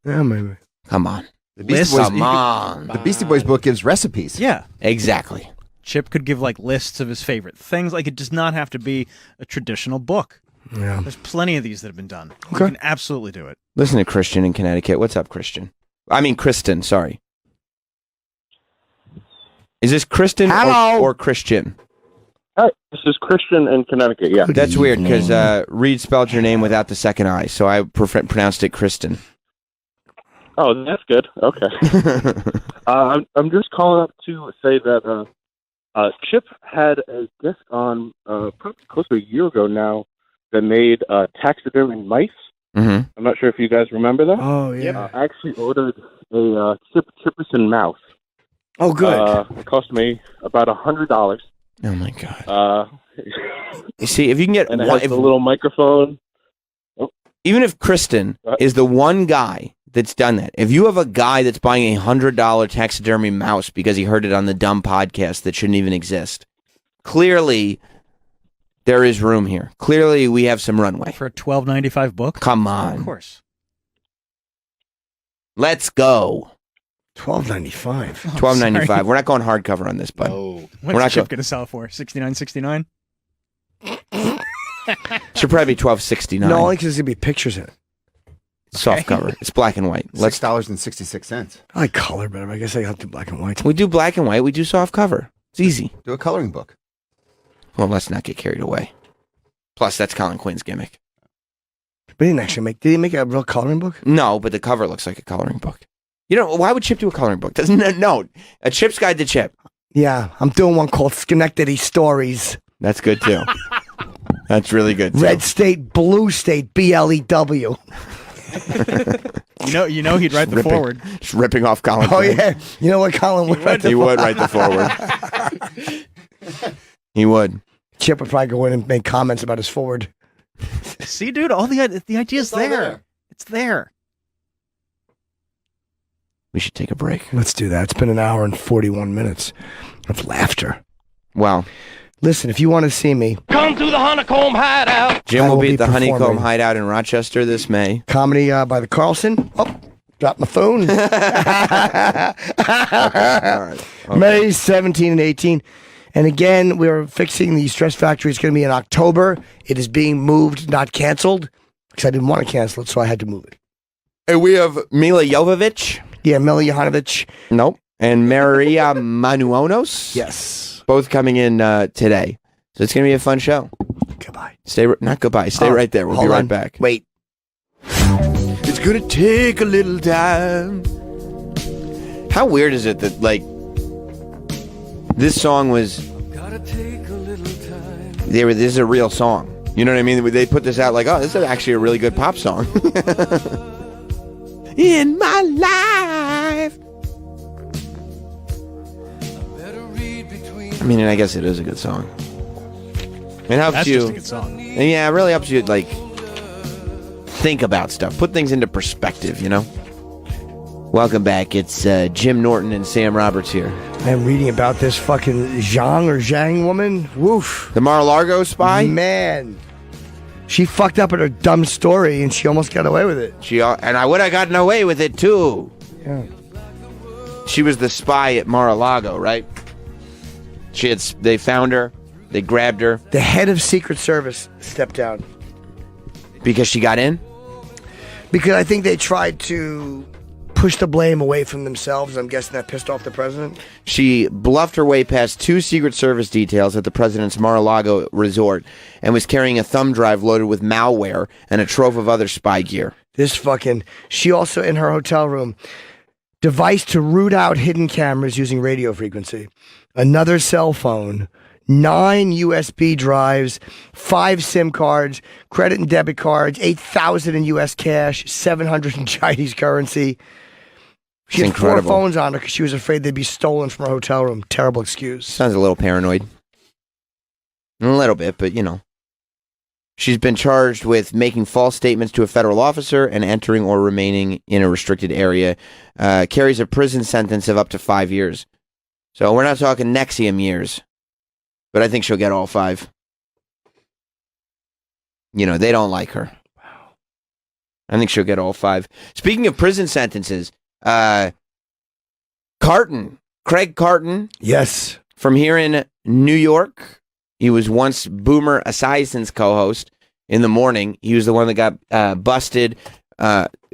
Yeah, maybe. Come on. The Beastie Boys, Come on. the Beastie Boys book gives recipes. Yeah. Exactly. Chip could give like lists of his favorite things. Like it does not have to be a traditional book. Yeah. There's plenty of these that have been done. Okay. You can absolutely do it. Listen to Christian in Connecticut. What's up, Christian? I mean, Kristen, sorry. Is this Kristen or Christian? Hi, this is Christian in Connecticut, yeah. That's weird because Reed spelled your name without the second I, so I pronounced it Kristen. Oh, that's good. Okay. I'm just calling up to say that Chip had a guest on probably close to a year ago now that made taxidermy mice. Mm-hmm. I'm not sure if you guys remember that. Oh, yeah. I actually ordered a Chip Chipperson mouse. Oh, good. It cost me about $100. Oh, my God. You see, if you can get and it one, has a little microphone. Even if Kristen is the one guy that's done that, if you have a guy that's buying $100 taxidermy mouse because he heard it on the dumb podcast that shouldn't even exist, clearly there is room here. Clearly we have some runway. For a $12.95 book? Come on. Of course. Let's go. $12.95. $12.95. We're not going hardcover on this, bud. What's We're not Chip going to sell it for? $69.69. Should probably be $12.69. No, only because there's gonna be pictures in it. Soft cover. It's black and white. $6.66. I like color better. But I guess I have to do black and white. We do black and white. We do soft cover. It's easy. Do a coloring book. Well, let's not get carried away. Plus, that's Colin Quinn's gimmick. But he didn't actually make. Did he make a real coloring book? No, but the cover looks like a coloring book. You know, why would Chip do a coloring book? Doesn't no a Chip's Guide to Chip. Yeah, I'm doing one called Schenectady Stories. That's good too. That's really good too. Red State, Blue State, BLEW. You know he'd write the forward. Just ripping off Colin. Oh Quinn. yeah, you know what Colin would write? He would write the forward. He would. Chip would probably go in and make comments about his forward. See, dude, all the idea's there. It's there. We should take a break. Let's do that. It's been an hour and 41 minutes of laughter. Wow. Listen, if you want to see me, Come to the Honeycomb Hideout. Jim will be at the performing. Honeycomb Hideout in Rochester this May. Comedy by the Carlson. Oh, dropped my phone. Okay. May 17 and 18. And again, we're fixing the Stress Factory. It's going to be in October. It is being moved, not canceled, because I didn't want to cancel it, so I had to move it. And we have Milla Jovovich. Yeah, Milla Jovovich. Nope. And Maria Menounos. Yes. Both coming in today. So it's going to be a fun show. Goodbye. Not goodbye. Stay right there. We'll be hold right on. back. Wait. It's going to take a little time. How weird is it that, like, this song was... This is a real song. You know what I mean? They put this out like, oh, this is actually a really good pop song. In my life. I mean, and I guess it is a good song. It helps That's you. just a good song. Yeah, it really helps you, like, think about stuff. Put things into perspective, you know? Welcome back. It's Jim Norton and Sam Roberts here. I'm reading about this fucking Zhang woman. Woof. The Mar-a-Lago spy? Man. She fucked up at her dumb story and she almost got away with it. And I would have gotten away with it, too. Yeah. She was the spy at Mar-a-Lago, right? They found her. They grabbed her. The head of Secret Service stepped down. Because she got in? Because I think they tried to push the blame away from themselves. I'm guessing that pissed off the president. She bluffed her way past 2 Secret Service details at the president's Mar-a-Lago resort and was carrying a thumb drive loaded with malware and a trove of other spy gear. She also, in her hotel room, device to root out hidden cameras using radio frequency, another cell phone, 9 USB drives, 5 SIM cards, credit and debit cards, 8,000 in US cash, 700 in Chinese currency. She had 4 phones on her because she was afraid they'd be stolen from her hotel room. Terrible excuse. Sounds a little paranoid. A little bit, but you know. She's been charged with making false statements to a federal officer and entering or remaining in a restricted area. Carries a prison sentence of up to 5 years. So we're not talking Nexium years. But I think she'll get all 5. You know, they don't like her. Wow. I think she'll get all 5. Speaking of prison sentences, Carton, Craig Carton. Yes. From here in New York. He was once Boomer Esiason's co-host in the morning. He was the one that got busted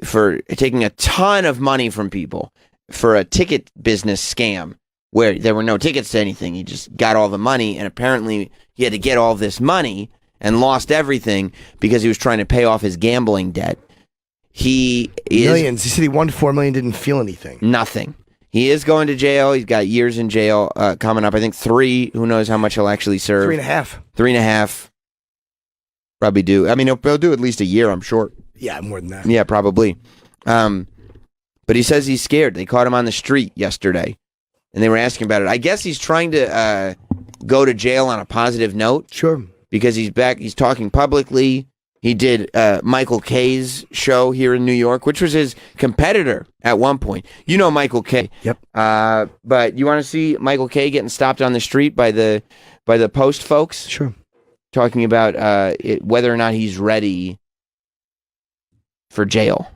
for taking a ton of money from people for a ticket business scam where there were no tickets to anything. He just got all the money, and apparently he had to get all this money and lost everything because he was trying to pay off his gambling debt. Millions. He said he won $4 million, didn't feel anything. Nothing. He is going to jail. He's got years in jail coming up. I think 3. Who knows how much he'll actually serve? 3.5. 3.5. Probably do. I mean, he'll do at least a year, I'm sure. Yeah, more than that. Yeah, probably. But he says he's scared. They caught him on the street yesterday, and they were asking about it. I guess he's trying to go to jail on a positive note. Sure. Because he's back. He's talking publicly. He did Michael Kay's show here in New York, which was his competitor at one point. You know Michael Kay. Yep. But you want to see Michael Kay getting stopped on the street by the Post folks? Sure. Talking about whether or not he's ready for jail.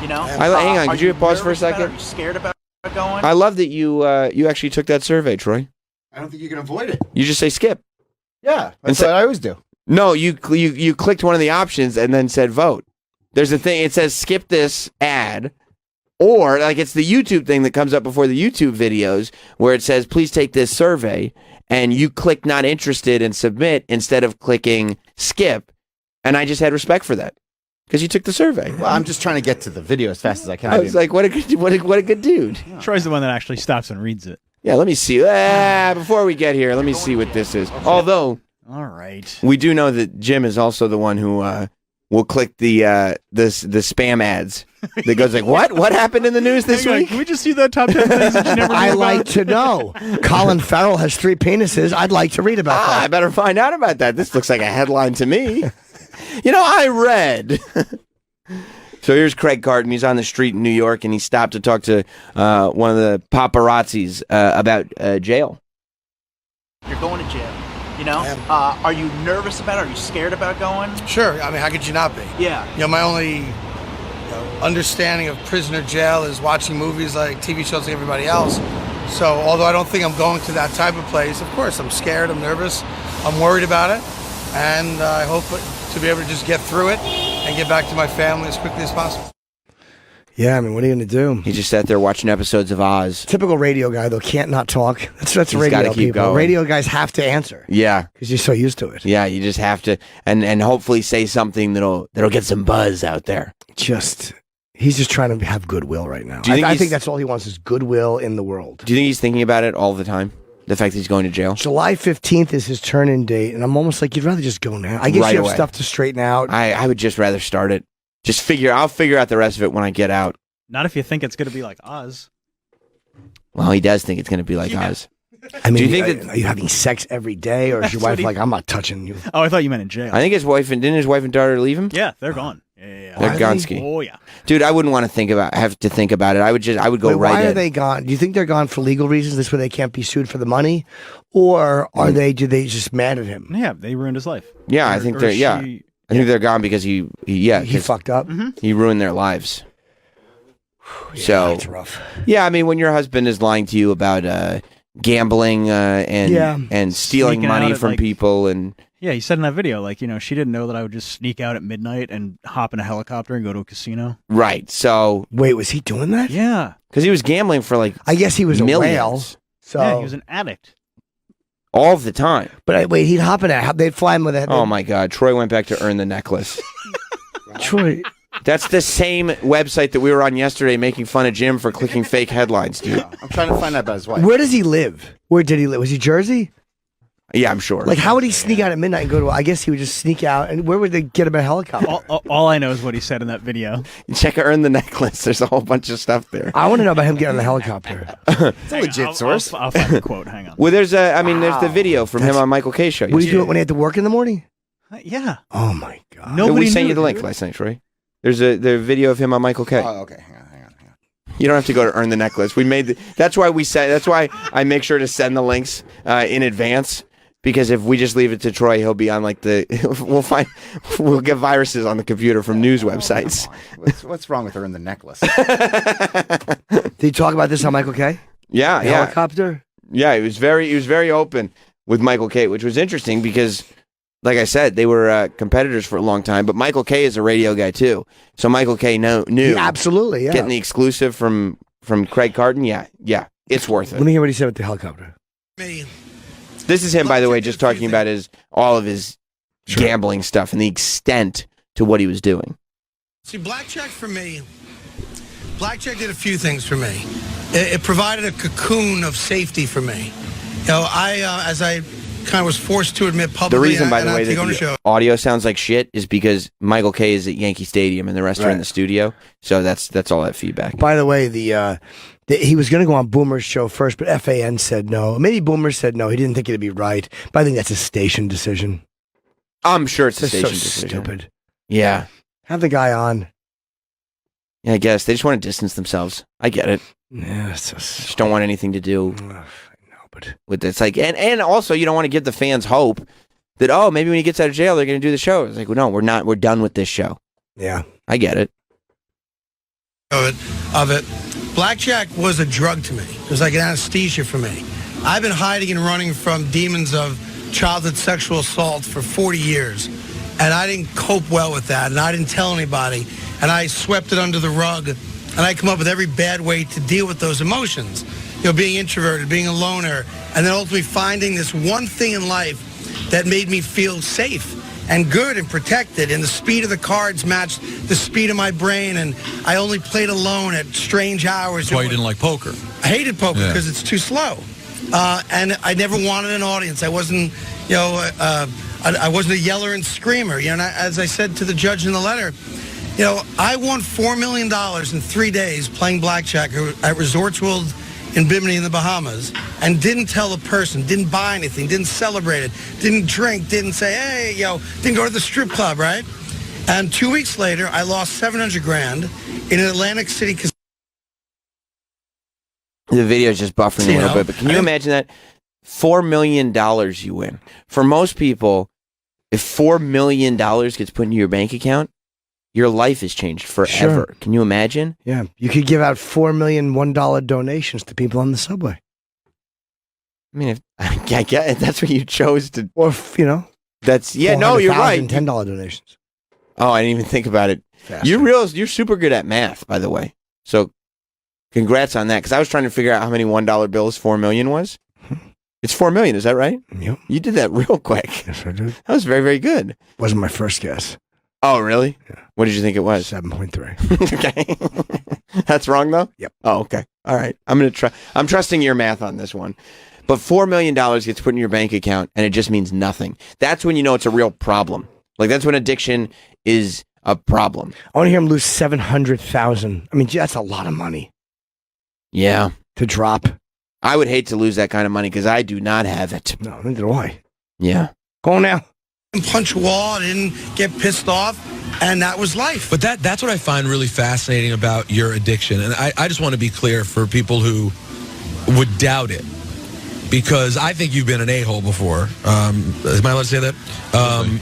You know. Hang on. Could you pause for a nervous about it? second? Are you scared about going? I love that you actually took that survey, Troy. I don't think you can avoid it. You just say skip. Yeah, that's what I always do. No, you clicked one of the options and then said vote. There's a thing. It says skip this ad, or like it's the YouTube thing that comes up before the YouTube videos where it says please take this survey, and you click not interested and submit instead of clicking skip. And I just had respect for that because you took the survey. Well, I'm just trying to get to the video as fast as I can. I was like, what a good dude. Yeah. Troy's the one that actually stops and reads it. Yeah, let me see. Before we get here, let me see what this is. Although, all right, we do know that Jim is also the one who will click the spam ads that goes like, what happened in the news this week? Can we just see the top 10 things that you never knew I about? like to know. Colin Farrell has 3 penises. I'd like to read about that. I better find out about that. This looks like a headline to me. I read. So here's Craig Carton. He's on the street in New York, and he stopped to talk to one of the paparazzis about jail. You're going to jail. Are you nervous about it? Are you scared about going? Sure. I mean, how could you not be? Yeah. My only understanding of prisoner jail is watching movies like TV shows like everybody else. So although I don't think I'm going to that type of place, of course, I'm scared, I'm nervous, I'm worried about it. And I hope to be able to just get through it and get back to my family as quickly as possible. Yeah, I mean, what are you going to do? He just sat there watching episodes of Oz. Typical radio guy, though, can't not talk. That's He's radio gotta keep people. going. Radio guys have to answer. Yeah. Because you're so used to it. Yeah, you just have to, and hopefully say something that'll get some buzz out there. He's just trying to have goodwill right now. I think that's all he wants is goodwill in the world. Do you think he's thinking about it all the time? The fact that he's going to jail? July 15th is his turn-in date, and I'm almost like, you'd rather just go now. I guess Right you have away. stuff to straighten out. I would just rather start it. I'll figure out the rest of it when I get out. Not if you think it's going to be like Oz. Well, he does think it's going to be like Oz. I mean, do you think are you having sex every day, or is your wife like, I'm not touching you? Oh, I thought you meant in jail. I think didn't his wife and daughter leave him? Yeah, they're gone. Yeah. They're gonski. Oh yeah, dude. I wouldn't want to have to think about it. I would go Wait, right. Why in. are they gone? Do you think they're gone for legal reasons? This way they can't be sued for the money, or are they just mad at him? Yeah, they ruined his life. Yeah, I think they're. Yeah, I think they're gone because he fucked up. He ruined their lives. Yeah, so it's rough. Yeah, I mean, when your husband is lying to you about gambling and stealing Sneaking out money at, from like- people and. Yeah, he said in that video, she didn't know that I would just sneak out at midnight and hop in a helicopter and go to a casino. Right. So wait, was he doing that? Yeah, because he was gambling for I guess he was millions. a whale. So yeah, he was an addict. All the time. But wait, he'd hop in it. They'd fly him with it. Oh my God! Troy went back to earn the necklace. Troy. That's the same website that we were on yesterday making fun of Jim for clicking fake headlines, dude. I'm trying to find out about his wife. Where does he live? Where did he live? Was he Jersey? Yeah, I'm sure. Like, how would he sneak out at midnight and go to? I guess he would just sneak out. And where would they get him a helicopter? All I know is what he said in that video. Check Earn the Necklace. There's a whole bunch of stuff there. I want to know about him getting on the helicopter. It's a legit source. I'll find the quote. Hang on. Well, there's the video from him on Michael K. show. Would he do it when he had to work in the morning? Yeah. Oh my God. We sent you the link last night, Troy. There's the video of him on Michael K. Oh, okay. Hang on. You don't have to go to Earn the Necklace. We made that's why I make sure to send the links in advance. Because if we just leave it to Troy, he'll be on we'll get viruses on the computer from news websites. What's wrong with her in the necklace? Did he talk about this on Michael K? Yeah, The helicopter? Yeah, he was very open with Michael K, which was interesting because, like I said, they were competitors for a long time. But Michael K is a radio guy too, so Michael K knew absolutely, yeah. Getting the exclusive from Craig Carton, yeah, it's worth it. Let me hear what he said with the helicopter. This is him, by the way, just talking about all of his gambling stuff and the extent to what he was doing. See, blackjack for me, blackjack did a few things for me. It provided a cocoon of safety for me. As I kind of was forced to admit The publicly. reason, by the way, that that the audio sounds like shit is because Michael K is at Yankee Stadium and the rest are in the studio. So that's all that feedback. By the way, he was going to go on Boomer's show first, but FAN said no. Maybe Boomer said no. He didn't think it'd be right. But I think that's a station decision. I'm sure it's a That's station so decision. stupid. Yeah. Have the guy on. Yeah, I guess. They just want to distance themselves. I get it. Yeah, it's just don't want anything to do with this. Like, and also, you don't want to give the fans hope that, maybe when he gets out of jail, they're going to do the show. It's like, well, no, we're not. We're done with this show. Yeah. I get it. of it. Blackjack was a drug to me. It was like an anesthesia for me. I've been hiding and running from demons of childhood sexual assault for 40 years. And I didn't cope well with that, and I didn't tell anybody, and I swept it under the rug, and I come up with every bad way to deal with those emotions. You know, being introverted, being a loner, and then ultimately finding this one thing in life that made me feel safe and good and protected, and the speed of the cards matched the speed of my brain, and I only played alone at strange hours. That's why you didn't like poker. I hated poker because it's too slow. And I never wanted an audience. I wasn't, I wasn't a yeller and screamer. You know, and as I said to the judge in the letter, I won $4 million in 3 days playing blackjack at Resorts World in Bimini in the Bahamas, and didn't tell a person, didn't buy anything, didn't celebrate it, didn't drink, didn't say, hey, didn't go to the strip club, right? And 2 weeks later, I lost $700,000 in an Atlantic City casino. The video is just buffering a little bit, but can you imagine that? $4 million you win. For most people, if $4 million gets put into your bank account, your life is changed forever. Sure. Can you imagine? Yeah. You could give out 4 million $1 donations to people on the subway. I mean, I get it. That's what you chose to. Or, That's, no, you're right. $10 donations. Oh, I didn't even think about it. Faster. You're super good at math, by the way. So congrats on that. Because I was trying to figure out how many $1 bills 4 million was. It's 4 million, is that right? Yep. You did that real quick. Yes, I did. That was very, very good. Wasn't my first guess. Oh, really? Yeah. What did you think it was? 7.3. Okay. That's wrong, though? Yep. Oh, okay. All right. I'm trusting your math on this one. But $4 million gets put in your bank account, and it just means nothing. That's when you know it's a real problem. Like, that's when addiction is a problem. I want to hear him lose 700,000. I mean, that's a lot of money. Yeah. To drop. I would hate to lose that kind of money because I do not have it. No, neither do I. Yeah. Go on now. Punch a wall, I didn't get pissed off, and that was life. But that's what I find really fascinating about your addiction. And I just want to be clear for people who would doubt it, because I think you've been an a-hole before. Am I allowed to say that?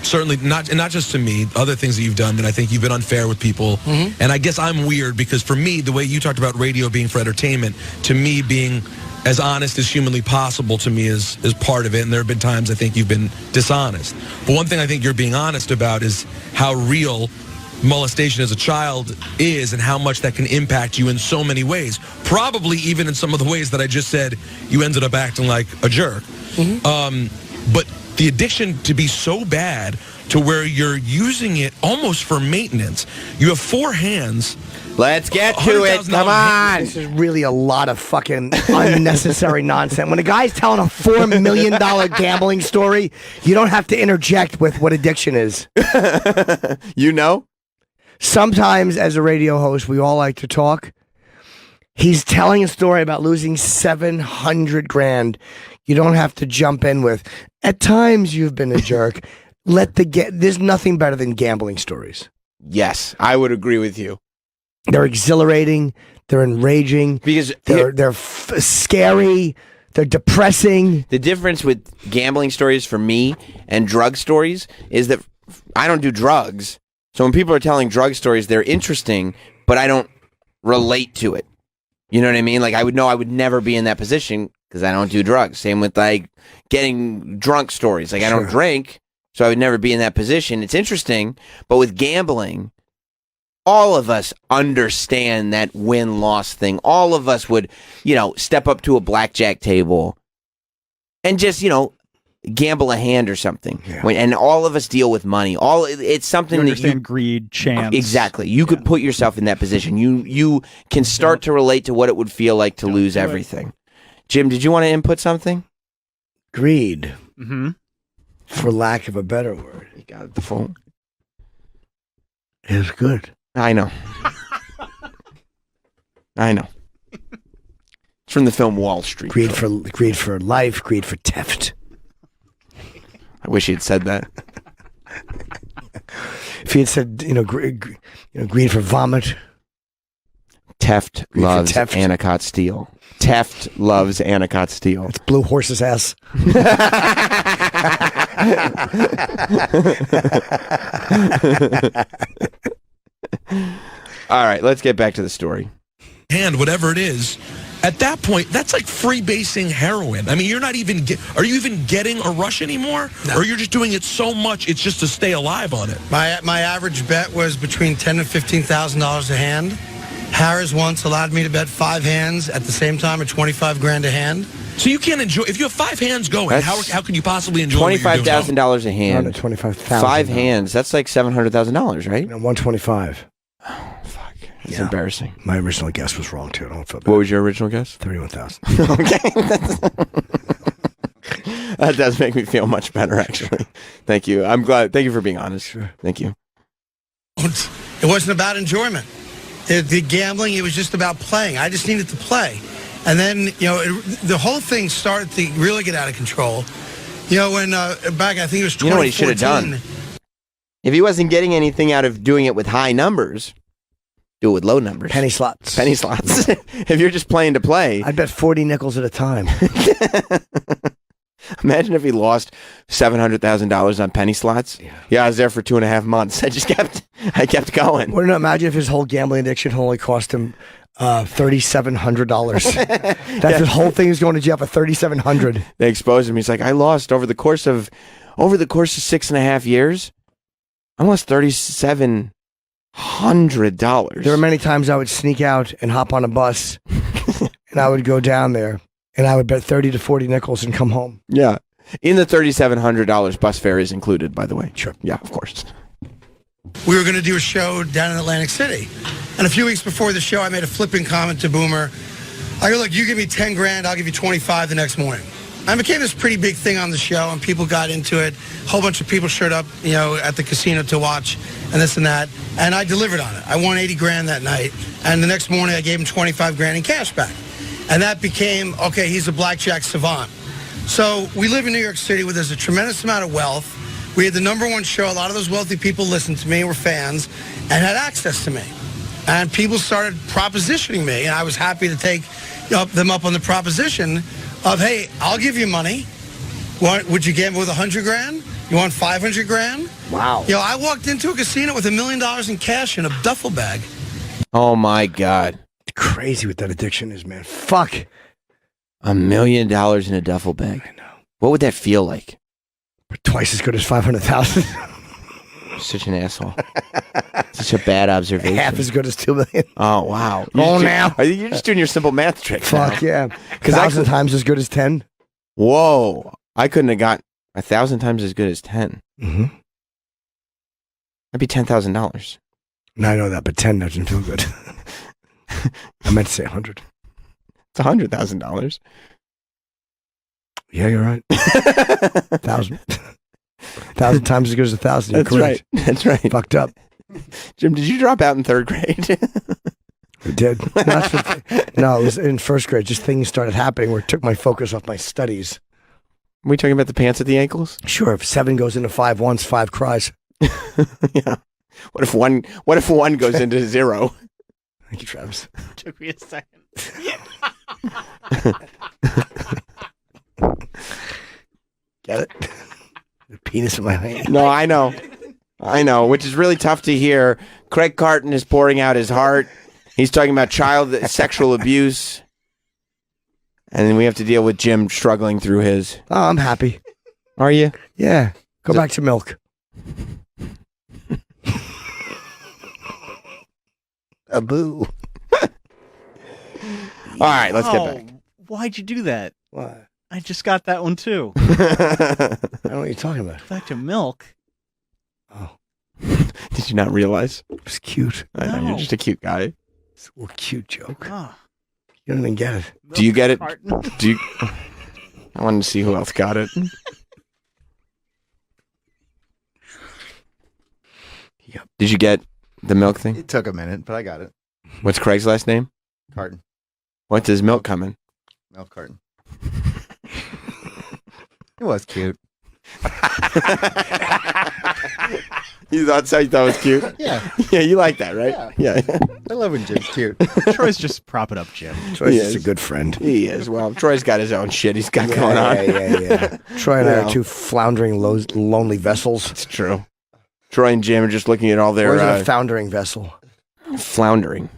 Certainly not just to me, other things that you've done that I think you've been unfair with people. Mm-hmm. And I guess I'm weird because for me, the way you talked about radio being for entertainment, to me being as honest as humanly possible to me is part of it. And there have been times I think you've been dishonest. But one thing I think you're being honest about is how real molestation as a child is and how much that can impact you in so many ways. Probably even in some of the ways that I just said, you ended up acting like a jerk. Mm-hmm. But the addiction to be so bad to where you're using it almost for maintenance. You have 4 hands. Let's get to it. Come on. This is really a lot of fucking unnecessary nonsense. When a guy's telling a $4 million gambling story, you don't have to interject with what addiction is. Sometimes as a radio host, we all like to talk. He's telling a story about losing $700,000. You don't have to jump in with, at times you've been a jerk. There's nothing better than gambling stories. Yes, I would agree with you. They're exhilarating. They're enraging. Because they're scary. They're depressing. The difference with gambling stories for me and drug stories is that I don't do drugs. So when people are telling drug stories, they're interesting, but I don't relate to it. You know what I mean? Like I would know I would never be in that position because I don't do drugs. Same with like getting drunk stories. Like I don't drink, so I would never be in that position. It's interesting, but with gambling, all of us understand that win-loss thing. All of us would, step up to a blackjack table and just, gamble a hand or something. Yeah. And all of us deal with money. It's something you that understand greed, chance. Exactly. You could put yourself in that position. You can start to relate to what it would feel like to lose everything. Jim, did you want to input something? Greed. Mm-hmm. For lack of a better word. You got the phone. Is good. I know. It's from the film Wall Street. Greed for life, greed for theft. I wish he had said that. If he had said, greed for vomit. Theft loves Anacott Steel. Theft loves Anacott Steel. It's Blue Horse's ass. All right, let's get back to the story. Hand, whatever it is, at that point, that's like freebasing heroin. I mean, you're not even are you even getting a rush anymore? No. Or you're just doing it so much, it's just to stay alive on it? My average bet was between $10,000 and $15,000 a hand. Harris once allowed me to bet 5 hands at the same time at $25,000 a hand. So you can't enjoy, if you have 5 hands going, how can you possibly enjoy $25,000 a hand. $25,000. 5 hands, that's like $700,000, right? No, 125. Oh, fuck. It's embarrassing. My original guess was wrong, too. I don't feel bad. What was your original guess? 31,000. Okay. That does make me feel much better, actually. Thank you. I'm glad. Thank you for being honest. Sure. Thank you. It wasn't about enjoyment. The gambling, it was just about playing. I just needed to play. And then, the whole thing started to really get out of control. When back, I think it was 2014. You know what he should have done? If he wasn't getting anything out of doing it with high numbers, do it with low numbers. Penny slots. Penny slots. If you're just playing to play. I'd bet 40 nickels at a time. Imagine if he lost $700,000 on penny slots. Yeah, I was there for 2.5 months. I kept going. Well, no, imagine if his whole gambling addiction only cost him $3,700. That's his whole thing is going to jail for $3,700. They exposed him. He's like, I lost over the course of 6.5 years. I lost $3,700. There were many times I would sneak out and hop on a bus, and I would go down there, and I would bet 30 to 40 nickels and come home. Yeah, in the $3,700, bus fare is included, by the way. Sure. Yeah, of course. We were going to do a show down in Atlantic City. And a few weeks before the show, I made a flipping comment to Boomer. I go, look, you give me $10,000, I'll give you 25 the next morning. I became this pretty big thing on the show, and people got into it. A whole bunch of people showed up, at the casino to watch, and this and that. And I delivered on it. I won $80,000 that night. And the next morning, I gave him $25,000 in cash back. And that became, okay, he's a blackjack savant. So we live in New York City where there's a tremendous amount of wealth. We had the #1 show. A lot of those wealthy people listened to me, were fans, and had access to me. And people started propositioning me, and I was happy to take them up on the proposition of, hey, I'll give you money. Would you gamble with $100,000? You want $500,000? Wow. I walked into a casino with $1 million in cash in a duffel bag. Oh, my God. Crazy what that addiction is, man. Fuck. $1 million in a duffel bag. I know. What would that feel like? Twice as good as 500,000. Such an asshole. Such a bad observation. Half as good as 2 million. Oh, wow. Now. You're just doing your simple math trick. Fuck now. Yeah. 1,000 times as good as 10. Whoa. I couldn't have got 1,000 times as good as 10. Mm-hmm. That'd be $10,000. No, I know that, but 10 doesn't feel good. I meant to say 100. It's $100,000. Yeah, you're right. 1,000. 1,000 times as good as 1,000. That's correct. Right. That's right. Fucked up. Jim, did you drop out in 3rd grade? We did. No, it was in 1st grade. Just things started happening where it took my focus off my studies. Are we talking about the pants at the ankles? Sure. If 7 goes into 5 once, 5 cries. Yeah. What if one goes into 0? Thank you, Travis. Took me a second. Get it? The penis in my hand. No, I know, which is really tough to hear. Craig Carton is pouring out his heart. He's talking about child sexual abuse. And then we have to deal with Jim struggling through his. Oh, I'm happy. Are you? Yeah. Go back to milk. A boo. All right, let's get back. Why'd you do that? What? I just got that one too. I don't know what you're talking about. Back to milk. Oh. Did you not realize? It was cute. I know, you're just a cute guy. It's a cute joke. Oh. You don't even get it. Do you get it? Do you? I wanted to see who else got it. Yep. Did you get the milk thing? It took a minute, but I got it. What's Craig's last name? Carton. What does milk come in? Milk carton. It was cute. You thought so? You thought it was cute? Yeah. Yeah, you like that, right? Yeah. I love when Jim's cute. Troy's just propping up Jim. Troy's just a good friend. He is. Well, Troy's got his own shit he's got going on. Yeah. Troy and I are two floundering, lonely vessels. It's true. Troy and Jim are just looking at all their... Troy's a foundering vessel. Floundering.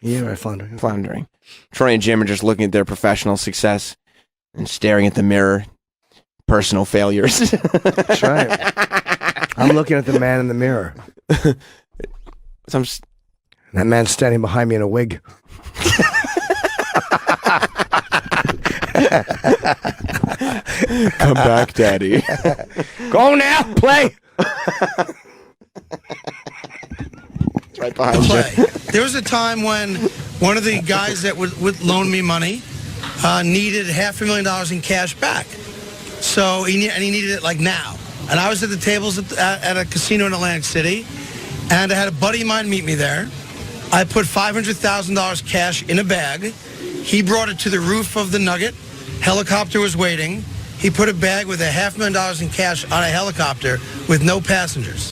Yeah, right, floundering. Troy and Jim are just looking at their professional success and staring at the mirror. Personal failures. That's right. I'm looking at the man in the mirror. That man's standing behind me in a wig. Come back, Daddy. Go now, play. Right behind you. There was a time when one of the guys that would loan me money needed $500,000 in cash back. So he needed it like now. And I was at the tables at a casino in Atlantic City, and I had a buddy of mine meet me there. I put $500,000 cash in a bag. He brought it to the roof of the Nugget. Helicopter was waiting. He put a bag with $500,000 in cash on a helicopter with no passengers.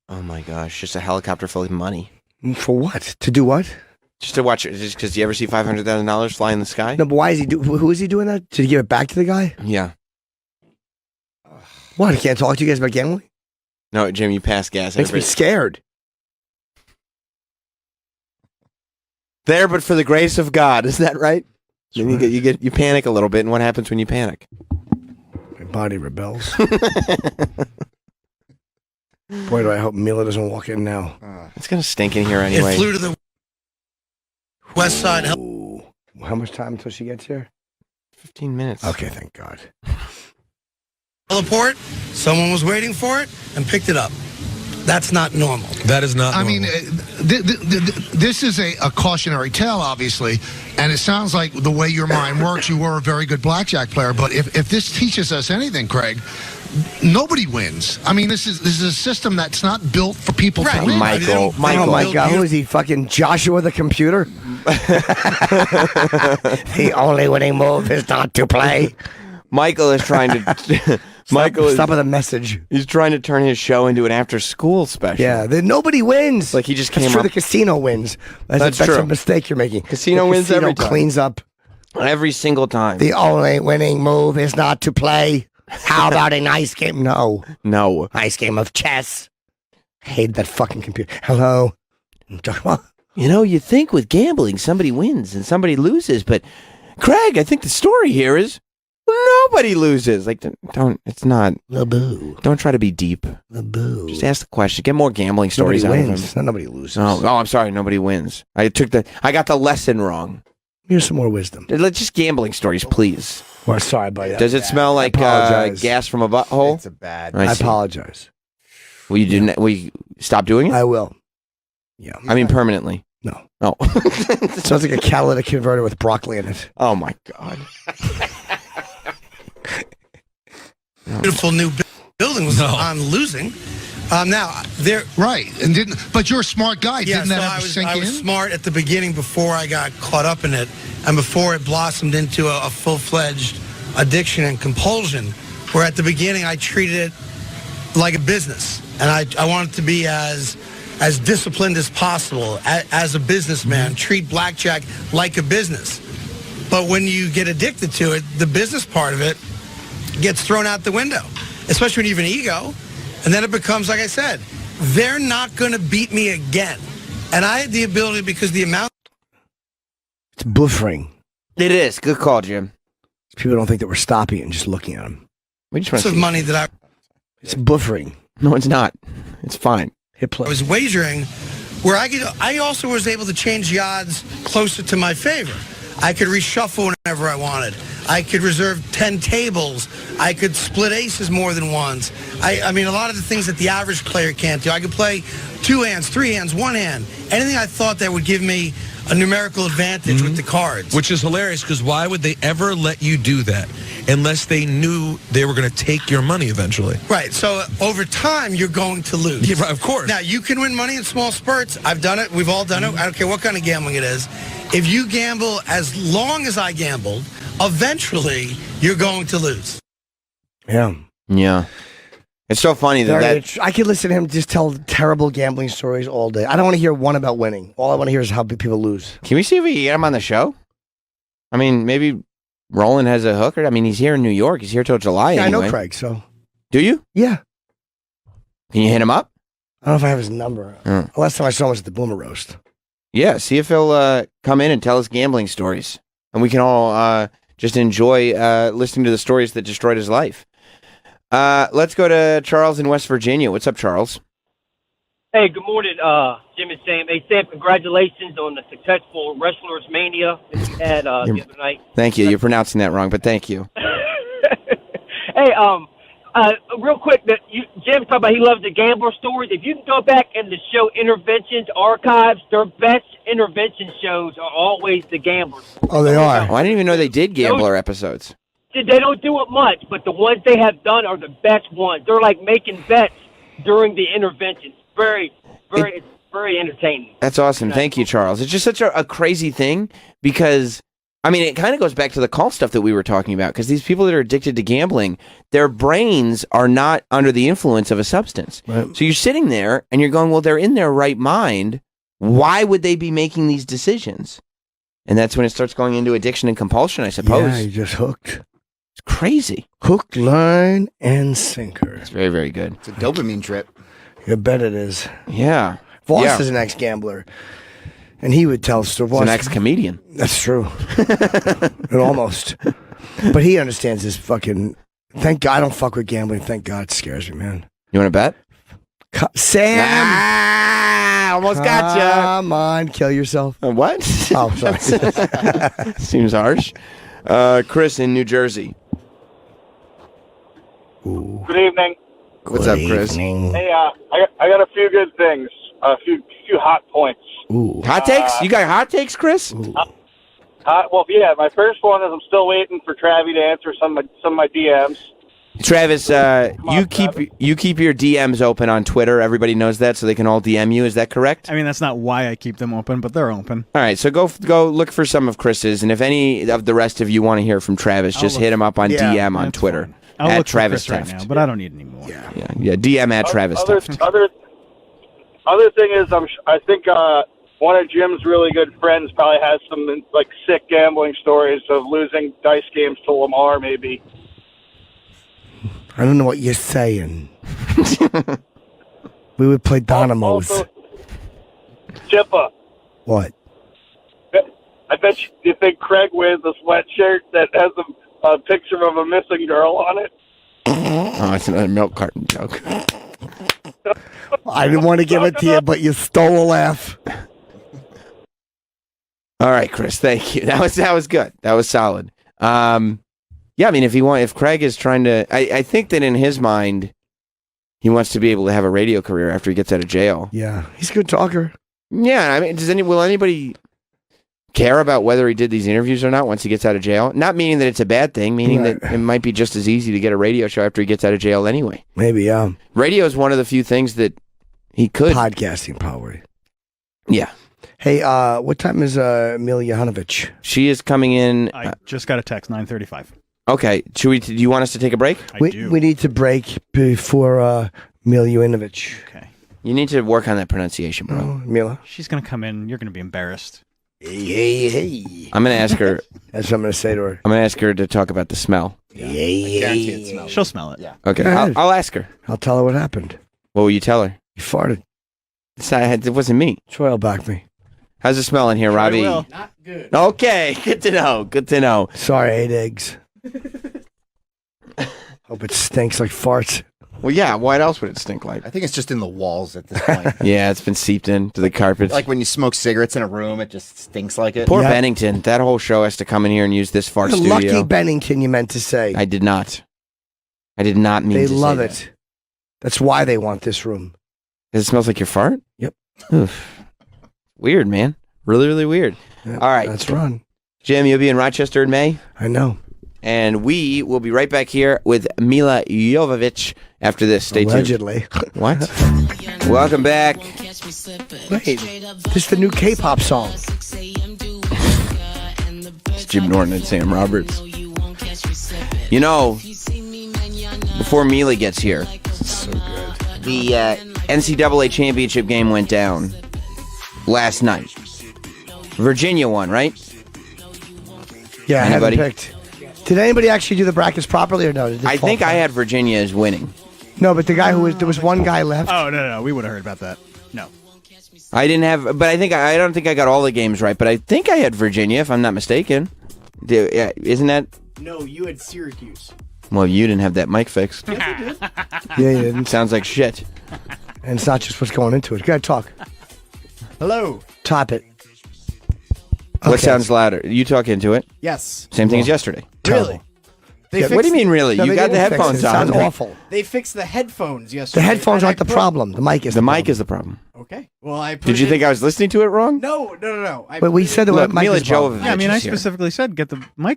Oh my gosh, just a helicopter full of money. For what? To do what? Just to watch it. Just because you ever see $500,000 fly in the sky? No, but why is he who is he doing that? Did he give it back to the guy? Yeah. What? I can't talk to you guys about gambling? No, Jim, you pass gas. Makes me scared. There, but for the grace of God, is that right? Then you panic a little bit, and what happens when you panic? My body rebels. Boy, do I hope Milla doesn't walk in now. It's gonna stink in here anyway. It flew to the west side. How much time until she gets here? 15 minutes. Okay, thank God. Heliport, someone was waiting for it and picked it up. That's not normal. That is not normal. I mean, this is a cautionary tale, obviously, and it sounds like the way your mind works, you were a very good blackjack player, but if this teaches us anything, Craig, nobody wins. I mean, this is a system that's not built for people to win. Michael. Oh my God, who is he? Fucking Joshua the computer? The only winning move is not to play. Michael is trying to. Stop with a message. He's trying to turn his show into an after-school special. Yeah, nobody wins. Like he just came That's true. up. The casino wins. That's true. a mistake you're making. Casino wins every time. Cleans up every single time. The only winning move is not to play. How about a nice game? No. Nice game of chess. I hate that fucking computer. Hello. You know, you think with gambling somebody wins and somebody loses, but Craig, I think the story here is nobody loses. Like, don't. It's not. Laboo. Don't try to be deep. Laboo. Just ask the question. Get more gambling stories out of him. Nobody loses. Oh, I'm sorry. Nobody wins. I got the lesson wrong. Here's some more wisdom. Let's just gambling stories, please. Well, sorry, buddy. Does it smell like gas from a butthole? It's a bad. I apologize. Well, you didn't. Will you stop doing it? I will. Yeah. I mean, permanently. No. Oh. Sounds like a catalytic converter with broccoli in it. Oh my God. Beautiful new building was on losing. Now they're right, and but you're a smart guy. Yeah, didn't that so ever sink I was in? smart at the beginning before I got caught up in it, and before it blossomed into a full-fledged addiction and compulsion. Where at the beginning I treated it like a business, and I wanted to be as disciplined as possible as a businessman. Treat blackjack like a business. But when you get addicted to it, the business part of it gets thrown out the window, especially when you have an ego. And then it becomes, like I said, they're not going to beat me again. And I had the ability because the amount... It's buffering. It is. Good call, Jim. People don't think that we're stopping it and just looking at them. We just want of money that I... It's buffering. No, it's not. It's fine. Hit play. I was wagering where I also was able to change the odds closer to my favor. I could reshuffle whenever I wanted. I could reserve 10 tables. I could split aces more than once. I mean, a lot of the things that the average player can't do. I could play 2 hands, 3 hands, 1 hand. Anything I thought that would give me a numerical advantage with the cards. Which is hilarious, because why would they ever let you do that unless they knew they were going to take your money eventually? Right. So over time, you're going to lose. Yeah, right, of course. Now, you can win money in small spurts. I've done it. We've all done it. I don't care what kind of gambling it is. If you gamble as long as I gambled, eventually you're going to lose. Yeah. Yeah. It's so funny that I could listen to him just tell terrible gambling stories all day. I don't want to hear one about winning. All I want to hear is how people lose. Can we see if we can get him on the show? I mean, maybe Roland has a hooker. I mean, he's here in New York. He's here till July Yeah, anyway. I know Craig, so. Do you? Yeah. Can you hit him up? I don't know if I have his number. Last time I saw him was at the Boomer Roast. Yeah, see if he'll come in and tell us gambling stories. And we can all just enjoy listening to the stories that destroyed his life. Let's go to Charles in West Virginia. What's up, Charles? Hey, good morning, Jim and Sam. Hey, Sam, congratulations on the successful Wrestlersmania that you had the other night. Thank you. You're pronouncing that wrong, but thank you. Hey, real quick, Jim talked about he loves the gambler stories. If you can go back in the show Interventions Archives, their best intervention shows are always the gamblers. Oh, they are. Oh, I didn't even know they did gambler episodes. They don't do it much, but the ones they have done are the best ones. They're like making bets during the interventions. It's very entertaining. That's awesome. Thank you, Charles. It's just such a crazy thing because, I mean, it kind of goes back to the cult stuff that we were talking about because these people that are addicted to gambling, their brains are not under the influence of a substance. Right. So you're sitting there and you're going, well, they're in their right mind. Why would they be making these decisions? And that's when it starts going into addiction and compulsion, I suppose. Yeah, you're just hooked. It's crazy. Hook, line, and sinker. It's very, very good. It's a dopamine trip. You bet it is. Yeah. Voss is an ex-gambler. And he would tell stories. He's an ex-comedian. That's true. Almost. But he understands this fucking... Thank God I don't fuck with gambling. Thank God it scares me, man. You want to bet? Sam! Almost got you. Come on, kill yourself. What? Oh, sorry. Seems harsh. Chris in New Jersey. Ooh. Good evening. What's up, Chris? Hey, I got a few good things, a few hot points. Ooh. Hot takes? You got hot takes, Chris? Well, yeah. My first one is I'm still waiting for Travi to answer some of my DMs. Travis, you keep your DMs open on Twitter. Everybody knows that, so they can all DM you. Is that correct? I mean, that's not why I keep them open, but they're open. All right, so go look for some of Chris's, and if any of the rest of you want to hear from Travis, just hit him up on DM on Twitter. I'll at look Travis for Chris right now, but I don't need any more. Yeah. DM at Travis Teft. Other thing is, I think one of Jim's really good friends probably has some like sick gambling stories of losing dice games to Lamar, maybe. I don't know what you're saying. We would play Dynamos. Also, Chippa. What? I bet you think Craig wears a sweatshirt that has a picture of a missing girl on it. Oh, it's another milk carton joke. I didn't want to give it to you, but you stole a laugh. All right, Chris, thank you. That was good. That was solid. Yeah, I mean, if Craig is trying to, I think that in his mind, he wants to be able to have a radio career after he gets out of jail. Yeah, he's a good talker. Yeah, I mean, will anybody care about whether he did these interviews or not once he gets out of jail? Not meaning that it's a bad thing, meaning that it might be just as easy to get a radio show after he gets out of jail anyway. Maybe, yeah. Radio is one of the few things that he could. Podcasting, probably. Yeah. Hey, what time is Milla Jovovich? She is coming in. I just got a text, 9:35. Okay. Do you want us to take a break? I do. We need to break before Milla Jovovich. Okay. You need to work on that pronunciation, bro. Milla. She's going to come in. You're going to be embarrassed. Hey. I'm going to ask her. That's what I'm going to say to her. I'm going to ask her to talk about the smell. Yeah. She'll smell it. Yeah. Okay. I'll ask her. I'll tell her what happened. What will you tell her? You farted. It wasn't me. Troy will back me. How's it smell in here, Robbie? Not good. Okay. Good to know. Good to know. Sorry, I ate eggs. Hope it stinks like farts. Well, yeah. What else would it stink like? I think it's just in the walls at this point. Yeah, it's been seeped into the carpets. Like when you smoke cigarettes in a room, it just stinks like it. Poor Bennington. That whole show has to come in here and use this fart studio. Lucky Bennington, you meant to say. I did not. I did not mean to say They love it. that. That's why they want this room. It smells like your fart? Yep. Oof. Weird, man. Really, really weird. Yep, all right. That's run. Jim, you'll be in Rochester in May? I know. And we will be right back here with Milla Jovovich after this. Stay Allegedly. tuned. What? Welcome back. Wait, this is the new K-pop song. It's Jim Norton and Sam Roberts. You know, before Milla gets here, so good. The NCAA championship game went down last night. Virginia won, right? Yeah, Anybody? I haven't picked. Did anybody actually do the brackets properly or no? I think I had Virginia as winning. No, but the guy there was one guy left. Oh no, we would have heard about that. No, I didn't have, but I don't think I got all the games right, but I think I had Virginia, if I'm not mistaken. Isn't that? No, you had Syracuse. Well, you didn't have that mic fixed. Yes, I did. Yeah, you didn't. Sounds like shit. And it's not just what's going into it. Go ahead, talk. Hello. Top it. What sounds louder? You talk into it. Yes. Same thing as yesterday. Really? What do you mean, really? No, you they got the didn't fix headphones it. It on. sounds awful. They fixed the headphones The yesterday. headphones and aren't the problem. The mic is The the mic problem. is the problem. Okay. Well, I put Did you think I was listening to it wrong? No. But we said the Look, mic Milla is the problem. Jovovich yeah, I mean, I is here. specifically said get the mic.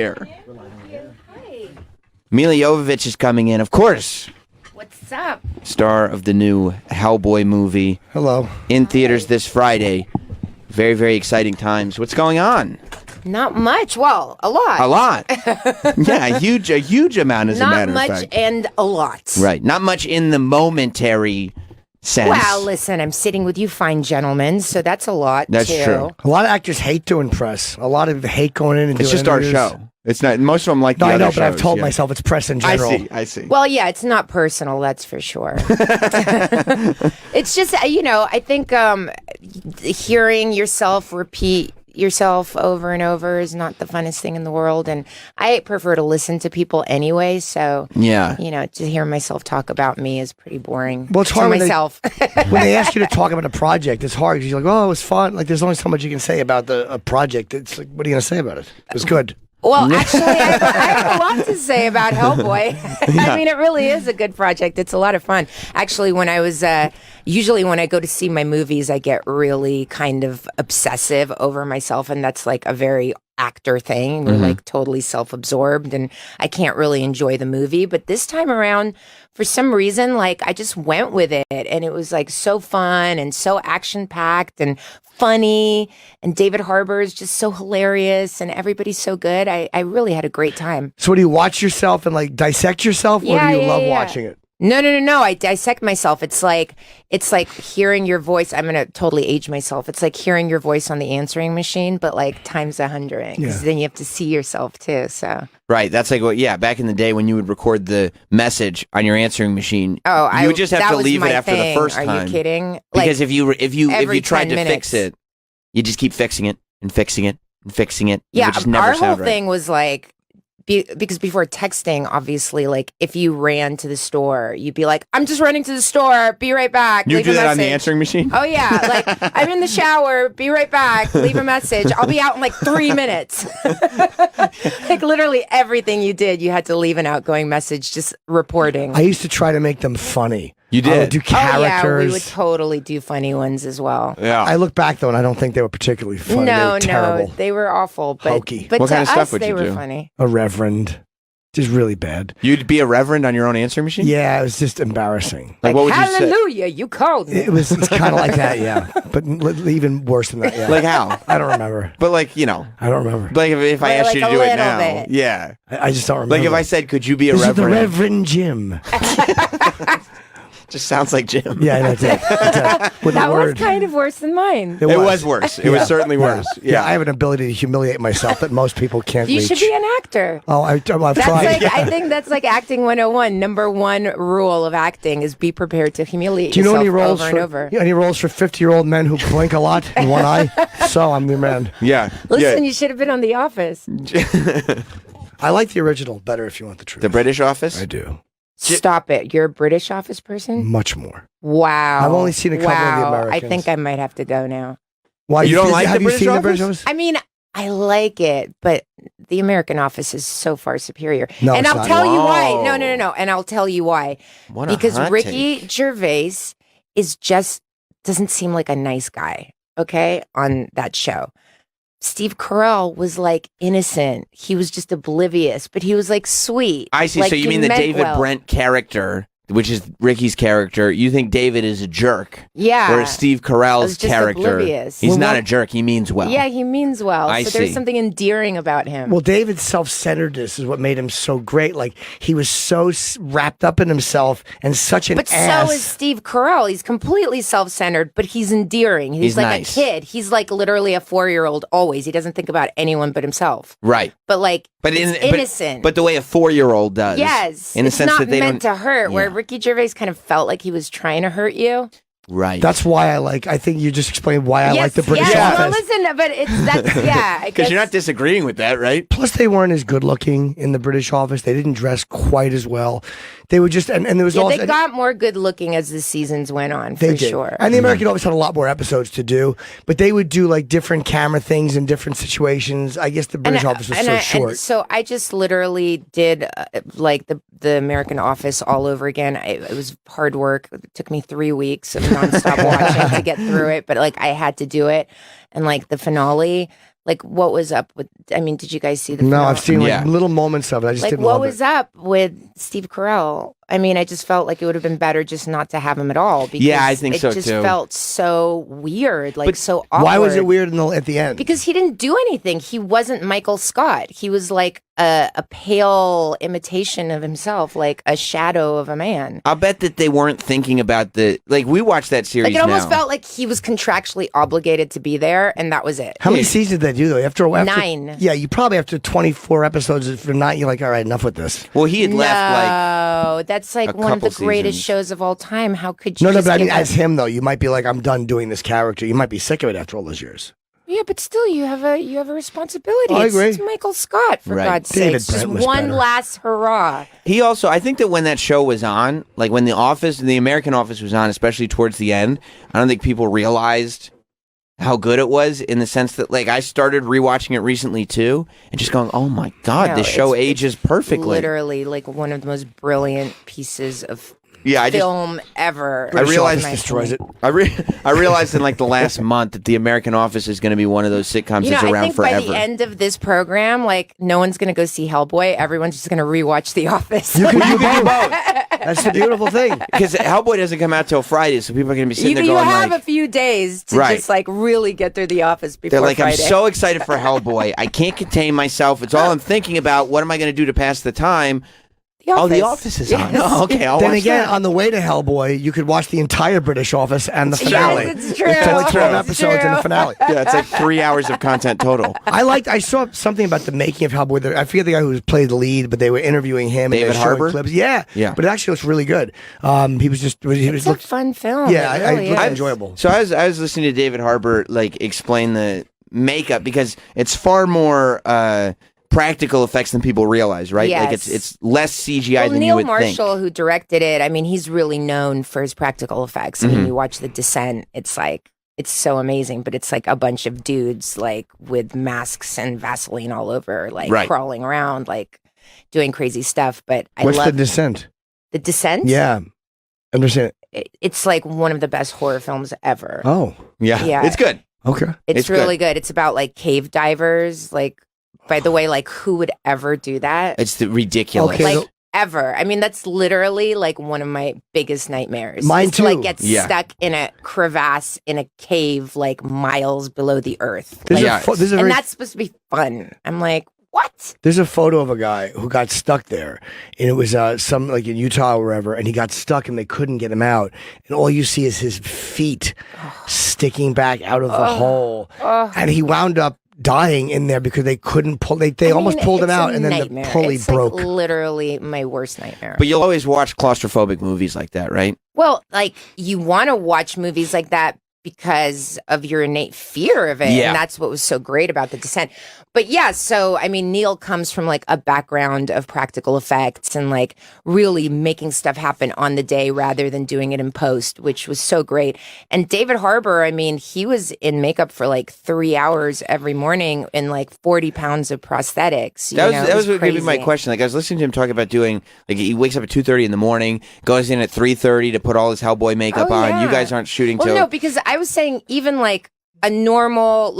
Milla Jovovich is coming in, of course. What's up? Star of the new Hellboy movie. Hello. In theaters this Friday. Very, very exciting times. What's going on? Not much. Well, a lot. A lot. Yeah, a huge amount, as a Not matter much of fact. and a lot. Right. Not much in the momentary sense. Well, listen, I'm sitting with you fine gentlemen, so that's a lot, That's too. true. A lot of actors hate to impress. A lot of hate going in and It's doing just our interviews. show. It's not. Most of them like No, the I other know, but I've shows, told yeah. myself it's press in general. I see. Well, yeah, it's not personal, that's for sure. It's just, I think hearing yourself repeat yourself over and over is not the funnest thing in the world, and I prefer to listen to people anyway, so Yeah. To hear myself talk about me is pretty boring. Well, it's hard to when myself. when they ask you to talk about a project, it's hard because you're like, oh, it was fun. Like, there's only so much you can say about a project. It's like, what are you going to say about it? It was good. Well, actually, I have a lot to say about Hellboy. I mean, it really is a good project. It's a lot of fun. Actually, when I was, usually when I go to see my movies, I get really kind of obsessive over myself, and that's like a very actor thing. We're like totally self-absorbed, and I can't really enjoy the movie. But this time around, for some reason, like I just went with it, and it was like so fun and so action-packed and funny, and David Harbour is just so hilarious, and everybody's so good. I really had a great time. So, do you watch yourself and like dissect yourself, or do you love watching it? No. I dissect myself. It's like hearing your voice. I'm gonna totally age myself. It's like hearing your voice on the answering machine, but like times 100. Because then you have to see yourself too. So Right. That's like back in the day when you would record the message on your answering machine. Oh, you would just have that to was leave it my after thing. the first Are time. you kidding? Because Like, if you every tried 10 to fix it, you just keep fixing it and fixing it and fixing it. It yeah, would just never our whole sound right. thing was like. Because before texting, obviously, like if you ran to the store, you'd be like, "I'm just running to the store. Be right back." You leave do a that on the message." answering machine? Oh yeah, like I'm in the shower. Be right back. Leave a message. I'll be out in like 3 minutes. Like literally everything you did, you had to leave an outgoing message, just reporting. I used to try to make them funny. You I would did? do Oh yeah, characters. we would totally do funny ones as well. Yeah. I look back though, and I don't think they were particularly funny. They No, were terrible. they were awful. But Hokey. but What to kind of stuff us, would they you were do? funny. A reverend, just really bad. You'd be a reverend on your own answering machine? Yeah, it was just embarrassing. Like, what would you say? Hallelujah, you called me. It's kind of like that, yeah. But even worse than that, yeah. Like how? I don't remember. But like, I don't remember. Like if I asked Like you to a do it little now. bit. Yeah. I just don't remember. Like if I said, could you be a This is the reverend? Reverend Jim. Just sounds like Jim. Yeah, that's it. With That a was word. kind of worse than mine. It was worse. It was certainly worse. Yeah, I have an ability to humiliate myself that most people can't You reach. should be an actor. Oh, I've That's tried. like I think that's like acting 101. Number one rule of acting is be prepared to humiliate Do you know yourself any roles over for and over. any roles for 50-year-old men who blink a lot in one eye? So I'm your man. Yeah. Listen, you should have been on The Office. I like the original better if you want the truth. The British Office? I do. Stop it. You're a British Office person? Much more. Wow. I've only seen a couple of the Wow. I Americans. think I might have to go now. Why You don't like have the you British seen Office? the British Office? I mean, I like it, but the American Office is so far superior. No, and it's I'll not. tell you why. Whoa. No. And I'll tell you why. What a Because hot Ricky take. Gervais is just doesn't seem like a nice guy, okay, on that show. Steve Carell was like innocent. He was just oblivious, but he was like sweet. I see. Like, So you he mean the meant David well. Brent character, which is Ricky's character, you think David is a jerk? Yeah. Whereas Steve I Carell's was just character, oblivious. he's Well, not what- a jerk. He means well. Yeah, he means well. I so there's see. something endearing about him. Well, David's self-centeredness is what made him so great. Like, he was so wrapped up in himself and such an But ass. so is Steve Carell. He's completely self-centered, but he's endearing. He's like nice. a kid. He's like literally a 4-year-old always. He doesn't think about anyone but himself. Right. But like, But it's innocent. But the way a 4-year-old does. yes, In the it's sense not that they meant don't. to hurt. Where Yeah. Ricky Gervais kind of felt like he was trying to hurt you. Right. That's why I think you just explained why I like the British Well, Office. listen, but yeah. Because you're not disagreeing with that, right? Plus, they weren't as good looking in the British Office. They didn't dress quite as well. They were just, and there was also. They got more good looking as the seasons went on, They for did. sure. And the American Office had a lot more episodes to do, but they would do like different camera things in different situations. I guess the British Office was so short. And so I just literally did like the American Office all over again. It was hard work. It took me 3 weeks of nonstop watching to get through it, but like I had to do it. And like the finale, like what was up with? I mean, did you guys see the? No, finale? I've seen like little moments of it. I just Like didn't what love was it. up with Steve Carell? I mean, I just felt like it would have been better just not to have him at all. Because Yeah, I think so, It just too. felt so weird, like so awkward. Why was it weird at the end? Because he didn't do anything. He wasn't Michael Scott. He was like a pale imitation of himself, like a shadow of a man. I'll bet that they weren't thinking about we watched that series Like it almost now. felt like he was contractually obligated to be there, and that was it. How many seasons did they do though? After 9. Yeah, you probably after 24 episodes for 9, you're like, all right, enough with this. Well, he had No, that's like a one of the couple greatest seasons. shows of all time. How could you? No, just but I give mean, up? as him though, you might be like, I'm done doing this character. You might be sick of it after all those years. Yeah, but still, you have a responsibility. I It's agree. Michael Scott, for Right. God's David sake. Just Brent was one better. last hurrah. He also, I think that when that show was on, like when the American Office was on, especially towards the end, I don't think people realized how good it was in the sense that, like, I started rewatching it recently too, and just going, "Oh my God, No, this show it's ages perfectly." Literally, like one of the most brilliant pieces of Yeah, I just- film ever. I realized it. I realized in like the last month that the American Office is going to be one of those sitcoms You know, that's I around think forever. by the end of this program, like no one's gonna go see Hellboy. Everyone's just gonna rewatch The Office. You can do both. That's the beautiful thing. Because Hellboy doesn't come out till Friday, so people are going to be sitting You there you going have like, a few days to Right. just like really get through The Office before they're like, Friday. I'm so excited for Hellboy. I can't contain myself. It's all I'm thinking about. What am I going to do to pass the time? The Office is on. Oh, okay, I'll Then watch again, that. on the way to Hellboy, you could watch the entire British Office and the Yes, finale. it's true. It's only 12 It's episodes in the true. finale. Yeah, it's like 3 hours of content total. I saw something about the making of Hellboy. I forget the guy who played the lead, but they were interviewing him. David and they were showing Harbour? clips. Yeah, Yeah. But it actually looks really good. He was just he was It's a fun film. Yeah, It I really looked is. enjoyable. So I was listening to David Harbour like explain the makeup because it's far more practical effects than people realize, right? Like Yes. it's less CGI Well, than you Neil would Marshall, who directed it, I mean, he's really known for his practical effects. I mean, Mhm. you watch The Descent, it's like, it's so amazing, but it's like a bunch of dudes like with masks and Vaseline all over, like Right. crawling around, like doing crazy stuff. But I What's love the Descent? The Descent. Yeah, understand. It's like one of the best horror films ever. Oh, yeah, Yeah. it's good. Okay, It's really good. It's about like cave divers. Like, by the way, like who would ever do that? It's ridiculous. Like ever. I mean, that's literally like one of my biggest nightmares. Mine is to like too. get Yeah. stuck in a crevasse in a cave like miles below the earth. There's Like, a there's a and very- that's supposed to be fun. I'm like, what? There's a photo of a guy who got stuck there, and it was some like in Utah or wherever, and he got stuck and they couldn't get him out, and all you see is his feet sticking back out of the hole, and he wound up dying in there because they couldn't pull. They I almost mean, pulled him it's a out, and then nightmare. the pulley it's broke. Like literally my worst nightmare. But you'll always watch claustrophobic movies like that, right? Well, like you want to watch movies like that because of your innate fear of it. Yeah. And that's what was so great about The Descent. But yeah, so I mean, Neil comes from like a background of practical effects and like really making stuff happen on the day rather than doing it in post, which was so great. And David Harbour, I mean, he was in makeup for like 3 hours every morning and like 40 pounds of prosthetics. That It was going to be my crazy. question. Like I was listening to him talk about doing like he wakes up at 2:30 in the morning, goes in at 3:30 to put all his Hellboy makeup Oh, on. yeah. You guys aren't shooting Well, till no, because I was saying even like a normal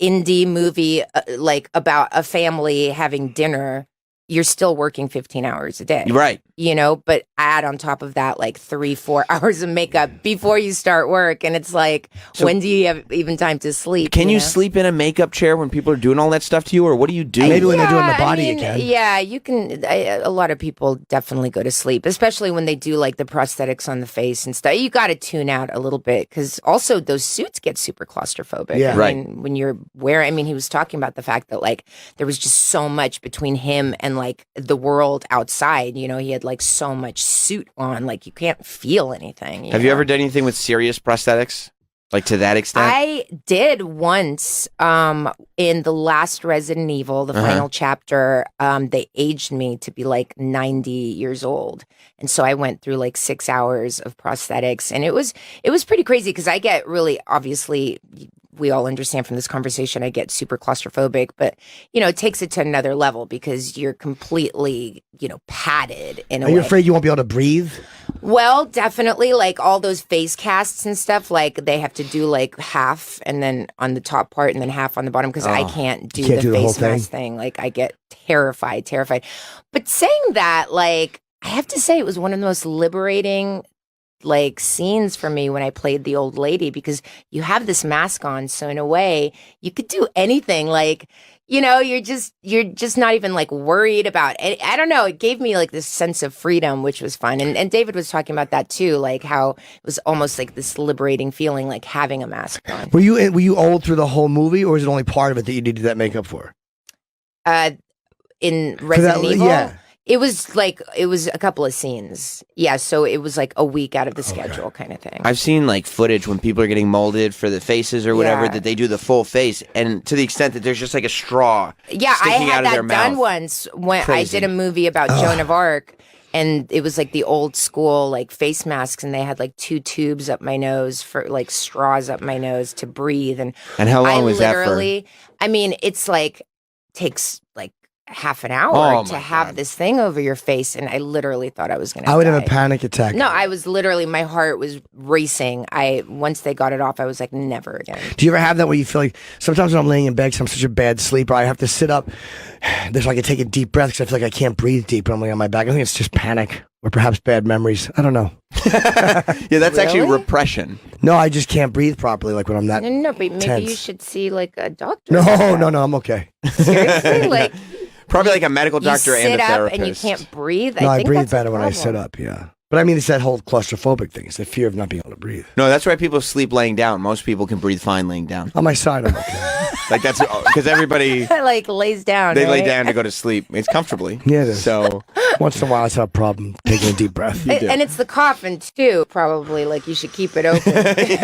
indie movie, like about a family having dinner, you're still working 15 hours a day. Right. You know, but add on top of that like 3-4 hours of makeup before you start work. And it's like, So- when do you have even time to sleep? Can you know? sleep in a makeup chair when people are doing all that stuff to you, or what do you do? Maybe when they're doing the I body mean, again. Yeah, you can. A lot of people definitely go to sleep, especially when they do like the prosthetics on the face and stuff. You got to tune out a little bit because also those suits get super claustrophobic. Yeah. I Right. mean, when you're wearing, I mean, he was talking about the fact that like there was just so much between him and like the world outside. You know, he had like so much suit on, like you can't feel anything. Have you ever done anything with serious prosthetics? Like to that extent? I did once in the last Resident Evil, the final chapter. They aged me to be like 90 years old, and so I went through like 6 hours of prosthetics, and it was pretty crazy because I get really, obviously, we all understand from this conversation, I get super claustrophobic, but you know, it takes it to another level because you're completely, you know, padded in a way. Are you afraid you won't be able to breathe? Well, definitely, like all those face casts and stuff, like they have to do like half and then on the top part and then half on the bottom because I can't do the whole face mask thing. Like I get terrified. But saying that, like, I have to say it was one of the most liberating like scenes for me when I played the old lady because you have this mask on, so in a way you could do anything. Like, you know, you're just not even like worried about it. I don't know, it gave me like this sense of freedom, which was fun. And David was talking about that too, like how it was almost like this liberating feeling, like having a mask on. Were you old through the whole movie, or is it only part of it that you needed that makeup for? In Resident Evil, yeah. It was a couple of scenes. Yeah, so it was like a week out of the schedule kind of thing. I've seen like footage when people are getting molded for the faces or whatever that they do the full face, and to the extent that there's just like a straw. Yeah, I sticking out had of their that done mouth. once when Crazy. I did a movie about Joan of Arc, and it was like the old school like face masks, and they had like 2 tubes up my nose for like straws up my nose to breathe. And how long was that for? I mean, it's like takes like half an hour to have this thing over your face, and I literally thought I was gonna I would die. have a panic attack. No, I was literally, my heart was racing. Once they got it off, I was like, never again. Do you ever have that where you feel like sometimes when I'm laying in bed because I'm such a bad sleeper, I have to sit up so I can take a deep breath because I feel like I can't breathe deep when I'm laying on my back? I think it's just panic or perhaps bad memories. I don't know. Yeah, that's actually repression. No, I just can't breathe properly like when I'm that No, but maybe tense. you should see like a doctor. No, I'm okay. Seriously, like Probably like a medical doctor you and a sit up therapist. and you can't breathe. No, I think breathe that's a better when I sit problem. up, yeah. But I mean, it's that whole claustrophobic thing. It's the fear of not being able to breathe. No, that's why people sleep laying down. Most people can breathe fine laying down. On my side, I'm okay. Like that's because everybody like lays down. they lay right? down to go to sleep. It's comfortably. Yeah, it is. So once in a while, it's a problem taking a deep breath. And it's the coffin too. Probably like you should keep it open.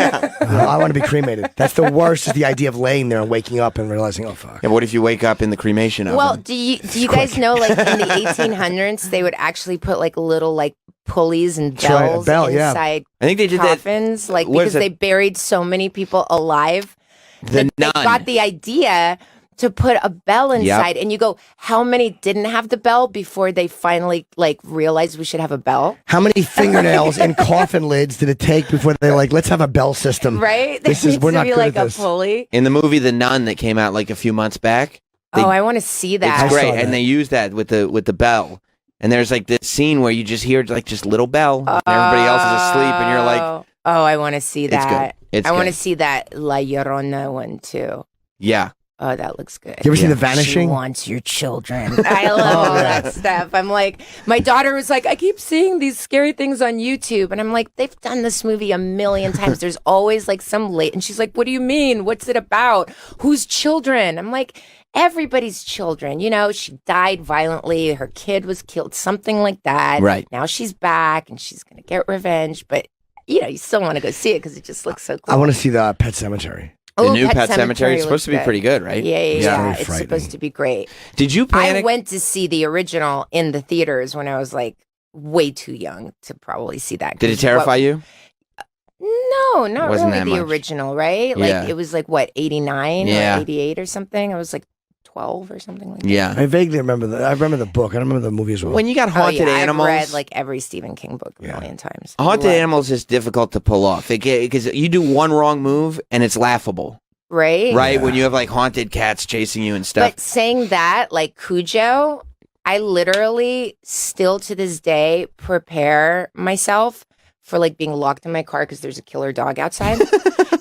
I want to be cremated. That's the worst. Is the idea of laying there and waking up and realizing, oh fuck. Yeah, what if you wake up in the cremation oven? Well, do you guys know like in the 1800s they would actually put like little like pulleys and That's right, a bells bell, yeah. inside I think they did that- coffins, like what is because it? they buried so many people alive. The They nun. got the idea to put a bell inside, and you go, how many didn't have the bell before they finally like realized we should have a bell? How many fingernails and coffin lids did it take before they're like, let's have a bell system? Right? This There is needs we're to not be good like at a this. pulley. In the movie The Nun that came out like a few months back, Oh, I want to see that. it's great, saw that. and they use that with the bell. And there's like this scene where you just hear like just little bell, and everybody else is asleep, and you're like, Oh, I want to see It's good. that. It's I want to good. see that La Llorona one too. yeah. Oh, that looks good. You ever seen The She Vanishing? wants your children. I love all that stuff. I'm like, my daughter was like, I keep seeing these scary things on YouTube. And I'm like, they've done this movie a million times. There's always like some late. And she's like, what do you mean? What's it about? Whose children? I'm like, everybody's children. You know, she died violently. Her kid was killed, something like that. Right. Now she's back and she's going to get revenge. But, you know, you still want to go see it because it just looks so cool. I want to see the Pet Cemetery. The Oh, new Pet Cemetery is supposed looks to be pretty good, right? Yeah. very It's frightening. supposed to be great. Did you I panic? went to see the original in the theaters when I was like way too young to probably see that. Did it 'Cause terrify you? No, not Wasn't really that the much. original, right? Like Yeah. it was like what, 89 Yeah. or 88 or something? I was like 12 or something like that. Yeah. I vaguely remember that. I remember the book. I don't remember the movie as well. When you got Oh, haunted yeah, animals, I've read like every Stephen King book a million times. haunted Love- animals is difficult to pull off because you do one wrong move and it's laughable, Right? right? When you have like haunted cats chasing you and stuff. But saying that, like Cujo, I literally still to this day prepare myself for like being locked in my car because there's a killer dog outside.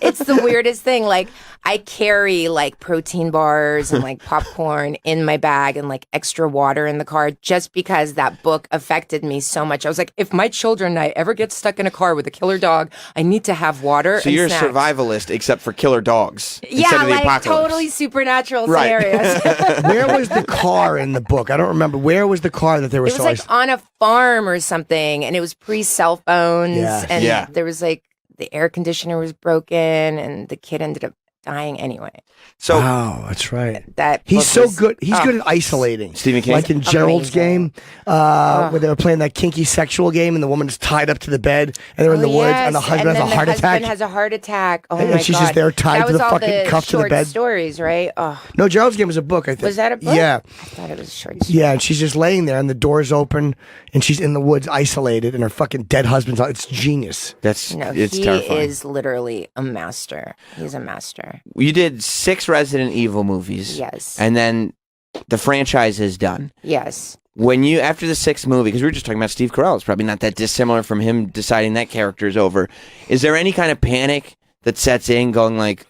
It's the weirdest thing. Like, I carry like protein bars and like popcorn in my bag and like extra water in the car just because that book affected me so much. I was like, if my children and I ever get stuck in a car with a killer dog, I need to have water. So and you're snacks. a survivalist, except for killer dogs. Yeah, instead of the like apocalypse. totally supernatural Right. scenarios. Where was the car in the book? I don't remember. Where was the car that they were It was like on a farm or something, and it was pre-cell phones, and there was like the air conditioner was broken, and the kid ended up dying anyway. So wow, that's right. That He's book so was- good. He's oh. good at isolating. Stephen King? Like in Gerald's Amazing. game, where they were playing that kinky sexual game, and the woman's tied up to the bed, and they're in the woods, and the husband has a heart husband attack. has a heart attack. Oh And my she's god! just there tied that to was the all fucking the cuff to the short bed. stories, right? Oh, No, Gerald's game was a book, I think. was that a book? Yeah. I thought it was a short story. Yeah, and she's just laying there, and the door's open, and she's in the woods, isolated, and her fucking dead husband's on. It's genius. No, It's he terrifying. is literally a master. He's a master. You did 6 Resident Evil movies. Yes. And then the franchise is done. Yes. When you, after the 6th movie, because we were just talking about Steve Carell, it's probably not that dissimilar from him deciding that character's over. Is there any kind of panic that sets in going like,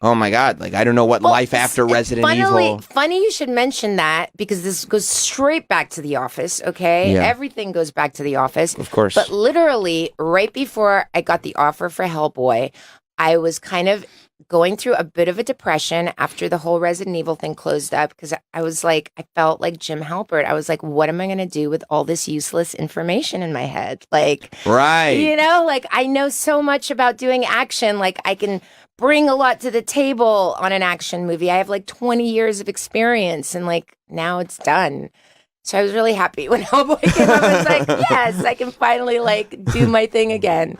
oh my God, like I don't know what life after Resident Evil. Funny you should mention that because this goes straight back to The Office, okay? Yeah. Everything goes back to The Office. Of course. But literally, right before I got the offer for Hellboy, I was kind of going through a bit of a depression after the whole Resident Evil thing closed up because I was like, I felt like Jim Halpert. I was like, what am I going to do with all this useless information in my head? Like, Right. you know, like I know so much about doing action. Like I can bring a lot to the table on an action movie. I have like 20 years of experience and like now it's done. So I was really happy when Hellboy came up. I was like, yes, I can finally like do my thing again.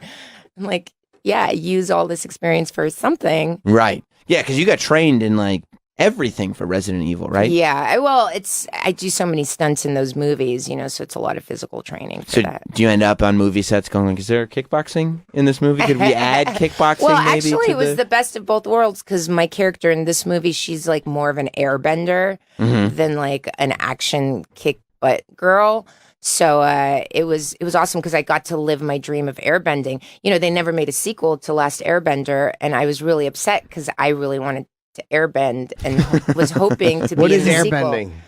I'm like, yeah, use all this experience for something. Right. Yeah, because you got trained in like everything for Resident Evil, right? Yeah. I do so many stunts in those movies, you know, so it's a lot of physical training for So that. do you end up on movie sets going like, is there kickboxing in this movie? Could we add kickboxing Well, maybe actually, to it was the best of both worlds because my character in this movie, she's like more of an airbender Mhm. than like an action kick butt girl. So it was awesome because I got to live my dream of airbending. You know, they never made a sequel to Last Airbender, and I was really upset because I really wanted to airbend and was hoping to be What in is the airbending? sequel.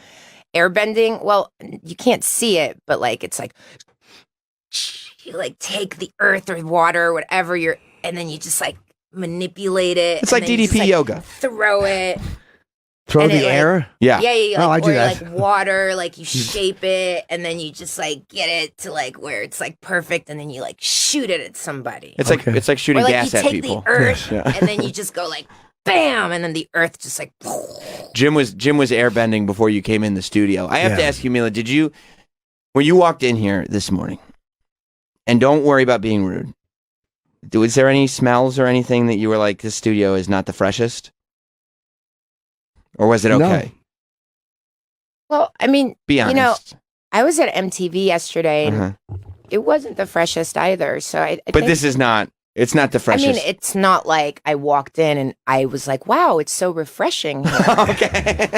Airbending, well, you can't see it, but like it's like you like take the earth or water or whatever and then you just like manipulate it. It's and like then you DDP just, like, yoga. Throw it. Throw And the it, like- air? Yeah. Yeah, Oh, I like, do or that. like water, like you shape it and then you just like get it to like where it's like perfect and then you like shoot it at somebody. It's like shooting or like gas you at take people. the earth Yeah. and then you just go like bam and then the earth just like Jim was airbending before you came in the studio. I have to Yeah. ask you, Milla, when you walked in here this morning, and don't worry about being rude, was there any smells or anything that you were like, this studio is not the freshest? Or was it No. okay? Well, I mean, Be you know, honest. I was at MTV yesterday and Uh-huh. it wasn't the freshest either. So I But think, this is not, it's not the freshest. I mean, it's not like I walked in and I was like, wow, it's so refreshing here. Okay.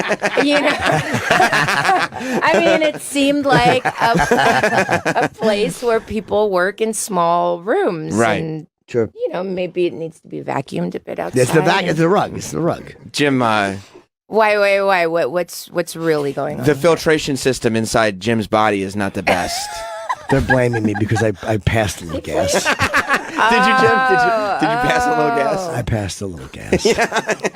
You know? I mean, it seemed like a place where people work in small rooms. Right. And, Sure. you know, maybe it needs to be vacuumed a bit outside. It's the back. It's the rug. It's the rug. Jim, Why? What's really going on? the filtration system inside Jim's body is not the best. They're blaming me because I passed a little gas. Did you, Jim? Did you pass a little gas? I passed a little gas.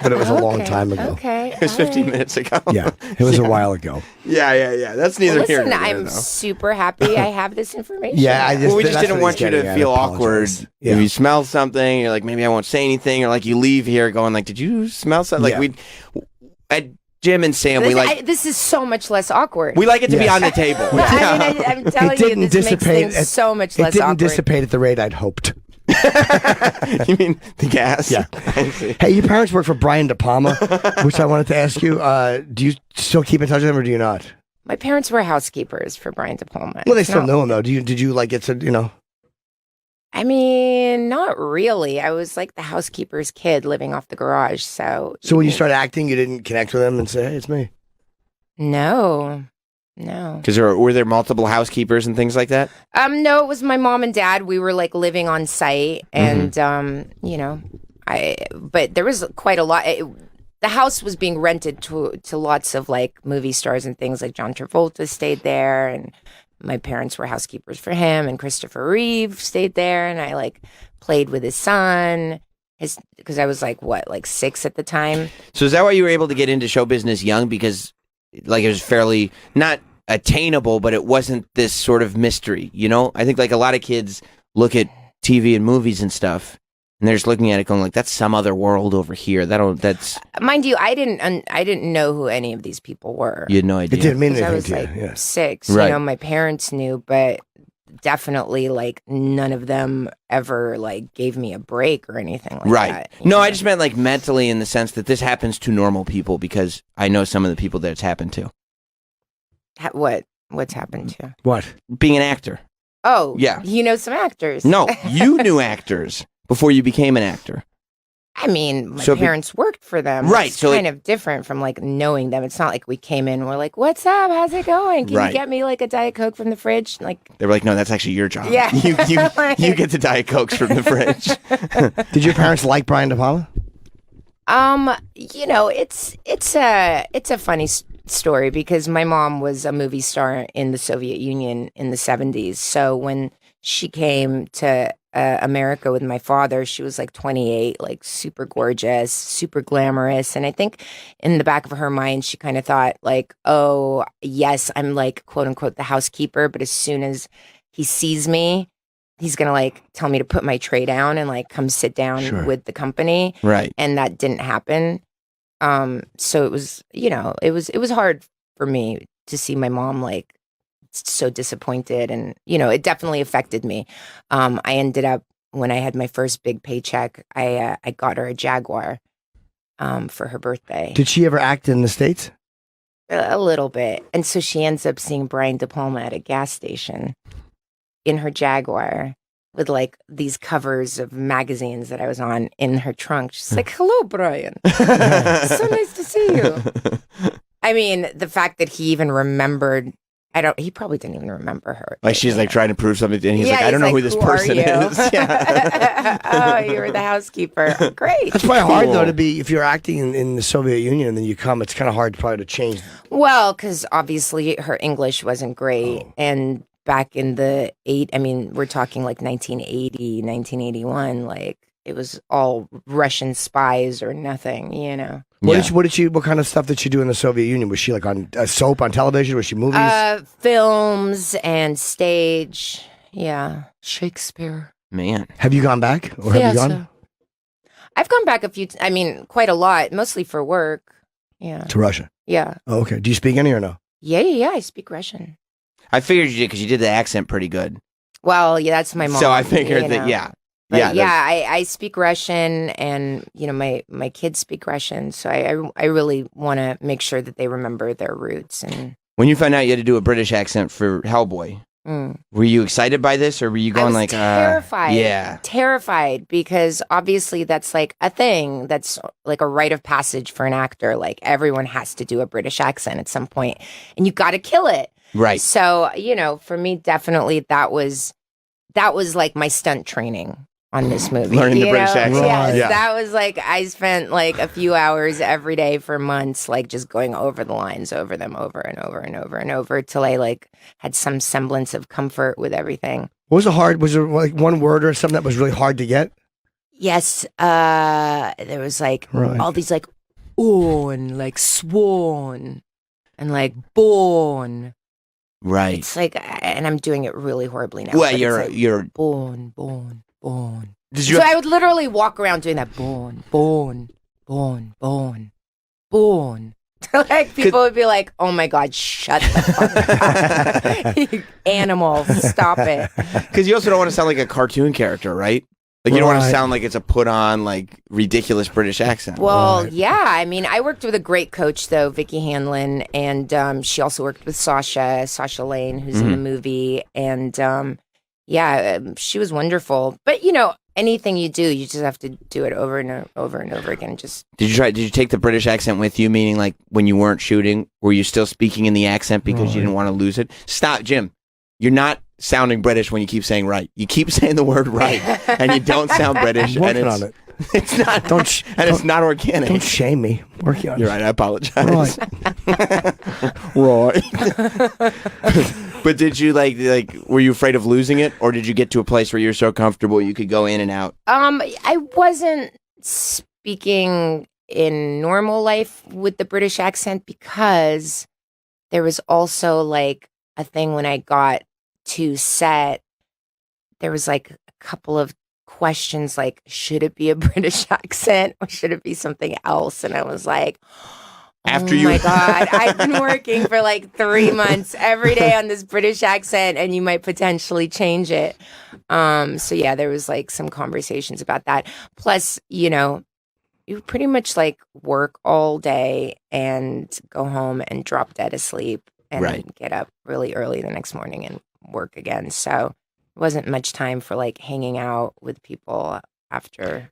But it was a long time ago. Okay. It was 15 minutes ago. Yeah. It was a while ago. Yeah. That's neither Well, here listen, nor there, I'm though. super happy I have this information. Yeah, I just- Well, we just that's didn't what want he's you to getting at. feel I awkward. apologize. Yeah. If you smell something, you're like, maybe I won't say anything, or like you leave here going like, did you smell something? Like Yeah. at Jim and Sam, This is so much less awkward. we like it to be Yes. on the table. I mean, I'm telling you, this makes things so much less It didn't awkward. dissipate at the rate I'd hoped. You mean the gas? Yeah. I see. Hey, your parents work for Brian De Palma, which I wanted to ask you. Do you still keep in touch with them, or do you not? My parents were housekeepers for Brian De Palma. Well, they It's still not- know him though. Did you like get to I mean, not really. I was like the housekeeper's kid living off the garage. So So when you started acting, you didn't connect with them and say, "Hey, it's me." no. Because were there multiple housekeepers and things like that? No, it was my mom and dad. We were like living on site, and you know, but there was quite a lot. The house was being rented to lots of like movie stars and things. Like John Travolta stayed there, and my parents were housekeepers for him, and Christopher Reeve stayed there, and I like played with his son. Because I was like 6 at the time. So is that why you were able to get into show business young? Because like it was fairly not attainable, but it wasn't this sort of mystery, you know? I think like a lot of kids look at TV and movies and stuff, and they're just looking at it going like, that's some other world over here. That's mind you, I didn't know who any of these people were. You had no idea. It didn't mean anything I was to like you. Yeah. 6. Right. You know, my parents knew, but definitely like none of them ever like gave me a break or anything like right. that. No, I just meant like mentally in the sense that this happens to normal people, because I know some of the people that it's happened to. What's happened to? What? Being an actor. Oh, yeah. You know some actors. No, you knew actors before you became an actor. I mean, my So parents worked for them. Right, It's so kind of different from like knowing them. It's not like we came in and we're like, "What's up? How's it going? Can Right. you get me like a Diet Coke from the fridge?" Like, They were like, no, that's actually your job. Yeah. You get the Diet Cokes from the fridge. Did your parents like Brian De Palma? you know, it's a funny story because my mom was a movie star in the Soviet Union in the 70s. So when she came to America with my father, she was like 28, like super gorgeous, super glamorous. And I think in the back of her mind, she kind of thought like, oh, yes, I'm like, quote unquote, the housekeeper. But as soon as he sees me, he's going to like tell me to put my tray down and like come sit down Sure. with the company. Right. And that didn't happen. So it was, you know, it was hard for me to see my mom like so disappointed, and you know, it definitely affected me. I ended up, when I had my first big paycheck, I got her a Jaguar for her birthday. Did she ever act in the States? A little bit. And so she ends up seeing Brian De Palma at a gas station in her Jaguar with like these covers of magazines that I was on in her trunk. She's like, "Hello, Brian. So nice to see you." I mean, the fact that he even remembered, he probably didn't even remember her. Like she's like trying to prove something, and he's Yeah, like, I don't know he's who this like, "Who are person you?" is. Yeah. Oh, you were the housekeeper. Great. That's probably hard though to be, if you're acting in the Soviet Union and then you come, it's kind of hard probably to change. Well, because obviously her English wasn't great. And back in the we're talking like 1980, 1981, like it was all Russian spies or nothing, you know. What kind of stuff did she do in the Soviet Union? Was she like on a soap on television? Was she movies? Films and stage. Yeah. Shakespeare. Man. Have you gone back? Or have you gone? I've gone back a few, quite a lot, mostly for work. Yeah. To Russia? Yeah. Oh, okay. Do you speak any or no? Yeah. I speak Russian. I figured you did, because you did the accent pretty good. Well, yeah, that's my mom. So I figured you that, know. yeah. But I speak Russian, and you know my kids speak Russian, so I really want to make sure that they remember their roots. And When you found out you had to do a British accent for Hellboy, were you excited by this, or were you going like terrified? Yeah, terrified, because obviously that's like a thing. That's like a rite of passage for an actor. Like everyone has to do a British accent at some point, and you got to kill it. Right. So you know, for me, definitely that was like my stunt training on this movie. Learning the you British know? accent. Yes, Yeah. that was like, I spent like a few hours every day for months, like just going over the lines, over them, over and over and over and over, till I like had some semblance of comfort with everything. What was it hard? Was there like one word or something that was really hard to get? Yes, there was like all these like on, like sworn, and like born. Right. It's like, and I'm doing it really horribly now. Well, but you're it's like, you're born. Did you So I would literally walk around doing that, born. Like people would be like, "Oh my God, shut the fuck up, you animal, stop it." Because you also don't want to sound like a cartoon character, right? Like you don't want to Right. sound like it's a put on like ridiculous British accent. Well, yeah. I mean, I worked with a great coach though, Vicky Hanlon, and she also worked with Sasha Lane, who's in the movie, and she was wonderful. But you know, anything you do, you just have to do it over and over and over again. Just Did you take the British accent with you? Meaning, like when you weren't shooting, were you still speaking in the accent because you didn't want to lose it? Stop, Jim. You're not sounding British when you keep saying right. You keep saying the word right, and you don't sound British. I'm And working it's, on it. It's not. It's not organic. Don't shame me. Working on You're right. I apologize. Right. But did you like? Were you afraid of losing it, or did you get to a place where you're so comfortable you could go in and out? I wasn't speaking in normal life with the British accent because there was also like a thing when I got to set. There was like a couple of questions like, should it be a British accent or should it be something else? And I was like, my God, I've been working for like 3 months every day on this British accent and you might potentially change it. So yeah, there was like some conversations about that. Plus, you pretty much like work all day and go home and drop dead asleep and then get up really early the next morning and work again. So it wasn't much time for like hanging out with people after.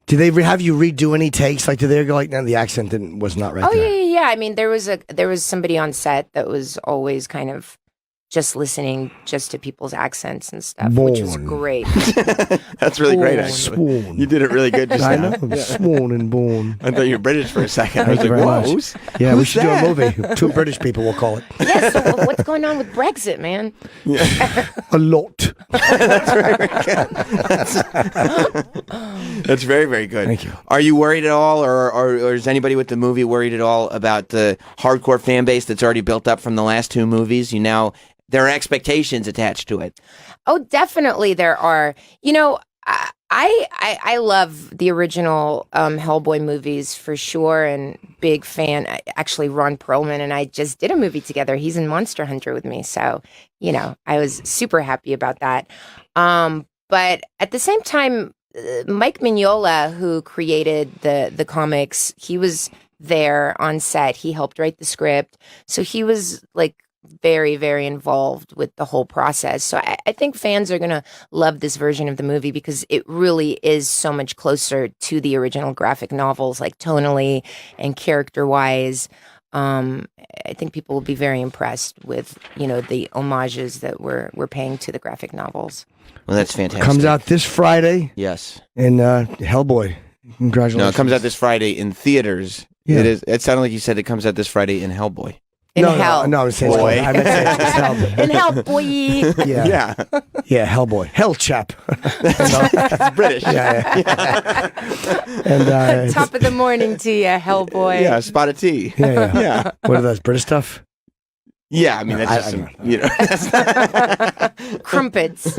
Did they have you redo any takes? Like, did they go like, no, the accent was not right? Oh yeah. I mean, there was somebody on set that was always kind of just listening just to people's accents and stuff, which was great. That's really great, actually. Sworn. You did it really good just I now. know. Sworn and born. I thought you were British for a second. I was Thank you like, very whoa. much. Yeah, we should do a movie. 2 British people, we'll call it. Yeah, so what's going on with Brexit, man? A lot. That's very, very good. Thank you. Are you worried at all, or is anybody with the movie worried at all about the hardcore fan base that's already built up from the last 2 movies? There are expectations attached to it. Oh, definitely there are. I love the original Hellboy movies for sure, and big fan. Actually, Ron Perlman and I just did a movie together. He's in Monster Hunter with me, so I was super happy about that. But at the same time, Mike Mignola, who created the comics, he was there on set. He helped write the script, so he was like very, very involved with the whole process. So I think fans are going to love this version of the movie because it really is so much closer to the original graphic novels, like tonally and character-wise. I think people will be very impressed with, the homages that we're paying to the graphic novels. Well, that's fantastic. Comes out this Friday. Yes. In Hellboy. Congratulations. No, it comes out this Friday in theaters. Yeah. It sounded like you said it comes out this Friday in Hellboy. In hell. No, I'm saying Boy. I meant to say it's Hellboy. In hell, boy. Yeah. Yeah, Hellboy. Hell chap. It's British. Yeah. And Top of the morning to you, Hellboy. Yeah, spot of tea. Yeah. What are those, British stuff? Yeah, I mean, that's just Crumpets.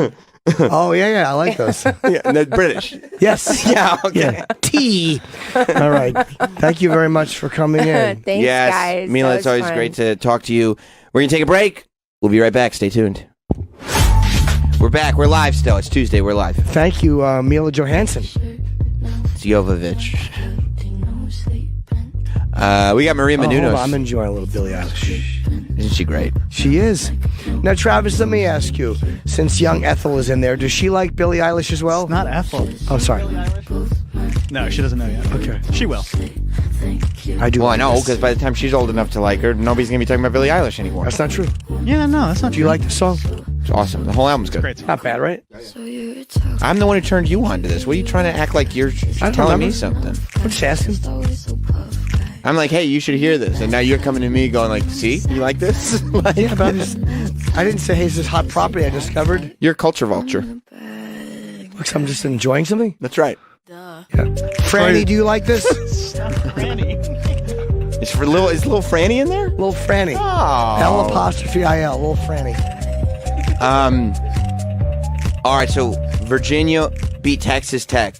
Oh, yeah, I like those. Yeah, and that's British. Yes. Yeah, okay. Yeah. Tea. All right. Thank you very much for coming in. Thanks, guys. Milla, That it's was always fun. great to talk to you. We're going to take a break. We'll be right back. Stay tuned. We're back. We're live still. It's Tuesday. We're live. Thank you, Milla Johansson. It's Jovovich. We got Maria Menounos. Hold on, I'm enjoying a little Billie Eilish. Isn't she great? She is. Now, Travis, let me ask you, since young Ethel is in there, does she like Billie Eilish as well? It's not Ethel. Oh, sorry. No, she doesn't know yet. Okay. She will. I do. Well, I like know, this. because by the time she's old enough to like her, nobody's going to be talking about Billie Eilish anymore. That's not true. Yeah, no, that's not Do you like the song? It's awesome. The whole album's good. Great. Not bad, right? I'm the one who turned you on to this. What are you trying to act like you're telling me something? I'm just asking. I'm like, hey, you should hear this. And now you're coming to me going like, see, you like this? Like, Yeah, but I didn't say, hey, is this hot property I discovered? You're a culture vulture. Looks, I'm just enjoying something. That's right. Yeah. Franny, do you like this? Franny. Is little Franny in there? Little Franny. Oh. L''I''L. Little Franny. All right, so Virginia beat Texas Tech.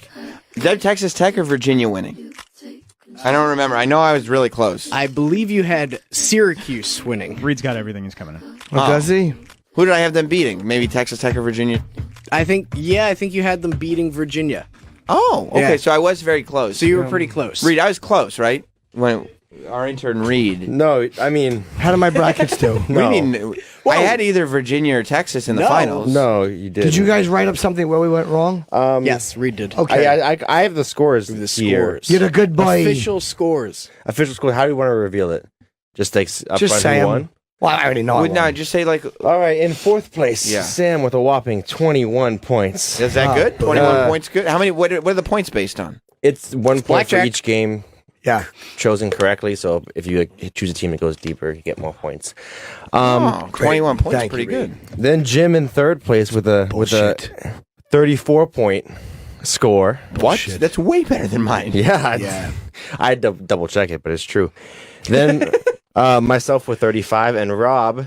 Is that Texas Tech or Virginia winning? I don't remember. I know I was really close. I believe you had Syracuse winning. Reed's got everything. He's coming in. Oh, does he? Who did I have them beating? Maybe Texas Tech or Virginia? I think you had them beating Virginia. Oh, okay. Yeah. So I was very close. So you were pretty close. Reed, I was close, right? When our intern Reed. No, I mean, how do my brackets do? No. I had either Virginia or Texas in the finals. No, you did. Did you guys write up something where we went wrong? Yes, Reed did. Okay. I have the scores. The here. scores. You're a good boy. Official scores. Official score. How do you want to reveal it? Just like up Just front say who 'em. won? Well, I already know. I No, won. just say like. All right, in fourth place, Yeah. Sam with a whopping 21 points. Is that good? 21 points good. How many? What are the points based on? It's 1 point for Blackjack. each game. Yeah. Chosen correctly. So if you choose a team that goes deeper, you get more points. 21 points, Thank pretty you, good. Then Jim in third place with a 34-point score. What? That's way better than mine. Yeah. I had to double check it, but it's true. Then myself with 35, and Rob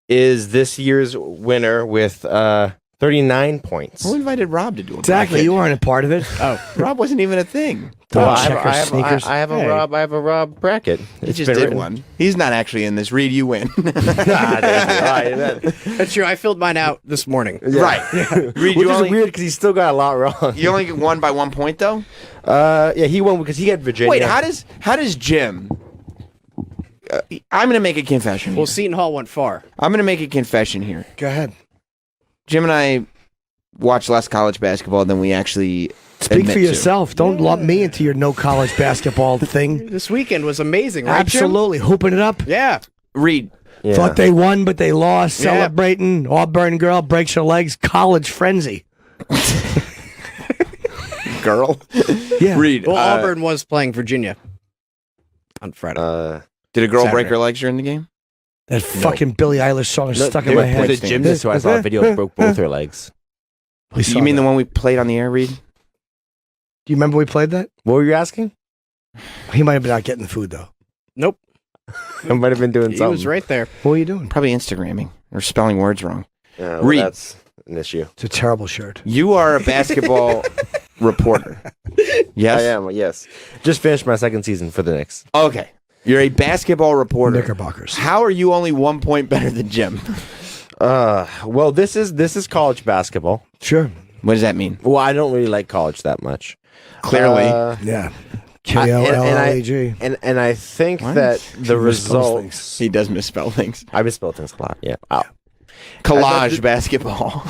is this year's winner with 39 points. Who invited Rob to do it? Exactly. You weren't a part of it. Oh, Rob wasn't even a thing. Well, I checkers, sneakers. have a Rob bracket. He just did one. He's not actually in this. Reed, you win. That's true. I filled mine out this morning. Right. Which Reed, you is only, weird because he still got a lot wrong. you only won by 1 point, though? Yeah, he won because he had Virginia. Wait, how does Jim... I'm going to make a confession here. Well, Seton Hall went far. I'm going to make a confession here. Go ahead. Jim and I watch less college basketball than we actually Speak admit for to. yourself. Don't lump me into your no college basketball thing. This weekend was amazing, right, Jim? Absolutely. Hooping it up. Yeah. Reed. Yeah. Thought they won, but they lost. Yeah. Celebrating. Auburn girl breaks her legs. College frenzy. Girl. Yeah. Reed. Well, Auburn was playing Virginia on Friday. Did a girl Saturday. break her legs during the game? That fucking Billie Eilish song is stuck they in were my head. points gymnast who I saw a video broke both her legs. You mean the one we played on the air, Reed? Do you remember we played that? What were you asking? He might have been out getting the food, though. Nope. I might have been doing He something. was right there. What were you doing? Probably Instagramming or spelling words wrong. Well, Reed. that's an issue. It's a terrible shirt. You are a basketball reporter. Yes? I am, yes. Just finished my second season for the Knicks. Okay. You're a basketball reporter. Knickerbockers. How are you only 1 point better than Jim? Well, this is college basketball. Sure. What does that mean? Well, I don't really like college that much. Clearly. Yeah. K-O-L-L-A-G. And I think What? that the He misspells results... He does misspell things. I misspell things a lot, yeah. Oh. Collage basketball.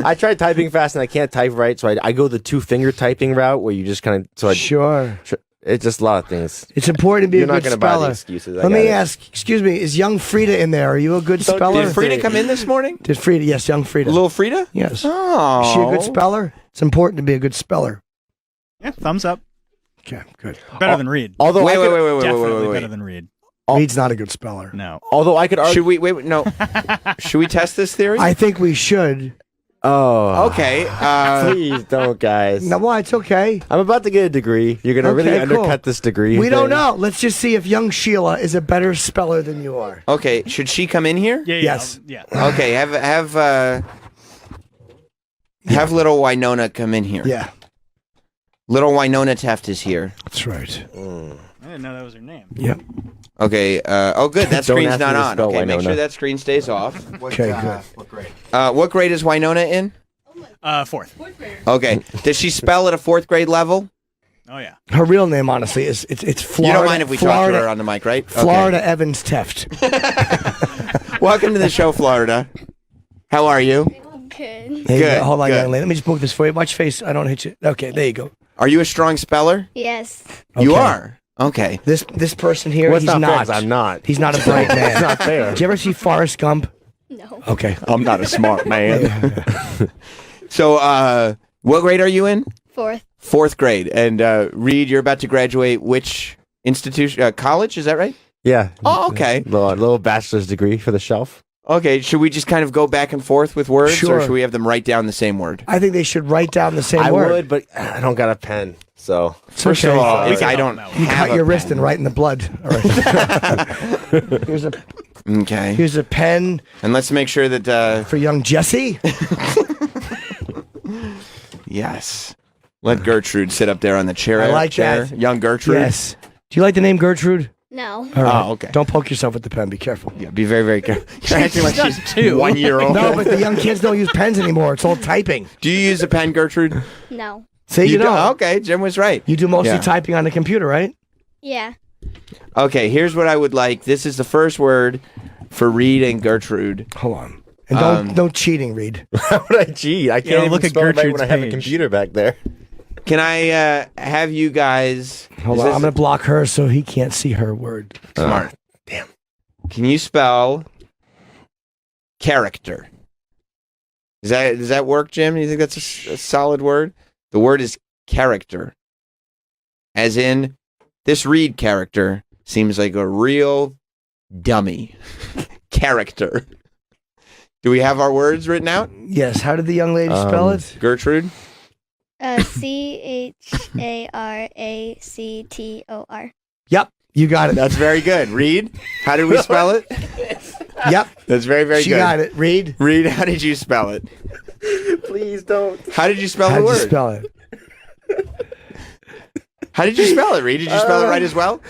I tried typing fast and I can't type right, so I go the two-finger typing route where you just kind of... Sure. It's just a lot of things. It's important to be You're a not good gonna buy the speller. excuses. I Let me got it. ask, excuse me, is young Frida in there? Are you a good speller? Did Frida come in this morning? Did Frida? Yes, young Frida. Little Frida? Yes. Oh. Is she a good speller? It's important to be a good speller. Yeah, thumbs up. Okay, good. Better than Reed. Although Wait. Definitely better than Reed. Reed's not a good speller. No. Although I could argue... Should we wait? No. Should we test this theory? I think we should. Oh. Okay. Please don't, guys. No, well, it's okay. I'm about to get a degree. You're going to really Okay, cool. undercut this degree. We don't thing. know. Let's just see if young Sheila is a better speller than you are. Okay. Should she come in here? Yeah. Yes. Yeah. Okay. Have little Winona come in here. Yeah, Little Winona Teft is here. that's right. I didn't know that was her name. Yep. Okay. Oh, good. That Don't screen's ask me not to on. spell Okay. Make Winona. sure that screen stays off. Okay, good. What grade is Winona in? Fourth. Okay. Does she spell at a fourth grade level? Oh yeah. Her real name, honestly, is it's Florida. You don't mind if we talk to her on the mic, right? Okay. Florida Evans Teft. Welcome to the show, Florida. How are you? Good. There you Good, go. Hold on, good. young lady. Let me just book this for you. Watch your face. I don't hit you. Okay, there you go. Are you a strong speller? Yes. You Okay. are. Okay. This person here, Well, it's he's not fair not. 'cause I'm not. He's not a bright man. It's not fair. Did you ever see Forrest Gump? No. Okay. I'm not a smart man. So, what grade are you in? Fourth. Fourth grade. And Reed, you're about to graduate which institution? College? Is that right? Yeah. Oh, okay. Little bachelor's degree for the shelf. Okay. Should we just kind of go back and forth with words, Sure. or should we have them write down the same word? I think they should write down the same I word. would, but I don't got a pen. So First okay. of all, You I don't. You have cut your a wrist pen. and write in the blood. All right. Okay. Here's a pen. And let's make sure that for young Jesse. Yes. Let Gertrude sit up there on the chair. I like chair. that. Young Gertrude. Yes. Do you like the name Gertrude? No. All right. Oh, okay. Don't poke yourself with the pen. Be careful. Yeah, be very, very careful. You're acting like she's 2. 1 year old. No, but the young kids don't use pens anymore. It's all typing. Do you use a pen, Gertrude? No. See, you do? don't. Okay, Jim was right. You do mostly Yeah. typing on the computer, right? Yeah. Okay, here's what I would like. This is the first word for Reed and Gertrude. Hold on. And don't cheating, Reed. How would I cheat? I can't even look at spell it right Gertrude's when I have a page. computer back there. Can I have you guys... Hold on. I'm going to block her so he can't see her word. Smart. Damn. Can you spell character? Does that work, Jim? Do you think that's a solid word? The word is character. as in this Reed character seems like a real dummy character. Do we have our words written out? Yes. How did the young lady spell it? Gertrude? CHARACTOR. Yep. You got it. That's very good. Reed, how did we spell it? Yep. That's very, very She good. got it. Reed. Reed, how did you spell it? Please don't. How did you spell How the did word? you spell it? How did you spell it, Reed? Did you spell it right as well?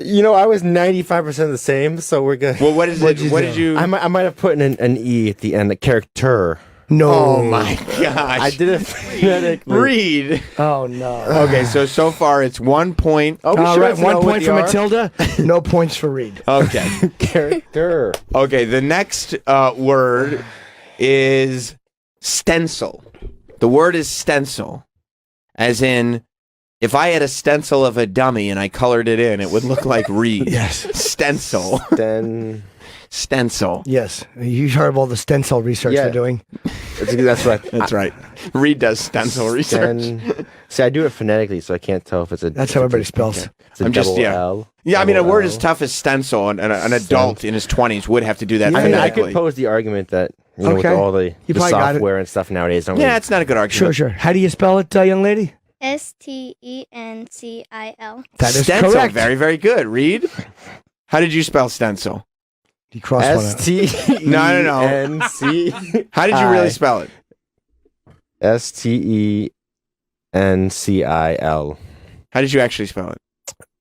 You know, I was 95% the same, so we're good. Well, what is it? What did you? I might have put an E at the end, the character. No. Oh my gosh! I did it phonetically. Reed. Oh no. Okay, so far it's 1 point. Oh, All sure right, it's 1 not point what for they are? Matilda. No points for Reed. Okay. Character. Okay, the next word is stencil. The word is stencil, as in, if I had a stencil of a dummy and I colored it in, it would look like Reed. Yes. Stencil. Stencil. Yes. You heard of all the stencil research Yeah. we're doing? That's right. That's right. Reed does stencil research. See, I do it phonetically, so I can't tell if it's a. That's how everybody spells. It's a I'm just, double yeah. L. Yeah, I mean, a double word L. as tough as stencil, and an adult in his 20s would have to do that I mean, I phonetically. could pose the argument that with Okay. all the You probably got it. software and stuff nowadays. Don't Yeah, really- it's not a good argument. Sure, sure. How do you spell it, young lady? STENCIL. That is stencil. correct. Very, very good. Reed, how did you spell stencil? You crossed one out. STENCI. How did you really spell it? STENCIL. How did you actually spell it?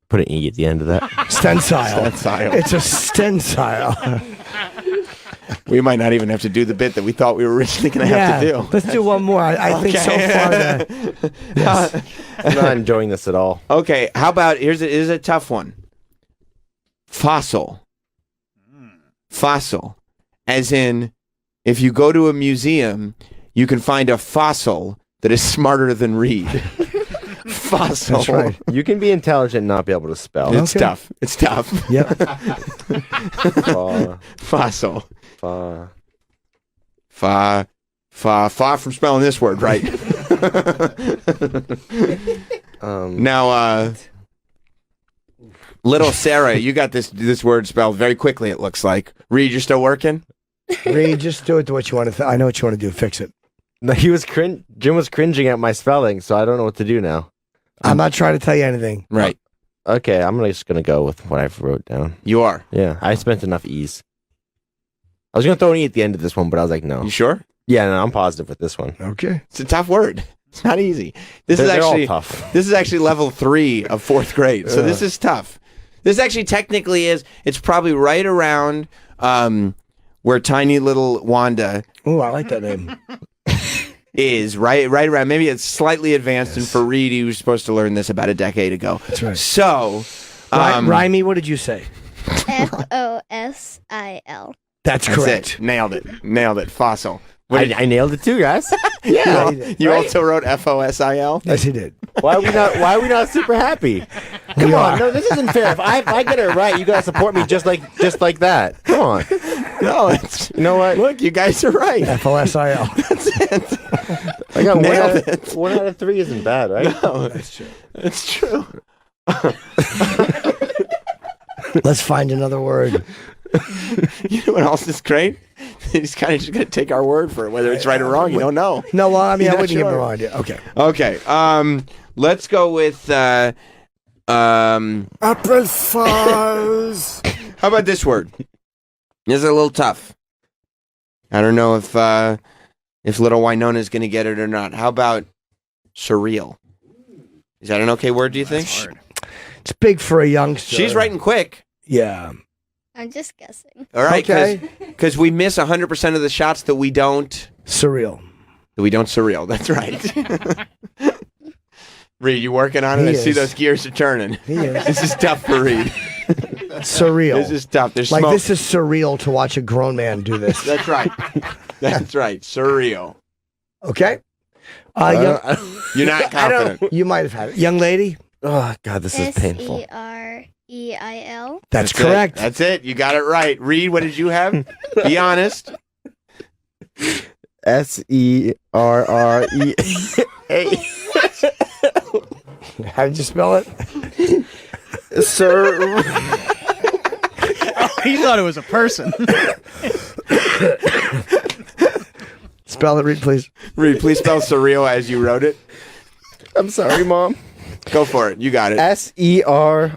Put an E at the end of that. Stencile. Stencile. It's a stencile. We might not even have to do the bit that we thought we were originally going to have to do. Let's do one more. I think so far that I'm not enjoying this at all. Okay, how about here's a tough one. Fossil. Fossil. As in, if you go to a museum, you can find a fossil that is smarter than Reed. Fossil. That's right. You can be intelligent and not be able to spell. It's tough. It's tough. Yep. Fossil. Fa. Far from spelling this word right. Now, little Sarah, you got this word spelled very quickly, it looks like. Reed, you're still working? Reed, just do it to what you want to. I know what you want to do. Fix it. No, Jim was cringing at my spelling, so I don't know what to do now. I'm not trying to tell you anything. Right. Okay, I'm just gonna go with what I've wrote down. You are? Yeah, I spent enough E's. I was gonna throw an E at the end of this one, but I was like, no. You sure? Yeah, no, I'm positive with this one. Okay. It's a tough word. It's not easy. They're all tough. This is actually level 3 of 4th grade, so this is tough. This actually technically is. It's probably right around where tiny little Wanda. Oh, I like that name. Is right around. Maybe it's slightly advanced, and for Reed, he was supposed to learn this about a decade ago. That's right. So, Rhyme, what did you say? FOSIL. That's correct. it. Nailed it. Fossil. I nailed it too, guys. Yeah. Yeah, You right? also wrote FOSIL? Yes, he did. Why are we not super happy? Come on, no, this isn't fair. If I get it right, you gotta support me just like that. Come on. No, it's, you know what? Look, you guys are right. FOSIL. That's it. I got Nailed it. 1 out of 3 isn't bad, right? No, that's true. It's true. Let's find another word. You know what else is great? He's kind of just going to take our word for it, whether it's right or wrong. You don't know. No, well, I mean, You're I not wouldn't give him sure. the wrong idea. Okay. Okay. Let's go with April Fools. how about this word? This is a little tough. I don't know if little Winona is going to get it or not. How about surreal? Is that an okay word, do you think? It's big for a youngster. She's writing quick. Yeah. I'm just guessing. All right, Okay. because we miss 100% of the shots that we don't Surreal. surreal. That's right. Reed, you working on it? He I see is. those gears are turning. He is. This is tough for Reed. Surreal. This is tough. There's like smoke. this is surreal to watch a grown man do this. That's right. That's right. Surreal. Okay. You're not confident. You might have had it. Young lady? Oh, God, this is painful. SEREIL. That's it. correct. That's it. You got it right. Reed, what did you have? Be honest. SERREA. How did you spell it? Sir. Oh, he thought it was a person. Spell it, Reed, please. Reed, please spell surreal as you wrote it. I'm sorry, Mom. Go for it. You got it. Serreal.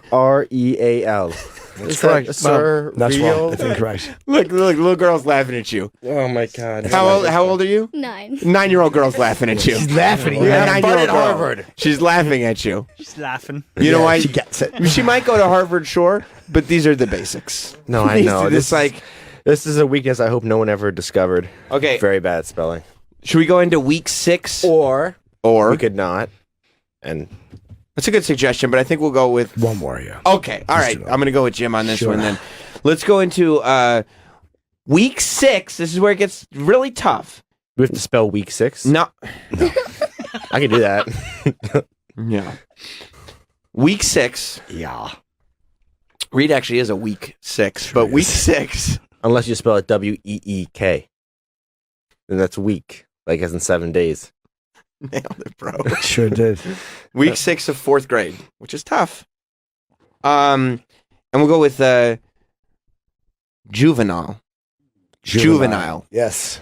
That's correct. Sir. That's wrong. That's incorrect. Look, little girl's laughing at you. Oh my God. How old are you? 9. 9-year-old girl's laughing at you. She's laughing at you. Yeah, Have 9-year-old fun at girl. Harvard. She's laughing at you. She's laughing. You know why? She gets it. She might go to Harvard, sure, but these are the basics. No, I know. This like this is a weakness I hope no one ever discovered. Okay. Very bad spelling. Should we go into week 6? Or we could not. And that's a good suggestion, but I think we'll go with one more. Yeah. Okay. All right. I'm going to go with Jim on this Sure. one then. Let's go into week 6. This is where it gets really tough. We have to spell week 6? No. I can do that. Yeah. Week 6. Yeah. Reed actually is a week 6, but week 6. Unless you spell it W-E-E-K. Then that's week, like as in 7 days. Nailed it, bro. Sure did. Week 6 of 4th grade, which is tough. And we'll go with juvenile. Juvenile. Yes.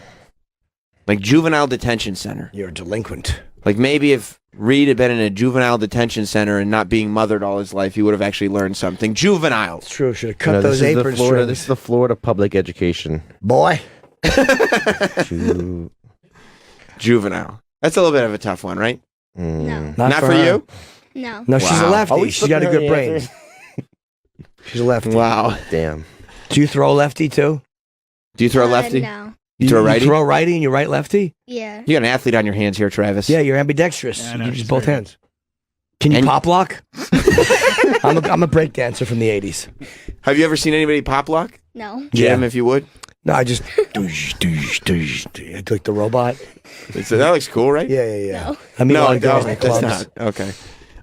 Like juvenile detention center. You're a delinquent. Like maybe if Reed had been in a juvenile detention center and not being mothered all his life, he would have actually learned something. Juvenile. It's true. Should have cut those aprons. This is the Florida public education. Boy. Juvenile. That's a little bit of a tough one, right? No. Not for you? No. No, she's a lefty. Always She's got a flipping good her brain. answers. She's a lefty. Wow. Damn. Do you throw lefty too? Do you throw lefty? No. You throw righty? You throw righty and you right lefty? Yeah. You got an athlete on your hands here, Travis. Yeah, you're ambidextrous. Yeah, I you know, use she's both very hands. Can you And- pop lock? I'm a break dancer from the 80s. Have you ever seen anybody pop lock? No. Jim, if you would. No, I just like the robot. That looks cool, right? Yeah. No. I mean, No, girls in the that's clubs. not. Okay.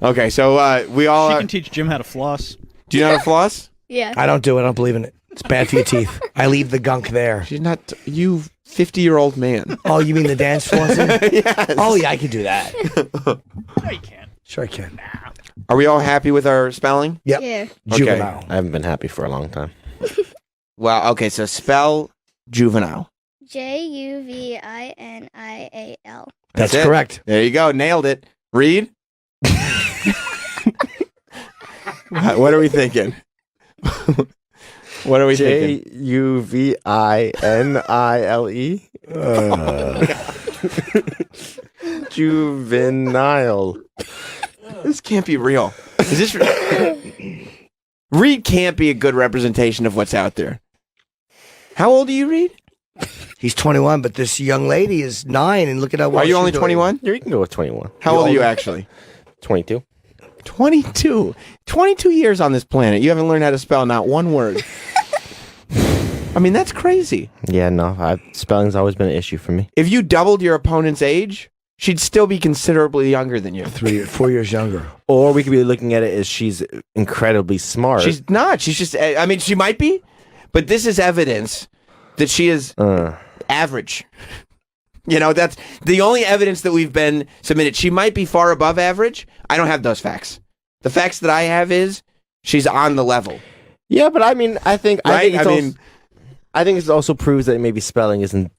Okay, so we all She are. can teach Jim how to floss. Do you know how to floss? Yeah. I don't do it. I don't believe in it. It's bad for your teeth. I leave the gunk there. She's not. You 50-year-old man. Oh, you mean the dance flossing? Yes. Oh, yeah, I can do that. No, you can't. Sure, I can. Are we all happy with our spelling? Yep. Yeah. Juvenile. I haven't been happy for a long time. Well, okay, so spell juvenile. Juvinile. That's it. correct. There you go. Nailed it. Reed? What are we thinking? What are we thinking? Juvinile. Juvenile. This can't be real. Is this Reed can't be a good representation of what's out there. How old are you, Reed? He's 21, but this young lady is 9, and look at how well Are you she's only doing. 21? Yeah, you can go with 21. How old are you actually? 22. 22. 22 years on this planet. You haven't learned how to spell not one word. I mean, that's crazy. Yeah, no, spelling's always been an issue for me. If you doubled your opponent's age, she'd still be considerably younger than you. 4 years younger. Or we could be looking at it as she's incredibly smart. She's not. She's just, I mean, she might be, but this is evidence that she is average. You know, that's the only evidence that we've been submitted. She might be far above average. I don't have those facts. The facts that I have is she's on the level. Yeah, but I mean, I think Right? I think it also proves that maybe spelling isn't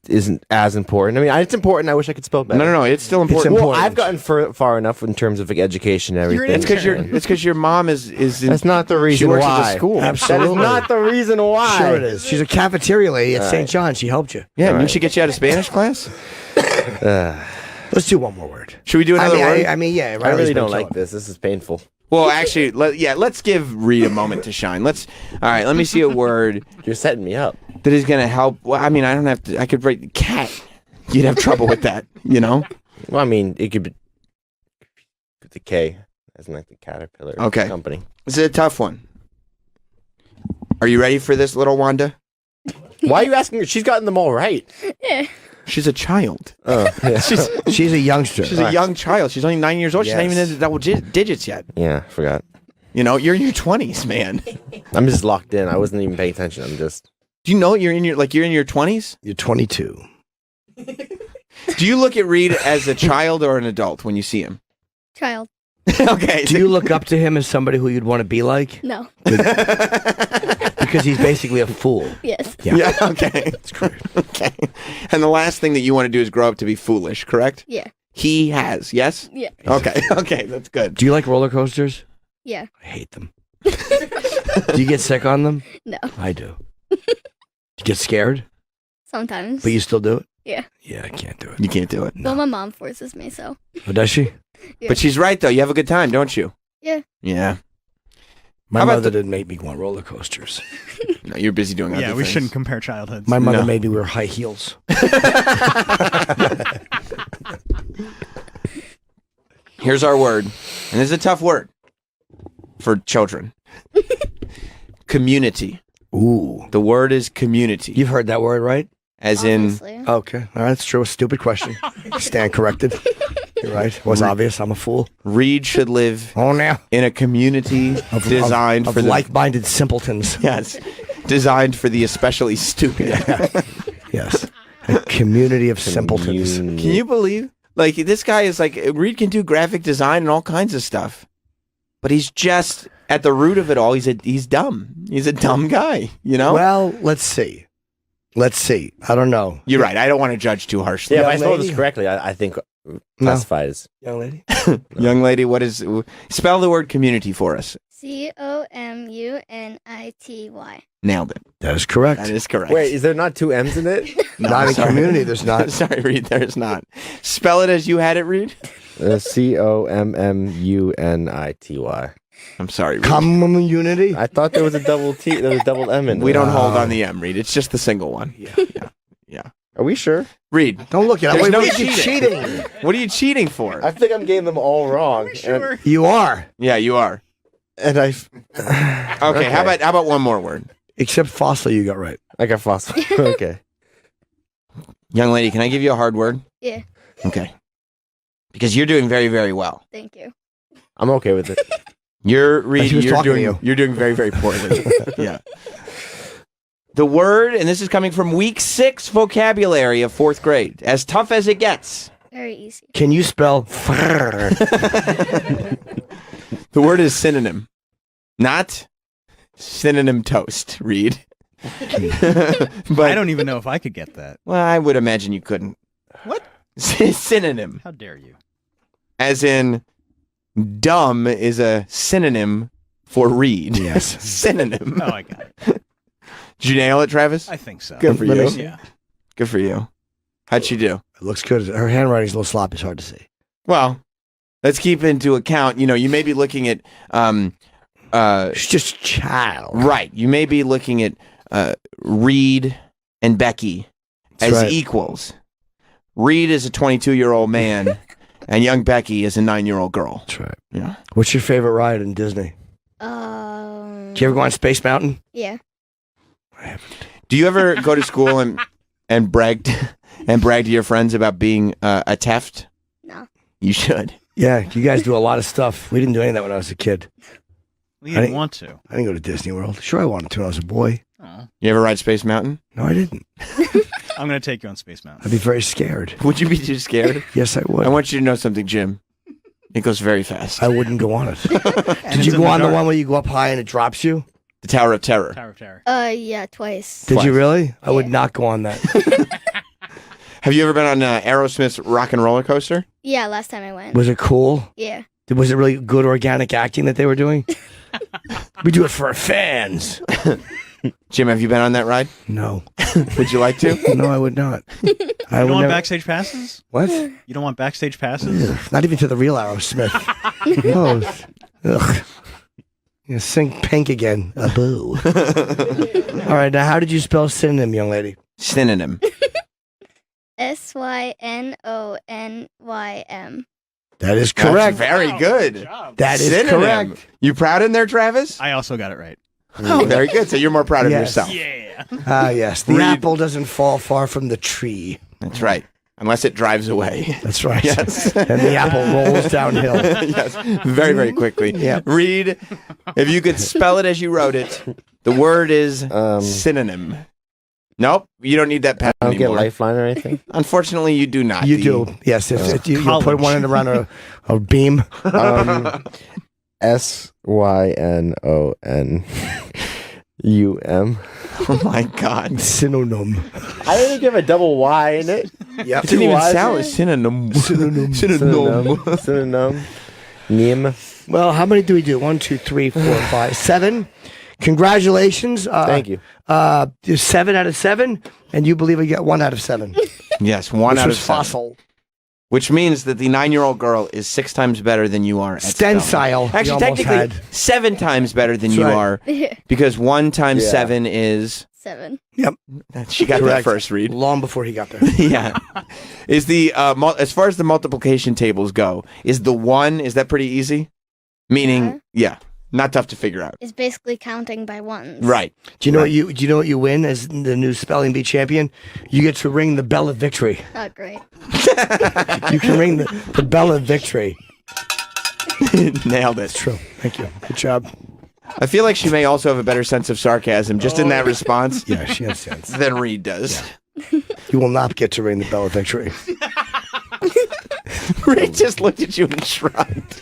as important. I mean, it's important. I wish I could spell better. No, it's still important. Well, I've gotten far enough in terms of like, education and everything. It's because your mom is. That's not the reason she works why. at the school. Absolutely. That is not the reason why. Sure it is. She's a cafeteria lady at All St. right. John. She helped you. Yeah, didn't she get you out of Spanish class? Let's do one more word. Should we do another word? I mean, yeah. I Riley's really been don't like killing. this. This is painful. Well, actually, let's give Reed a moment to shine. All right, let me see a word. You're setting me up. That is going to help. Well, I mean, I don't have to. I could write cat. You'd have trouble with that, you know? Well, I mean, it could be with the K, as in like the caterpillar Okay. company. This is a tough one. Are you ready for this, little Wanda? Why are you asking her? She's gotten them all right. Yeah. She's a child. Oh, yeah. She's a youngster. She's a young child. She's only 9 years old. She's not even in the double digits yet. Yeah, forgot. You know, you're in your 20s, man. I'm just locked in. I wasn't even paying attention. I'm just. Do you know you're in your 20s? You're 22. Do you look at Reed as a child or an adult when you see him? Child. Okay. Do you look up to him as somebody who you'd want to be like? No. Because he's basically a fool. Yes. Yeah. Okay. That's correct. Okay. And the last thing that you want to do is grow up to be foolish, correct? Yeah. He has. Yes. Yeah. Okay. Okay. That's good. Do you like roller coasters? Yeah. I hate them. Do you get sick on them? No. I do. Do you get scared? Sometimes. But you still do it? Yeah. Yeah, I can't do it. You can't do it. Well, my mom forces me, so. Oh, does she? Yeah. But she's right though. You have a good time, don't you? Yeah. Yeah. My How about mother didn't make me go on roller coasters. No, you're busy doing other Yeah, things. we shouldn't compare childhoods. My mother No. made me wear high heels. Here's our word, and this is a tough word for children. Community. Ooh. The word is community. You've heard that word, right? As Obviously. Okay. All right, that's true. A stupid question. Stand corrected. You're right. It was obvious. I'm a fool. Reed should live in a community designed of for the like-minded simpletons. Yes. Designed for the especially stupid. Yes. A community of simpletons. Can you believe? Like, this guy is like, Reed can do graphic design and all kinds of stuff. But he's just, at the root of it all, he's dumb. He's a dumb guy, you know? Well, let's see. I don't know. You're right. I don't want to judge too harshly. Yeah, if I spelled this correctly, I think classified as young lady. Young lady, what is, spell the word community for us. COMUNITY. Nailed it. That is correct. That is correct. Wait, is there not two M's in it? Not in community, there's not. Sorry, Reed, there's not. Spell it as you had it, Reed. COMMUNITY. I'm sorry, Reed. Community? I thought there was a double T. There was a double M in it. We don't hold on the M, Reed. It's just the single one. Yeah. Are we sure? Reed. Don't look at it. There's Wait, no Reed, you're cheating. What are you cheating for? I think I'm getting them all wrong. Sure. You are. Yeah, you are. And I. Okay, how about one more word? Except fossil, you got right. I got fossil. Okay. Young lady, can I give you a hard word? Yeah. Okay. Because you're doing very, very well. Thank you. I'm okay with it. Reed, he was talking to you. You're doing very, very poorly. Yeah. The word, and this is coming from week 6 vocabulary of 4th grade. As tough as it gets. Very easy. Can you spell? The word is synonym. Not synonym toast, Reed. But I don't even know if I could get that. Well, I would imagine you couldn't. What? Synonym. How dare you? As in, dumb is a synonym for Reed. Yes. Synonym. Oh, I got it. Did you nail it, Travis? I think so. Good for Let me you. see. Yeah. Good for you. How'd she do? It looks good. Her handwriting's a little sloppy. It's hard to see. Well, let's keep into account, you may be looking at She's just a child. right. You may be looking at Reed and Becky That's as right. equals. Reed is a 22-year-old man and young Becky is a 9-year-old girl. That's right. Yeah. What's your favorite ride in Disney? Did you ever go on Space Mountain? Yeah. Do you ever go to school and brag to your friends about being a theft? No. You should. Yeah, you guys do a lot of stuff. We didn't do any of that when I was a kid. We didn't want to. I didn't go to Disney World. Sure, I wanted to when I was a boy. Oh. You ever ride Space Mountain? No, I didn't. I'm going to take you on Space Mountain. I'd be very scared. Would you be too scared? Yes, I would. I want you to know something, Jim. It goes very fast. I wouldn't go on it. And Did you it's go in on the dark. one where you go up high and it drops you? The Tower of Terror. Tower of Terror. Yeah, twice. Did you really? I would not go on that. Have you ever been on Aerosmith's Rock and Roller Coaster? Yeah, last time I went. Was it cool? Yeah. Was it really good organic acting that they were doing? We do it for our fans. Jim, have you been on that ride? No. Would you like to? No, I would not. I You would don't want never. backstage passes? What? You don't want backstage passes? Ugh, not even to the real Aerosmith. No. Ugh. You sing Pink again. A boo. All right, now how did you spell synonym, young lady? Synonym. SYNONYM. That is correct. That's very good. That is Synonym. correct. You proud in there, Travis? I also got it right. Oh, very good. So you're more proud of Yes. yourself. Yeah. Ah, yes. The Read- apple doesn't fall far from the tree. That's right. Unless it drives away. That's right. Yes. And the apple rolls downhill. Yes. Very, very quickly. Yep. Read, if you could spell it as you wrote it, the word is synonym. Nope, you don't need that pen I don't get anymore. Lifeline or anything. Unfortunately, you do not. You do. Yes, if you put one in around a beam. SYNONUM. Oh my God. Synonym. I didn't give a double Y in it. Yep. It didn't even sound like synonym. Synonym. Nim. Well, how many do we do? 1, 2, 3, 4, 5, 7. Congratulations. Thank you. 7 out of 7, and you believe we get 1 out of 7. Yes, 1 out of 7. Fossil. Which means that the 9-year-old girl is 6 times better than you are at Stensile. spelling. Actually, technically, 7 times better than you are. Because 1 times 7 is... 7. Yep. She got that first read. Long before he got there. Yeah. Is the as far as the multiplication tables go, is the 1, is that pretty easy? Meaning, yeah, not tough to figure out. It's basically counting by ones. Right. Do you know what you win as the new spelling bee champion? You get to ring the bell of victory. Oh, great. You can ring the bell of victory. Nailed it. That's true. Thank you. Good job. I feel like she may also have a better sense of sarcasm just in that response. Yeah, she has sense. Than Reed does. Yeah. You will not get to ring the bell of victory. Reed just looked at you and shrugged.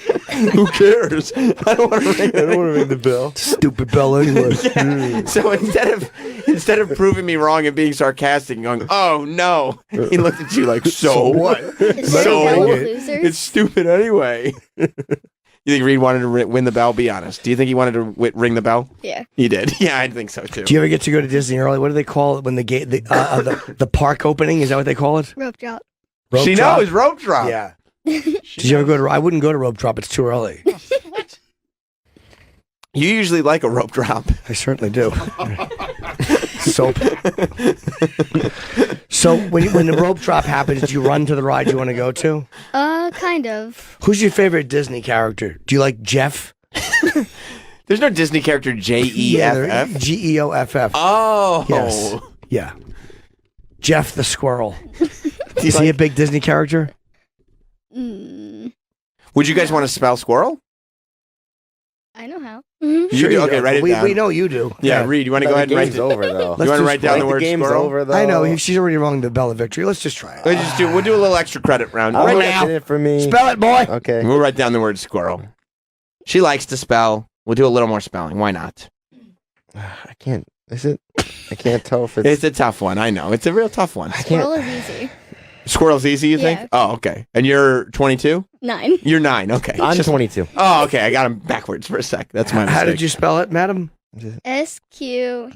Who cares? I don't want to ring. I don't want to ring the bell. Stupid bell anyway. Yeah. So instead of proving me wrong and being sarcastic and going, "Oh no," he looked at you like, "So what? It's stupid anyway." You think Reed wanted to win the bell? Be honest. Do you think he wanted to ring the bell? Yeah. He did. Yeah, I think so too. Do you ever get to go to Disney early? What do they call it when the park opening? Is that what they call it? Rope drop. She knows rope drop. Yeah. Did you ever go to? I wouldn't go to rope drop. It's too early. You usually like a rope drop. I certainly do. Soap. So when the rope drop happens, do you run to the ride you want to go to? Kind of. Who's your favorite Disney character? Do you like Jeff? There's no Disney character Jeff. Geoff. Oh. Yes. Yeah. Jeff the squirrel. Is he a big Disney character? Would you guys want to spell squirrel? I know how. You do? Okay, write it down. We know you do. Yeah, Reed, you want to go ahead and write it over though. You want to write down the word squirrel? Over, though. I know. She's already rung the bell of victory. Let's just try it. We'll do a little extra credit round. I'll Right write now. it for me. Spell it, boy. Okay. We'll write down the word squirrel. She likes to spell. We'll do a little more spelling. Why not? I can't. Is it? I can't tell if it's. It's a tough one. I know. It's a real tough one. Squirrel is easy. Squirrel's easy, you think? Oh, okay. And you're 22? 9. You're 9. Okay. I'm 22. Oh, okay. I got him backwards for a sec. That's my mistake. How did you spell it, madam? SQUIREL.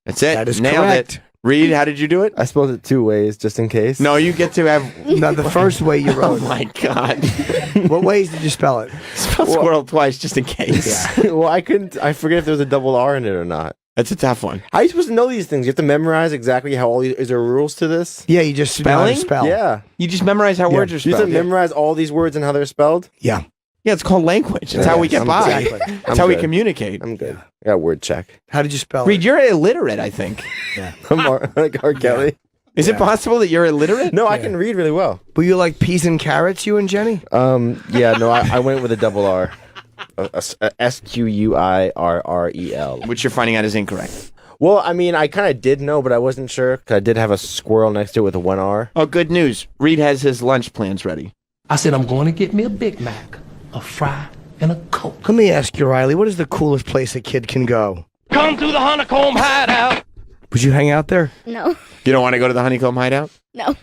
That's it. That is Nailed correct. it. Reed, how did you do it? I spelled it 2 ways just in case. No, you get to have. No, the first way you wrote. Oh my God. What ways did you spell it? Spell squirrel twice just in case. Well, I couldn't. I forget if there was a double R in it or not. That's a tough one. How are you supposed to know these things? You have to memorize exactly how all these. Is there rules to this? Yeah, you just Spelling? spell. Yeah. You just memorize how words are You spelled. have to memorize all these words and how they're spelled. Yeah. Yeah, it's called language. It's how we get by. Exactly. It's how we communicate. I'm good. I got word check. How did you spell Reed, it? you're illiterate, I think. Yeah. I'm like R. Kelly. Is it possible that you're illiterate? No, I can read really well. Were you like peas and carrots, you and Jenny? Yeah, no, I went with a double R. SQUIRREL. Which you're finding out is incorrect. Well, I mean, I kind of did know, but I wasn't sure because I did have a squirrel next to it with a 1 R. Oh, good news. Reed has his lunch plans ready. I said, I'm going to get me a Big Mac, a fry, and a Coke. Let me ask you, Riley, what is the coolest place a kid can go? Come to the Honeycomb Hideout. Would you hang out there? No. You don't want to go to the Honeycomb Hideout? No. Do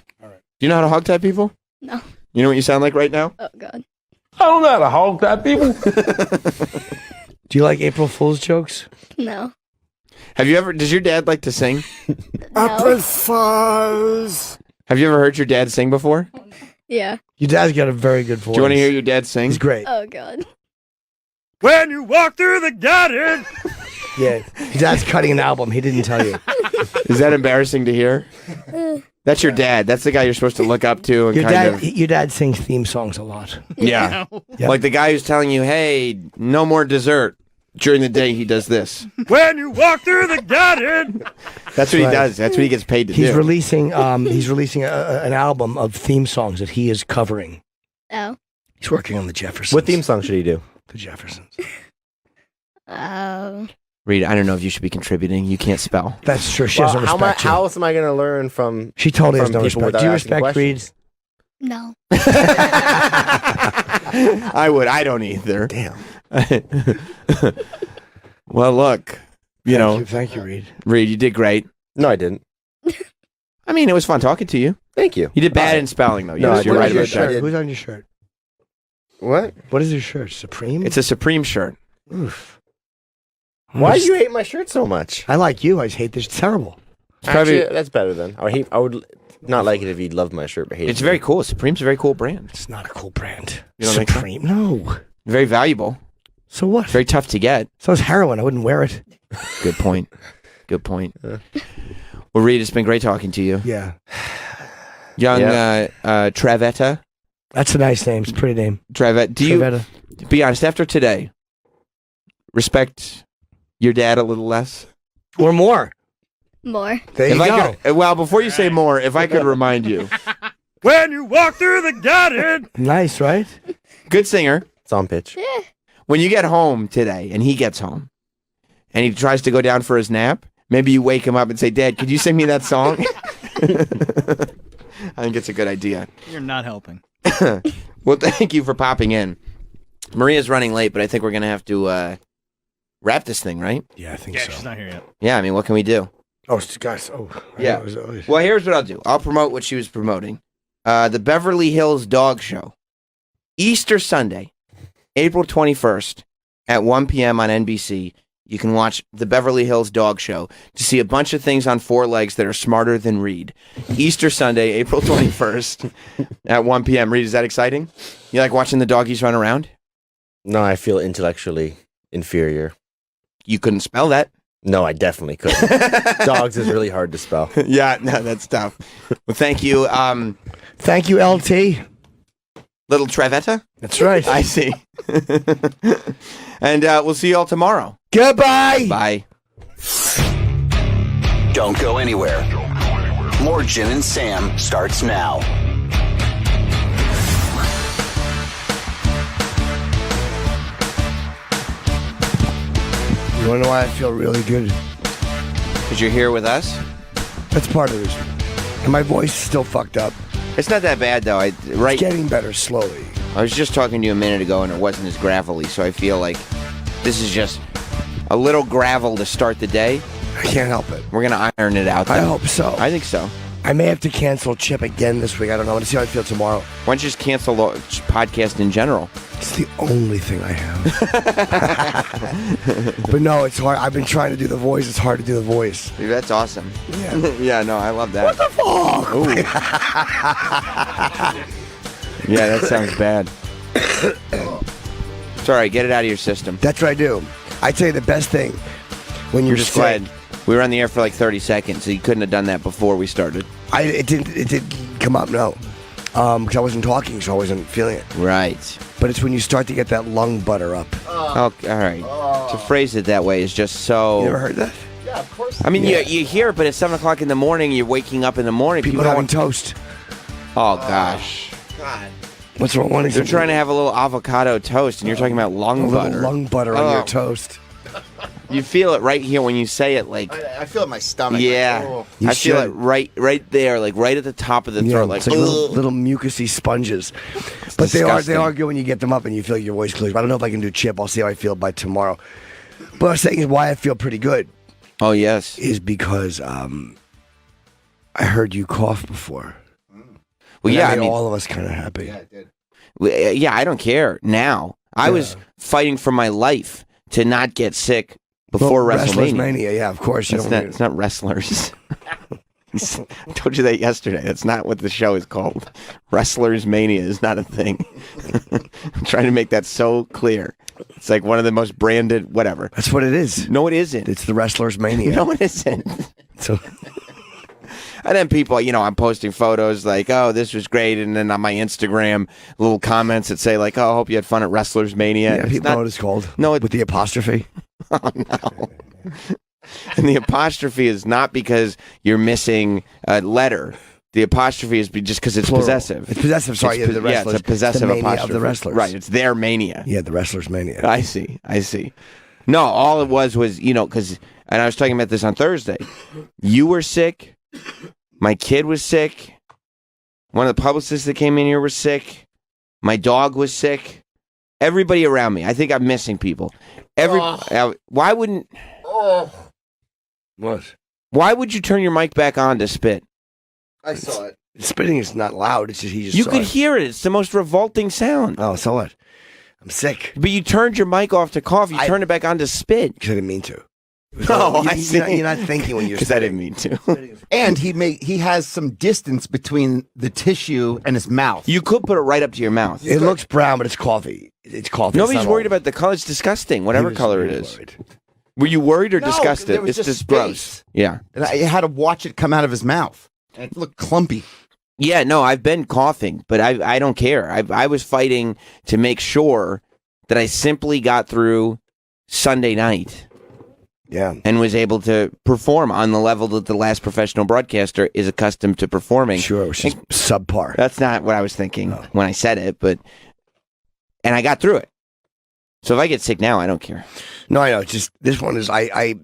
you know how to hog tie people? No. You know what you sound like right now? Oh, God. I don't know how to hog tie people. Do you like April Fool's jokes? No. Have you ever, does your dad like to sing? April Fools. Have you ever heard your dad sing before? Yeah. Your dad's got a very good voice. Do you want to hear your dad sing? He's great. Oh, God. When you walk through the garden. Yeah. Your dad's cutting an album. He didn't tell you. Is that embarrassing to hear? That's your dad. That's the guy you're supposed to look up to and Your dad sings theme songs a lot. Yeah. Yep. Like the guy who's telling you, hey, no more dessert. During the day, he does this. When you walk through the garden. That's what he does. That's what he gets paid to He's do. releasing an album of theme songs that he is covering. Oh. He's working on the Jeffersons. What theme song should he do? The Jeffersons. Reed, I don't know if you should be contributing. You can't spell. That's true. She doesn't respect you. How else am I going to learn from? She totally has from no people respect. without Do you asking respect Reed? questions? No. I would. I don't either. Damn. Well, look. Thank you, Reed. Reed, you did great. No, I didn't. I mean, it was fun talking to you. Thank you. You did bad in spelling, though. No, You're right about that. Who's on your shirt? What? What is your shirt? Supreme? It's a Supreme shirt. Oof. Why do you hate my shirt so much? I like you. I just hate this. It's terrible. Actually, that's better then. I would not like it if you loved my shirt, but hate it. It's very cool. Supreme's a very cool brand. It's not a cool brand. You don't think so? Supreme? No. Very valuable. So what? Very tough to get. So is heroin. I wouldn't wear it. Good point. Good point. Well, Reed, it's been great talking to you. Yeah. Young Travetta. That's a nice name. It's a pretty name. Travetta. Do you, be honest, after today, respect your dad a little less? Or more? More. There you go. Well, before you say more, if I could remind you. When you walk through the garden. Nice, right? Good singer. It's on pitch. Yeah. When you get home today, and he gets home, and he tries to go down for his nap, maybe you wake him up and say, Dad, could you sing me that song? I think it's a good idea. You're not helping. Well, thank you for popping in. Maria's running late, but I think we're going to have to wrap this thing, right? Yeah, I think so. She's not here yet. Yeah, I mean, what can we do? Oh, guys. Oh, Yeah. Well, here's what I'll do. I'll promote what she was promoting. The Beverly Hills Dog Show. Easter Sunday, April 21st at 1 p.m. on NBC. You can watch the Beverly Hills Dog Show to see a bunch of things on four legs that are smarter than Reed. Easter Sunday, April 21st at 1 p.m. Reed, is that exciting? You like watching the doggies run around? No, I feel intellectually inferior. You couldn't spell that. No, I definitely couldn't. Dogs is really hard to spell. Yeah, no, that's tough. Well, thank you. Thank you, LT. Little Travetta? That's right. I see. And we'll see you all tomorrow. Goodbye. Bye. Don't go anywhere. More Jim and Sam starts now. You want to know why I feel really good? Because you're here with us? That's part of the reason. And my voice is still fucked up. It's not that bad, though. It's getting better slowly. I was just talking to you a minute ago, and it wasn't as gravelly, so I feel like this is just a little gravel to start the day. I can't help it. We're going to iron it out, though. I hope so. I think so. I may have to cancel Chip again this week. I don't know. I'm going to see how I feel tomorrow. Why don't you just cancel the podcast in general? It's the only thing I have. But no, it's hard. I've been trying to do the voice. It's hard to do the voice. Dude, that's awesome. Yeah. Yeah, no, I love that. What the fuck? Ooh. Yeah, that sounds bad. It's all right. Get it out of your system. That's what I do. I tell you the best thing when you're just sick. glad we were on the air for like 30 seconds, so you couldn't have done that before we started. It didn't come up, no. Because I wasn't talking, so I wasn't feeling it. Right. But it's when you start to get that lung butter up. Oh, all right. To phrase it that way is just so... You never heard that? Yeah, of course. I mean, you hear it, but it's 7 o'clock in the morning, you're waking up in the morning. People having toast. Oh, gosh. God. What's wrong? They're trying to have a little avocado toast, and you're talking about lung butter. Lung butter on your toast. You feel it right here when you say it, like... I feel it in my stomach. Yeah. Like, oh. I feel it right there, like right at the top of the throat. Like, it's like little mucusy sponges. But they are good when you get them up and you feel your voice clears. I don't know if I can do Chip. I'll see how I feel by tomorrow. But I was saying is why I feel pretty good. Oh, yes. Is because I heard you cough before. Well, and yeah, I mean, all of us kind of happy. Yeah, it did. Yeah, I don't care now. I was fighting for my life to not get sick before WrestleMania. WrestlersMania, yeah, of course. It's not wrestlers. I told you that yesterday. That's not what the show is called. Wrestlersmania is not a thing. I'm trying to make that so clear. It's like one of the most branded, whatever. That's what it is. No, it isn't. It's the Wrestlersmania. No, it isn't. So... And then people, I'm posting photos like, oh, this was great. And then on my Instagram, little comments that say like, oh, I hope you had fun at Wrestlersmania. Yeah, people know what it's called. No, with the apostrophe. Oh, no. And the apostrophe is not because you're missing a letter. The apostrophe is just because it's Plural. Possessive. It's possessive, sorry. It's the wrestlers. it's a possessive the mania apostrophe. of the wrestlers. Right, it's their mania. Yeah, the Wrestlersmania. I see. No, all it was, because, and I was talking about this on Thursday. You were sick. My kid was sick. One of the publicists that came in here was sick. My dog was sick. Everybody around me. I think I'm missing people. Why wouldn't... What? Why would you turn your mic back on to spit? I saw it. Spitting is not loud. It's just he just. You saw could it. hear it. It's the most revolting sound. Oh, so what? I'm sick. But you turned your mic off to cough. You turned it back on to spit. Because I didn't mean to. Oh, I see. You're not thinking when you're. Because I didn't mean to. And he has some distance between the tissue and his mouth. You could put it right up to your mouth. It looks brown, but it's coffee. It's coffee. Nobody's worried about the color. It's disgusting. Whatever color it is. Worried. Were you worried or No, disgusted? there was It's just gross. space. Yeah. And I had to watch it come out of his mouth. And it looked clumpy. Yeah, no, I've been coughing, but I don't care. I was fighting to make sure that I simply got through Sunday night. Yeah. And was able to perform on the level that the last professional broadcaster is accustomed to performing. Sure, which is subpar. That's not what I was thinking when I said it, and I got through it. So if I get sick now, I don't care. No, I know. It's just this one is I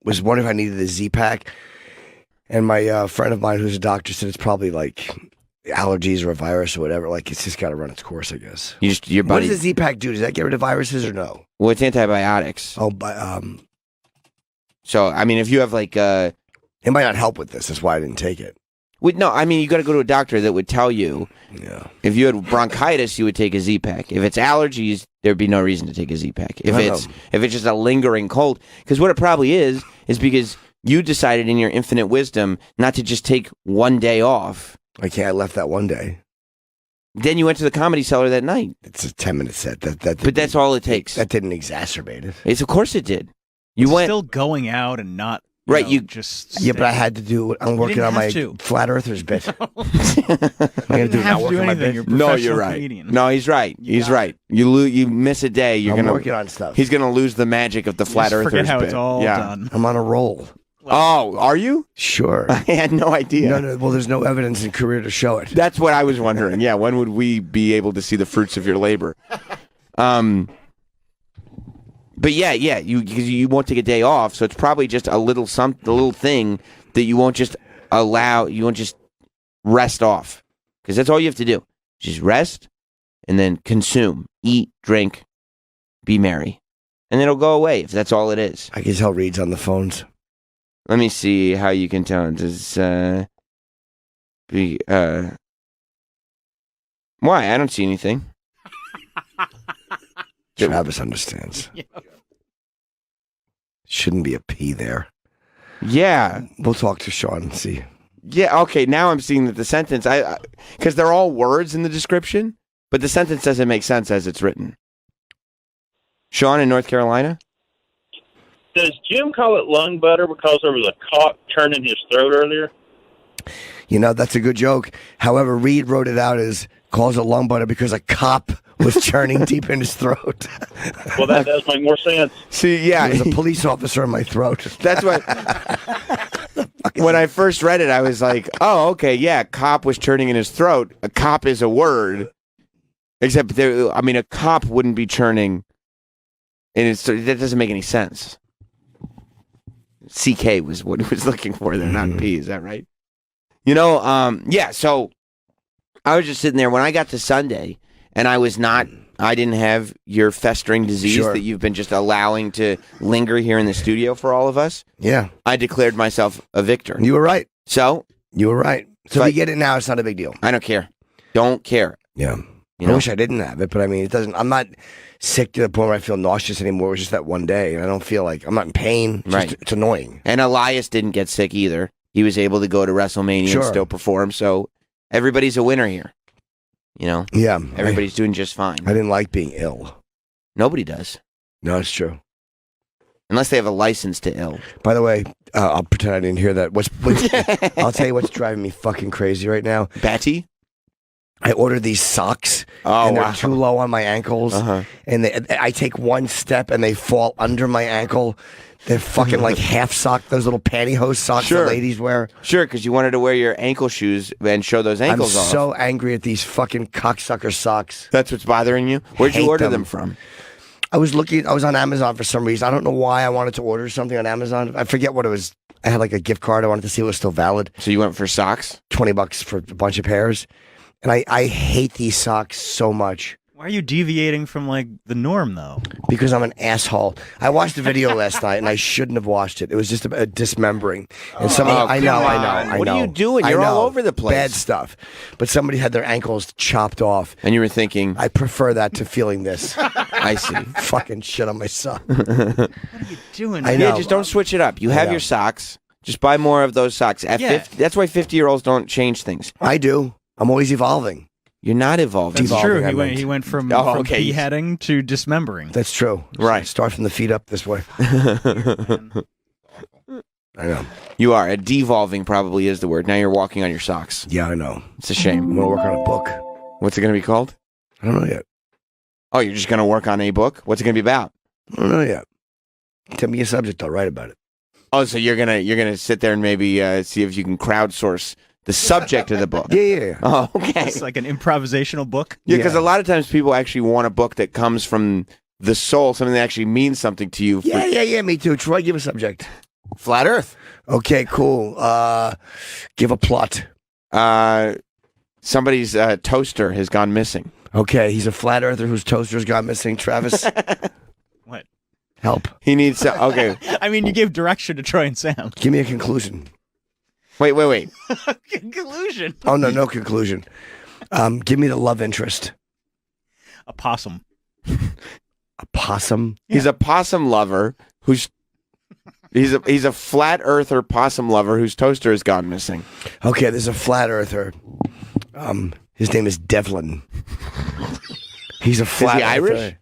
was wondering if I needed a Z-Pack, and my friend of mine who's a doctor said it's probably like allergies or a virus or whatever. Like it's just got to run its course, I guess. Your What body. does a Z-Pack do? Does that get rid of viruses or no? Well, it's antibiotics. Oh, So I mean, if you have like it might not help with this. That's why I didn't take it. No, I mean, you got to go to a doctor that would tell you. Yeah. If you had bronchitis, you would take a Z-Pack. If it's allergies, there'd be no reason to take a Z-Pack. If it's just a lingering cold, because what it probably is because you decided in your infinite wisdom not to just take one day off. Okay, I left that one day. Then you went to the Comedy Cellar that night. It's a 10-minute set. But that's all it takes. That didn't exacerbate it. Of course it did. You went still going out and not. Right, you just Yeah, but I had to do. I'm working on my flat earthers bit. I'm gonna do have now. to do Work on my anything. bit. You're a No, professional you're right. comedian. No, he's right. He's right. You miss a day, you're I'm gonna working on stuff. He's gonna lose the magic of the flat Just earthers. forget how bit. it's all done. I'm on a roll. Oh, are you? Sure. I had no idea. No. Well, there's no evidence in career to show it. That's what I was wondering. Yeah, when would we be able to see the fruits of your labor? But yeah, because you won't take a day off, so it's probably just a little thing that you won't just rest off, because that's all you have to do. Just rest, and then consume, eat, drink, be merry, and then it'll go away if that's all it is. I can tell Reed's on the phones. Let me see how you can tell. Does be why? I don't see anything. Travis understands. Shouldn't be a P there. Yeah. We'll talk to Sean and see. Yeah, okay, now I'm seeing that the sentence, because they're all words in the description, but the sentence doesn't make sense as it's written. Sean in North Carolina? Does Jim call it lung butter because there was a cock churning his throat earlier? You know, that's a good joke. However, Reed wrote it out as calls it lung butter because a cop was churning deep in his throat. Well, that does make more sense. See, yeah. There's a police officer in my throat. That's what... When I first read it, I was like, oh, okay, yeah, cop was churning in his throat. A cop is a word. Except, a cop wouldn't be churning in his throat. That doesn't make any sense. CK was what he was looking for there, not P. Is that right? Yeah, so I was just sitting there when I got to Sunday, and I didn't have your festering disease that you've been just allowing to linger here in the studio for all of us. Yeah. I declared myself a victor. You were right. So? You were right. So if you get it now, it's not a big deal. I don't care. Don't care. Yeah. I wish I didn't have it, but it doesn't. I'm not sick to the point where I feel nauseous anymore. It was just that one day, and I don't feel like I'm not in pain. It's annoying. And Elias didn't get sick either. He was able to go to Wrestlemania and still perform. So everybody's a winner here. Yeah. Everybody's doing just fine. I didn't like being ill. Nobody does. No, it's true. Unless they have a license to ill. By the way, I'll pretend I didn't hear that. I'll tell you what's driving me fucking crazy right now. Batty? I ordered these socks, and they're too low on my ankles, and I take one step and they fall under my ankle. They're fucking like half sock, those little pantyhose socks that ladies wear. Sure, because you wanted to wear your ankle shoes and show those ankles off. I'm so angry at these fucking cocksucker socks. That's what's bothering you? Where'd you order them from? I was on Amazon for some reason. I don't know why I wanted to order something on Amazon. I forget what it was. I had like a gift card. I wanted to see if it was still valid. So you went for socks? $20 for a bunch of pairs. And I hate these socks so much. Why are you deviating from like the norm though? Because I'm an asshole. I watched the video last night and I shouldn't have watched it. It was just a dismembering. And somebody, I know. What are you doing? You're all over the place. Bad stuff. But somebody had their ankles chopped off. And you were thinking, I prefer that to feeling this. I see. Fucking shit on my sock. What are you doing? I know. Yeah, just don't switch it up. You have your socks. Just buy more of those socks. At 50, that's why 50-year-olds don't change things. I do. I'm always evolving. You're not evolving. That's true. He went from beheading to dismembering. That's true. Right. Start from the feet up this way. I know. You are. Devolving probably is the word. Now you're walking on your socks. Yeah, I know. It's a shame. I'm going to work on a book. What's it going to be called? I don't know yet. Oh, you're just going to work on a book? What's it going to be about? I don't know yet. Tell me a subject. I'll write about it. Oh, so you're gonna sit there and maybe see if you can crowdsource the subject of the book. Yeah. Oh, okay. It's like an improvisational book. Yeah, because a lot of times people actually want a book that comes from the soul, something that actually means something to you. Yeah, me too. Troy, give a subject. Flat Earth. Okay, cool. Give a plot. Somebody's toaster has gone missing. Okay, he's a flat earther whose toaster's gone missing. Travis? What? Help. He needs to, okay. I mean, you gave direction to Troy and Sam. Give me a conclusion. Wait. Conclusion. Oh, no conclusion. Give me the love interest. A possum. A possum? He's a possum lover who's... He's a flat earther possum lover whose toaster has gone missing. Okay, there's a flat earther. His name is Devlin. He's a flat Is he earther. Irish?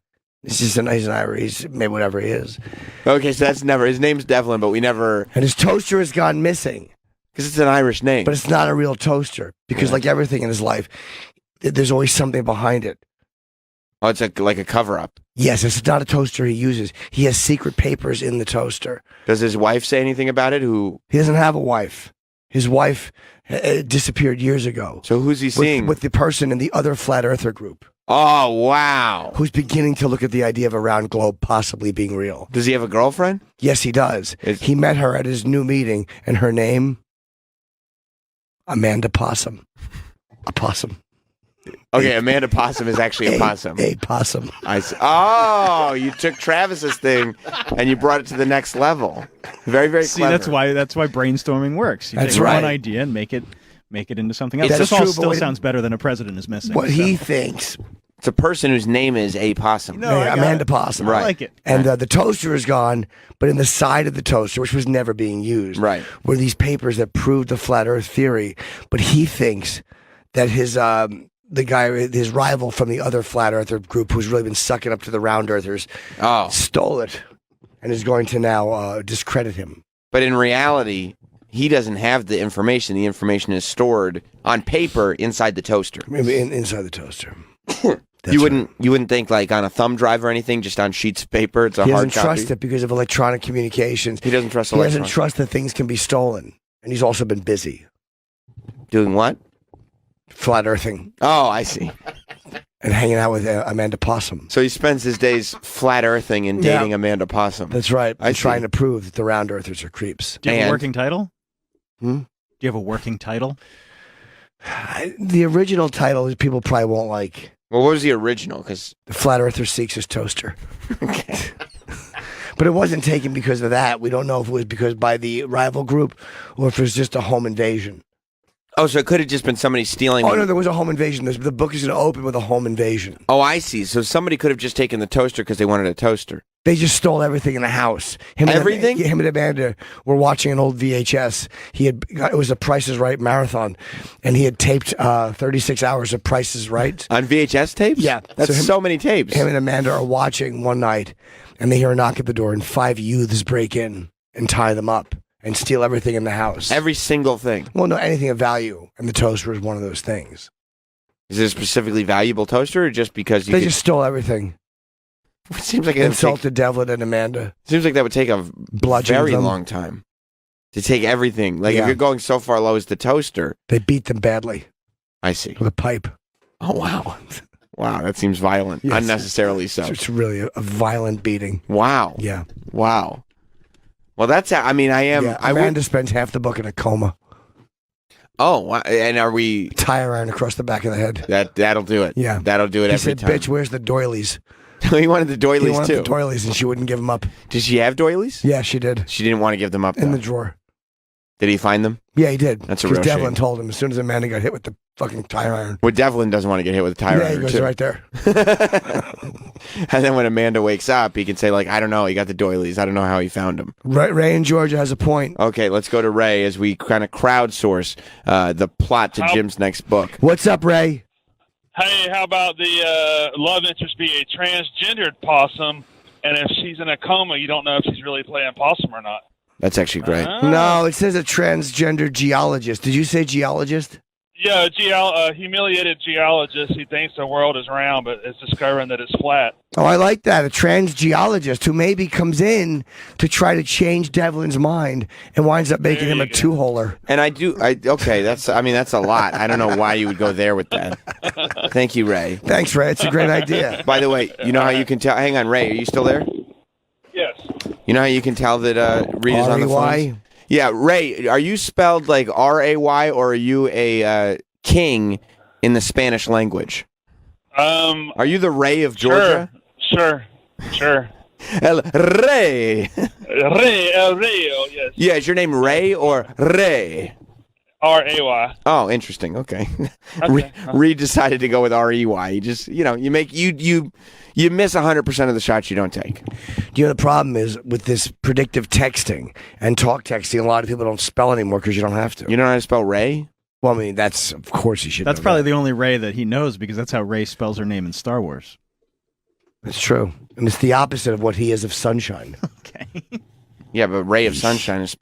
He's an Irish. He's maybe whatever he is. Okay, so that's never... His name's Devlin, but we never... And his toaster has gone missing. Because it's an Irish name. But it's not a real toaster. Because like everything in his life, there's always something behind it. Oh, it's like a cover-up. Yes, it's not a toaster he uses. He has secret papers in the toaster. Does his wife say anything about it? He doesn't have a wife. His wife disappeared years ago. So who's he seeing? With the person in the other flat earther group. Oh, wow. Who's beginning to look at the idea of a round globe possibly being real. Does he have a girlfriend? Yes, he does. He met her at his new meeting, and her name, Amanda Possum. A possum. Okay, Amanda Possum is actually a possum. A possum. I see. Oh, you took Travis's thing and you brought it to the next level. Very, very See, clever. that's why brainstorming works. You That's take right. one idea and make it into something else. That This is all true, but still wait- sounds better than a president is missing. What so. he thinks. It's a person whose name is a possum. No, I got Amanda it. Possum. Right. I like it. And the toaster is gone, but in the side of the toaster, which was never being used, Right. were these papers that proved the flat Earth theory. But he thinks that his his rival from the other flat Earther group, who's really been sucking up to the round Earthers, stole it and is going to now discredit him. But in reality, he doesn't have the information. The information is stored on paper inside the toaster. Maybe inside the toaster. You wouldn't think like on a thumb drive or anything, just on sheets of paper. It's a He hard doesn't copy. trust it because of electronic communications. He doesn't trust He doesn't electronics. trust that things can be stolen. And he's also been busy. Doing what? Flat earthing. Oh, I see. And hanging out with Amanda Possum. So he spends his days flat earthing and dating Amanda Possum. That's right. I I'm trying see. to prove that the round earthers are creeps. Do you have a And- working title? Hmm? Do you have a working title? The original title is people probably won't like. Well, what was the original? Because The Flat Earther Seeks His Toaster. But it wasn't taken because of that. We don't know if it was because by the rival group or if it was just a home invasion. oh, so it could have just been somebody stealing. Oh, no, there was a home invasion. The book is going to open with a home invasion. Oh, I see. So somebody could have just taken the toaster because they wanted a toaster. They just stole everything in the house. Everything? Him and Amanda were watching an old VHS. It was a Price is Right marathon, and he had taped 36 hours of Price is Right. On VHS tapes? Yeah. That's so many tapes. Him and Amanda are watching one night, and they hear a knock at the door, and 5 youths break in and tie them up and steal everything in the house. Every single thing. Well, no, anything of value, and the toaster was one of those things. Is it a specifically valuable toaster or just because you They could- just stole everything. It seems like it would Insulted Devlin and Amanda. seems like that would take a Bludgeoned very them. long time to take everything. Like if Yeah. you're going so far low as the toaster. They beat them badly I see. with a pipe. Oh wow. Wow, that seems violent. Yes. Unnecessarily so. It's really a violent beating. Wow. Yeah. Wow. Well, that's. I mean, I am. Yeah, I Amanda spends half the book in a coma. Oh, and are we tie iron across the back of the head? That'll do it. Yeah, that'll do it he every said, time. "Bitch, where's the doilies?" He wanted the doilies he wanted too. The doilies, and she wouldn't give them up. Did she have doilies? Yeah, she did. She didn't want to give them up In though. the drawer. Did he find them? Yeah, he did. That's a real Devlin shame. told him as soon as Amanda got hit with the fucking tire iron. Well, Devlin doesn't want to get hit with a tire Yeah, iron he goes too. right there. And then when Amanda wakes up, he can say like, "I don't know. He got the doilies. I don't know how he found them." Ray in Georgia has a point. Okay, let's go to Ray as we kind of crowdsource the plot to Jim's next book. What's up, Ray? Hey, how about the love interest be a transgendered possum, and if she's in a coma, you don't know if she's really playing possum or not. That's actually great. No, it says a transgender geologist. Did you say geologist? Yeah, a humiliated geologist. He thinks the world is round, but is discovering that it's flat. Oh, I like that. A trans geologist who maybe comes in to try to change Devlin's mind and winds up making him a two-holer. And okay, that's a lot. I don't know why you would go there with that. Thank you, Ray. Thanks, Ray. It's a great idea. By the way, you know how you can tell? Hang on, Ray, are you still there? Yes. You know how you can tell that Rita's on the R-A-Y? phone? Yeah, Ray, are you spelled like R-A-Y or are you a king in the Spanish language? Are you the Ray of Georgia? Sure. El Rey. El Rio, yes. Yeah, is your name Ray or Ray? R-A-Y. Oh, interesting. Okay. Okay. Reed decided to go with R-E-Y. You just, you miss 100% of the shots you don't take. You know, the problem is with this predictive texting and talk texting, a lot of people don't spell anymore because you don't have to. You don't know how to spell Ray? Well, I mean, that's, of course you should That's know probably the only Ray that he knows because that's how Ray spells her name in Star Wars. That's true. And it's the opposite of what he is of Sunshine. Yeah, but Ray of Sunshine is